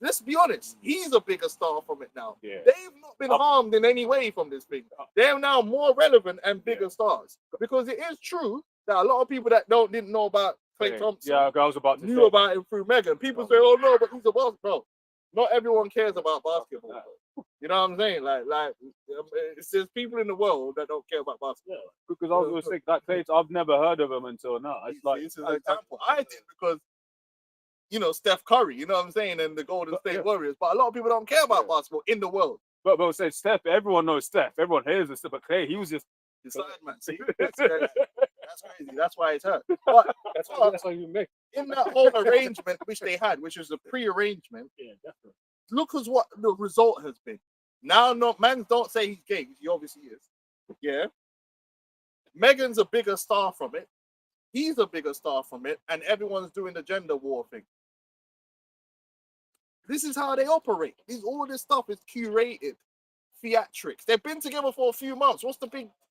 Let's be honest, he's a bigger star from it now. Yeah. They've not been harmed in any way from this thing. They're now more relevant and bigger stars. Because it is true that a lot of people that didn't know about Clay Thompson I was about to knew about him through Megan. People say, oh no, but he's a basketball. Not everyone cares about basketball. You know what I'm saying? There's people in the world that don't care about basketball. Because I was going to say that Clay, I've never heard of him until now. It's like this is an example. I did because Steph Curry, you know what I'm saying, and the Golden State Warriors. But a lot of people don't care about basketball in the world. But say Steph, everyone knows Steph. Everyone hears Steph, but Clay, he was just side man. See, that's crazy. That's why it's hurt. But That's why you make. in that whole arrangement which they had, which was a pre-arrangement, definitely. look at what the result has been. Now, man, don't say he's gay. He obviously is. Yeah. Megan's a bigger star from it. He's a bigger star from it, and everyone's doing the gender war thing. This is how they operate. All this stuff is curated, theatrics. They've been together for a few months.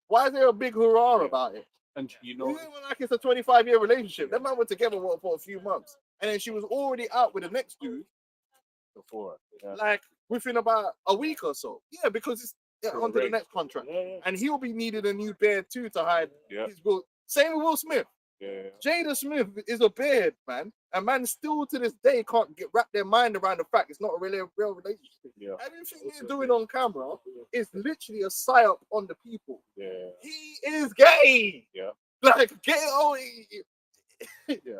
Why is there a big hurrah about it? and Even like it's a 25-year relationship. That man were together for a few months, and then she was already out with the next dude before. like within about a week or so. Yeah, because it's onto the next contract, and he'll be needing a new beard too to hide his will. Same with Will Smith. Jada Smith is a beard, man. And man still to this day can't wrap their mind around the fact it's not a real relationship. Everything they're doing on camera is literally a psyop on the people. He is gay. Like, get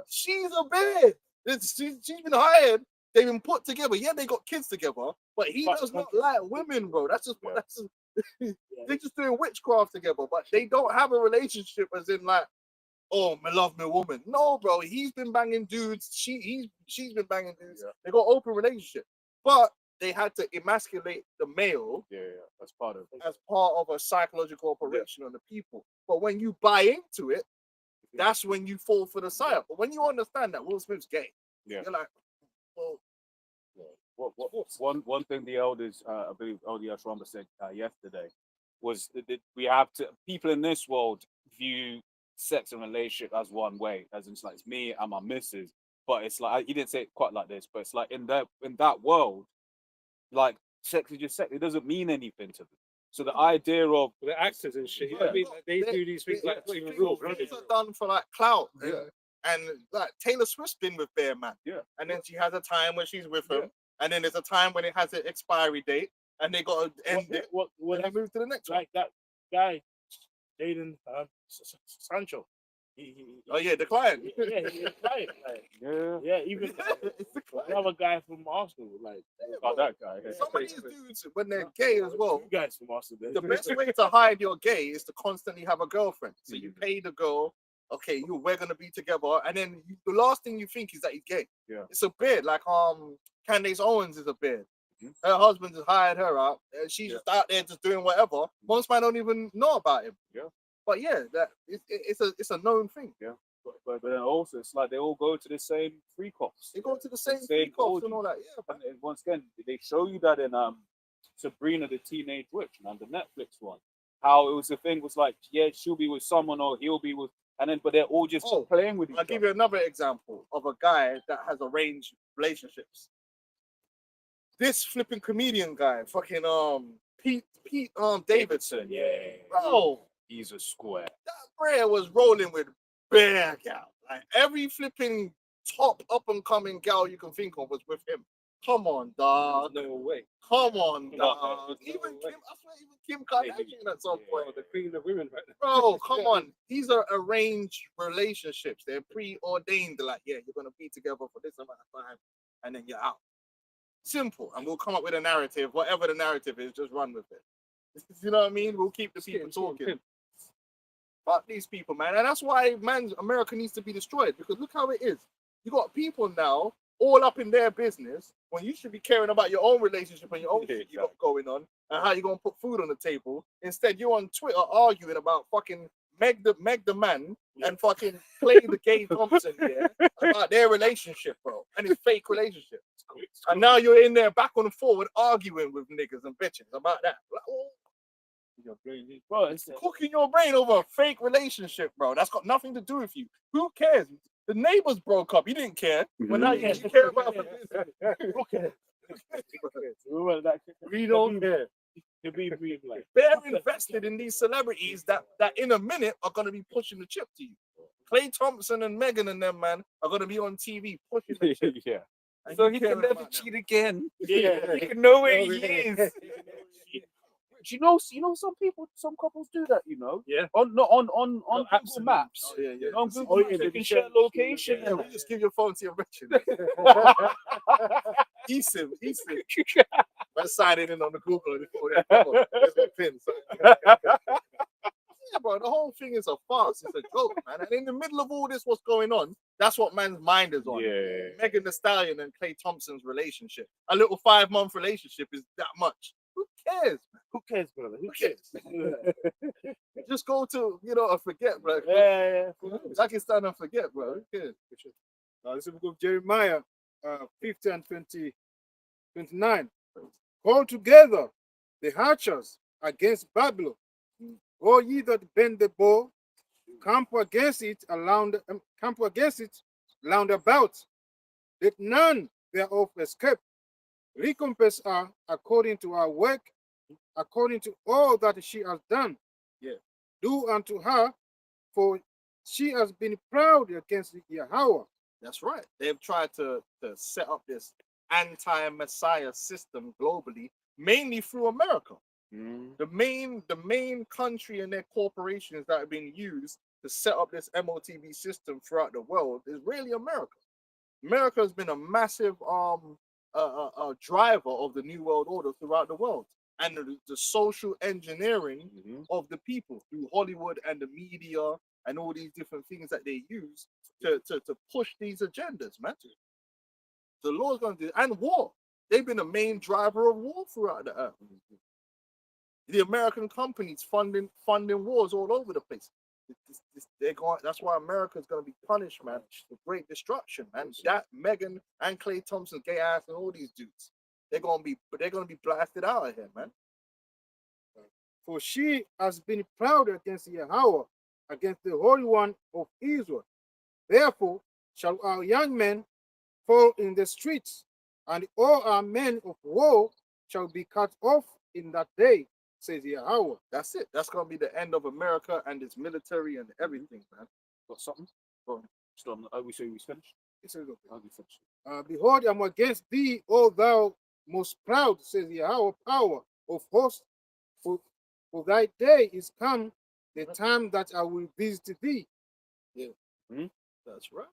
she's a beard. She's been hired. They've been put together. Yeah, they got kids together, but he does not like women, bro. They're just doing witchcraft together, but they don't have a relationship as in like, oh, me love my woman. No, bro, he's been banging dudes. She's been banging dudes. They got open relationship, but they had to emasculate the male. That's part of as part of a psychological operation on the people. But when you buy into it, that's when you fall for the psyop. But when you understand that Will Smith's gay, you're like, well. One thing the elders, I believe Elder Yashwamba said yesterday, was that we have to, people in this world view sex and relationship as one way, as in it's like it's me and my missus. But it's like, he didn't say it quite like this, but it's like in that world, like sex is just sex. It doesn't mean anything to them. So the idea of the actors and shit, you know what I mean? Like, they do these things like not even real. Things are done for like clout. And like Taylor Swift's been with Bear Man. And then she has a time when she's with him. And then there's a time when it has an expiry date, and they got to end it. What they move to the next one? Like that guy, Jaden Sancho. The client. He's a client. Like, even the other guy from Arsenal. Like, that guy. Some of these dudes, when they're gay as well, you guys from Arsenal. The best way to hide you're gay is to constantly have a girlfriend. So you pay the girl, okay, we're gonna be together, and then the last thing you think is that he's gay. It's a beard. Like Candace Owens is a beard. Her husband has hired her out, and she's just out there just doing whatever. Most men don't even know about him. But it's a known thing. But then also it's like they all go to the same free cops. They go to the same free cops and all that. And once again, they show you that in Sabrina the Teenage Witch, man, the Netflix one. How it was, the thing was like, she'll be with someone or he'll be with, and then but they're all just playing with each other. I'll give you another example of a guy that has arranged relationships. This flipping comedian guy, fucking Pete Davidson. Yeah. Bro, He's a square. That Bray was rolling with bare gal. Like every flipping top up and coming gal you can think of was with him. Come on, dog. No way. Come on, No, dog. no Even way. Kim, I swear, even Kim Kardashian at some point. The queen of women, right? Bro, come on. These are arranged relationships. They're preordained. They're like, yeah, you're gonna be together for this amount of time, and then you're out. Simple. And we'll come up with a narrative. Whatever the narrative is, just run with it. You know what I mean? We'll keep the people talking. Fuck these people, man. And that's why, man, America needs to be destroyed. Because look how it is. You got people now all up in their business when you should be caring about your own relationship and your own shit you got going on and how you're going to put food on the table. Instead, you're on Twitter arguing about fucking Meg the man and fucking Clay the gay Thompson here about their relationship, bro. And it's fake relationship. And now you're in there back and forward arguing with niggas and bitches about that. Like, oh, Bro, it's cooking your brain over a fake relationship, bro. That's got nothing to do with you. Who cares? The neighbors broke up. You didn't care. But now you care about okay. Remember that? We don't care. To be like, They're invested in these celebrities that in a minute are going to be pushing the chip to you. Clay Thompson and Megan and them, man, are going to be on TV pushing the chip. Yeah. And So you he care can never about cheat again. yeah. He can know where he is. You know, some couples do that. You know, Yeah. On Google Maps. Oh, yeah. On Google Oh, yeah, Maps, they you can can share- share location. Yeah, and we just give your phone to your Richard. eSIM. Let's sign it in on the Google and put it on. There's no pin. Yeah, bro, the whole thing is a farce. It's a joke, man. And in the middle of all this, what's going on? That's what man's mind is on. Yeah. Megan Thee Stallion and Clay Thompson's relationship. A little 5-month relationship is that much. Who cares, man? Who cares, brother? Who cares? Just go to, and forget, bro. Yeah. Pakistan and forget, bro. Who cares? This is the book of Jeremiah 50 and 29. Call together the archers against Babylon. All ye that bend the bow, camp against it round about. Let none thereof escape. Recompense her according to our work, according to all that she has done. Yeah. Do unto her, for she has been proud against Yahweh. That's right. They've tried to set up this anti-Messiah system globally, mainly through America. The main country and their corporations that have been used to set up this MOTV system throughout the world is really America. America has been a massive driver of the New World Order throughout the world, and the social engineering of the people through Hollywood and the media and all these different things that they use to push these agendas, man. The law's going to do, and war. They've been a main driver of war throughout the earth. The American companies funding wars all over the place. They're going. That's why America's going to be punished, man. The great destruction, man. That Megan and Clay Thompson, gay ass, and all these dudes, they're going to be blasted out of here, man. For she has been proud against Yahweh, against the Holy One of Israel. Therefore shall our young men fall in the streets, and all our men of war shall be cut off in that day, says Yahweh. That's it. That's going to be the end of America and its military and everything, man. Got something? We say we finished. It says, I'll be finished. behold, I am against thee, O thou most proud, says Yahweh, power of hosts. For thy day is come, the time that I will visit thee. That's right.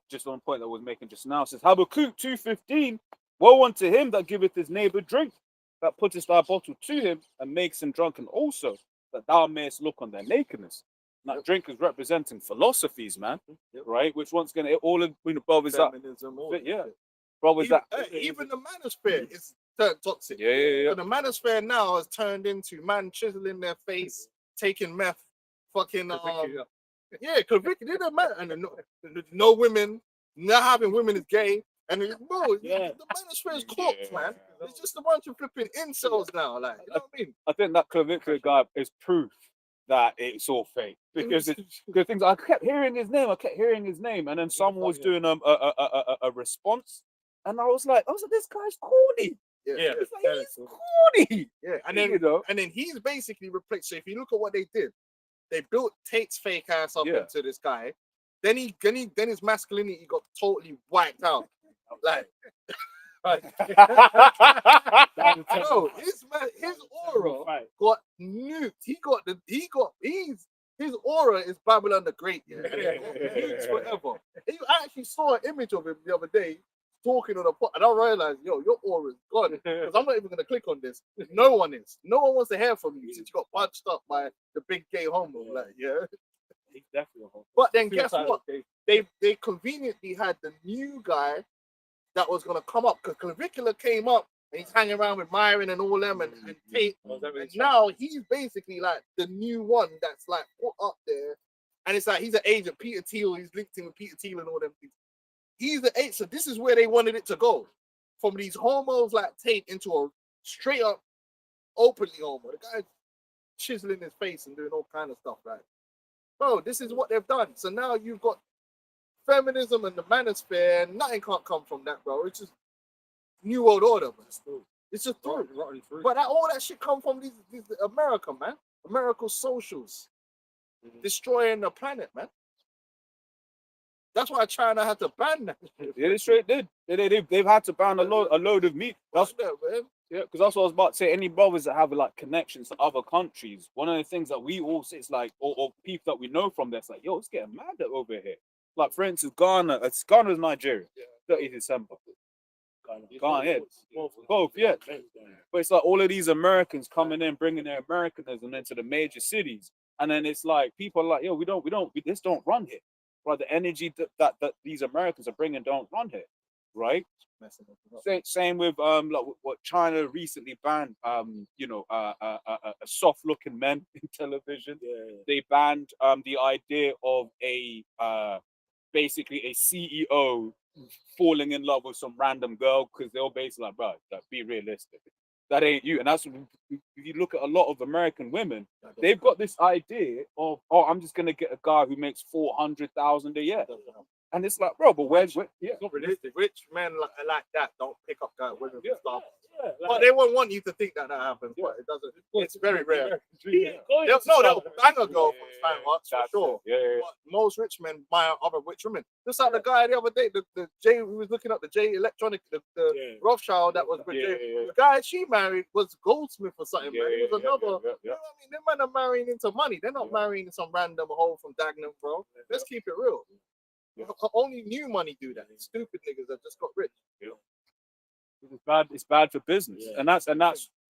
Just on point that I was making just now, says Habakkuk 2:15, woe unto him that giveth his neighbor drink, that puttest thy bottle to him and makes him drunken also, that thou mayest look on their nakedness. Now, drink is representing philosophies, man, right? Which once again, all of brothers that, Feminism, all yeah, that. brothers Even, that, even the manosphere is turned toxic. yeah. So the manosphere now has turned into man chiseling their face, taking meth, fucking convicted. It doesn't matter. And no women, not having women is gay. And the manosphere is cooked, man. It's just a bunch of flipping incels now. Like, you know what I mean? I think that Clavicular guy is proof that it's all fake because things I kept hearing his name, and then someone was doing a response, and I was like, this guy's corny. Yeah. It's like, he's corny. Yeah, and You then know? he's basically replaced. So if you look at what they did, they built Tate's fake ass up Yeah. into this guy. Then his masculinity got totally wiped out. Like, no, his aura got nuked. His aura is Babylon the Great. Yeah, nuked forever. And you actually saw an image of him the other day talking on a pot, and I realized, yo, your aura is gone. Because I'm not even gonna click on this. No one is. No one wants to hear from you since you got punched up by the big gay homo. Like, yeah. He's definitely a homo. But then guess what? They conveniently had the new guy that was gonna come up, because Clavicular came up and he's hanging around with Myron and all them and Tate. And now he's basically like the new one that's like put up there. And it's like he's an agent, Peter Thiel, he's linked in with Peter Thiel and all them things. He's the agent. So this is where they wanted it to go. From these homos like Tate into a straight up openly homo. The guy's chiseling his face and doing all kind of stuff, right? Bro, this is what they've done. So now you've got feminism and the manosphere, and nothing can't come from that, bro. It's just New World Order, man. It's just through. Rotten fruit. But all that shit come from these America, man. American socials. Destroying the planet, man. That's why China had to ban that. Yeah, they straight did. They've had to ban a load of meat. That's man. yeah, because that's what I was about to say. Any brothers that have like connections to other countries, one of the things that we all say is like, or people that we know from there, it's like, yo, it's getting mad over here. Like for instance, Ghana's Nigeria, 30th December. Ghana, yeah. Both, yeah. But it's like all of these Americans coming in, bringing their Americanism into the major cities, and then it's like people are like, yo, this don't run here. Right, the energy that these Americans are bringing don't run here, right? Same with like what China recently banned, soft-looking men in television. Yeah. They banned the idea of basically a CEO falling in love with some random girl, because they're basically like, bro, be realistic. That ain't you. And that's if you look at a lot of American women, they've got this idea of, oh, I'm just gonna get a guy who makes 400,000 a year. And it's like, bro, but where's It's not realistic. Rich men like that don't pick up women and stuff. Yeah, But they won't want you to think that happens, but it doesn't. It's very rare. They'll They'll bang a girl from Stan Watts for sure. Yeah. But most rich men buy other rich women. Just like the guy the other day, the Jay, who was looking up the Jay Electronic, the Rothschild that was with Jay. The guy she married was Goldsmith or something, man. It was another. You know what I mean? Them men are marrying into money. They're not marrying some random hoe from Dagenham, bro. Let's keep it real. Only new money do that. Stupid niggas that just got rich. It's bad for business. And that's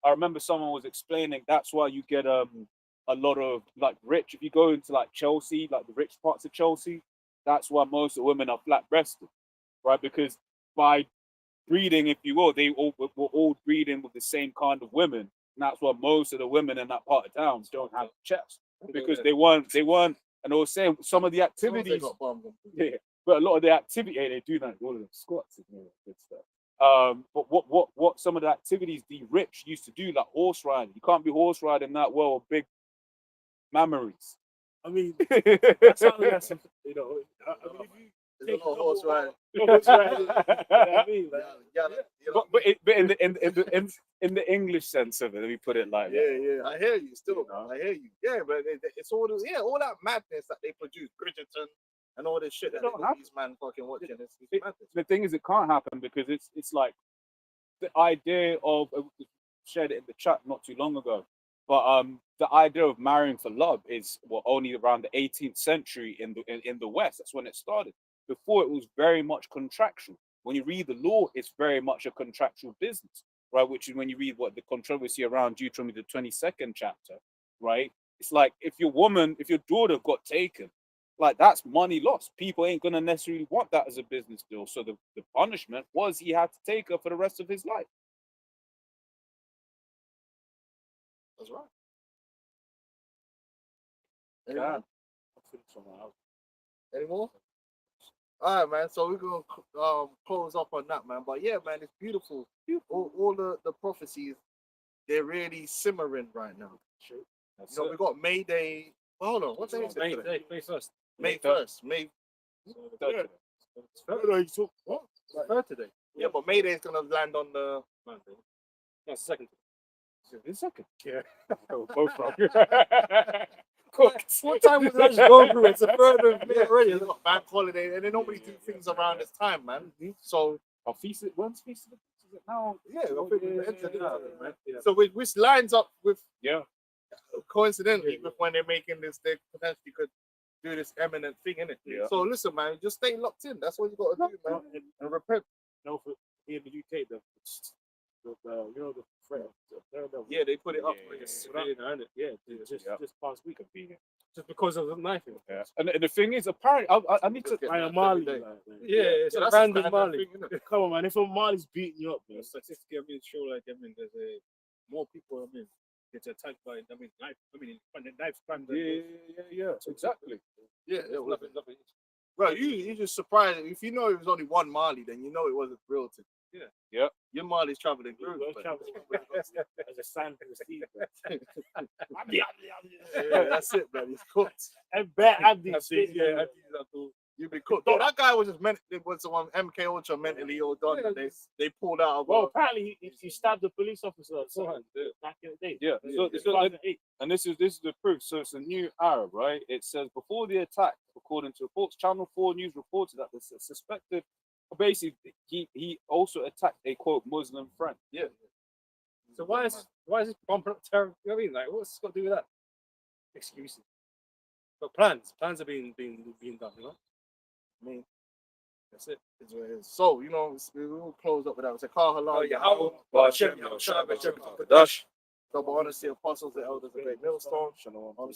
I remember someone was explaining that's why you get a lot of like rich, if you go into like Chelsea, like the rich parts of Chelsea, that's why most of the women are flat breasted, right? Because by breeding, if you will, they were all breeding with the same kind of women. And that's why most of the women in that part of town don't have chest, because they weren't, and I was saying some of the activities, but a lot of the activity, they do that, all of the squats and all that good stuff. But what some of the activities the rich used to do, like horse riding, you can't be horse riding that well with big memories. I mean, that's how we have some, you know. I mean, if you There's a lot of horse riding. horse riding, you know what I mean? Like, But in the English sense of it, let me put it like that. Yeah, I hear you still. I hear you. Yeah, but it's all that madness that they produce, Bridgerton and all this shit that they got these man fucking watching. It's madness. The thing is, it can't happen because it's like the idea of shared it in the chat not too long ago, but the idea of marrying for love is only around the 18th century in the West. That's when it started. Before, it was very much contractual. When you read the law, it's very much a contractual business, right? Which is when you read what the controversy around Deuteronomy, the 22nd chapter, right? It's like if your daughter got taken, like that's money lost. People ain't gonna necessarily want that as a business deal. So the punishment was he had to take her for the rest of his life. That's right. Yeah. Any more? All right, man. So we're gonna close up on that, man. But yeah, man, it's beautiful. All the prophecies, they're really simmering right now. You know, we got May Day. Hold on, what day is it today? May 1st. May 1st. May. What? Third today. Yeah, but May Day is gonna land on the That's the second. The second. Yeah. Both wrong. What time was that just going through? It's a third of May already. It's got bank holiday, and they normally do things around this time, man. So Oh, when's Feast of the Is it now? yeah, I think we've entered into it, man. Yeah. So which lines up with Yeah. coincidentally with when they're making this, they potentially could do this eminent thing, innit? Yeah. So listen, man, just stay locked in. That's what you got to do, man. And repent. No, for here in the UK, the you know the threat. Yeah, they put it up. Yeah, It's yeah, just past week. Just because of the knifing. Yeah. And the thing is, apparently, I need to. Ryan Marley. Yeah, it's Yeah, a that's the random kind of Marley. thing, innit? Come on, man. If a Marley's beating you up, man. Statistically, I mean, show like, I mean, there's more people, I mean, get attacked by, I mean, knife crime. Yeah, exactly. Yeah, it was. Nothing. Well, you just surprised. If you know it was only one Marley, then you know it wasn't real. Yeah. Yeah. Your Marley's traveling through. We're but- traveling as a sign for the sea. Yeah, that's it, man. He's cooked. And bad Abdi. Yeah, you've been cooked. No, that guy was just meant. It was someone MK Ultra mentally all done. Yeah. And they pulled out. Of Well, apparently he stabbed a police officer back in the day. Yeah. So, so 2008. and this is the proof. So it's a new Arab, right? It says before the attack, according to reports, Channel 4 News reported that the suspected, basically, he also attacked a quote Muslim friend. Yeah. So why is this bumping up terror? You know what I mean? Like, what's it got to do with that? Excuses. But plans are being done. You know. I mean, That's it. it's what it is. So we'll close up with that. It's a call halal. Double honesty, Apostles, the elders, the great millstone.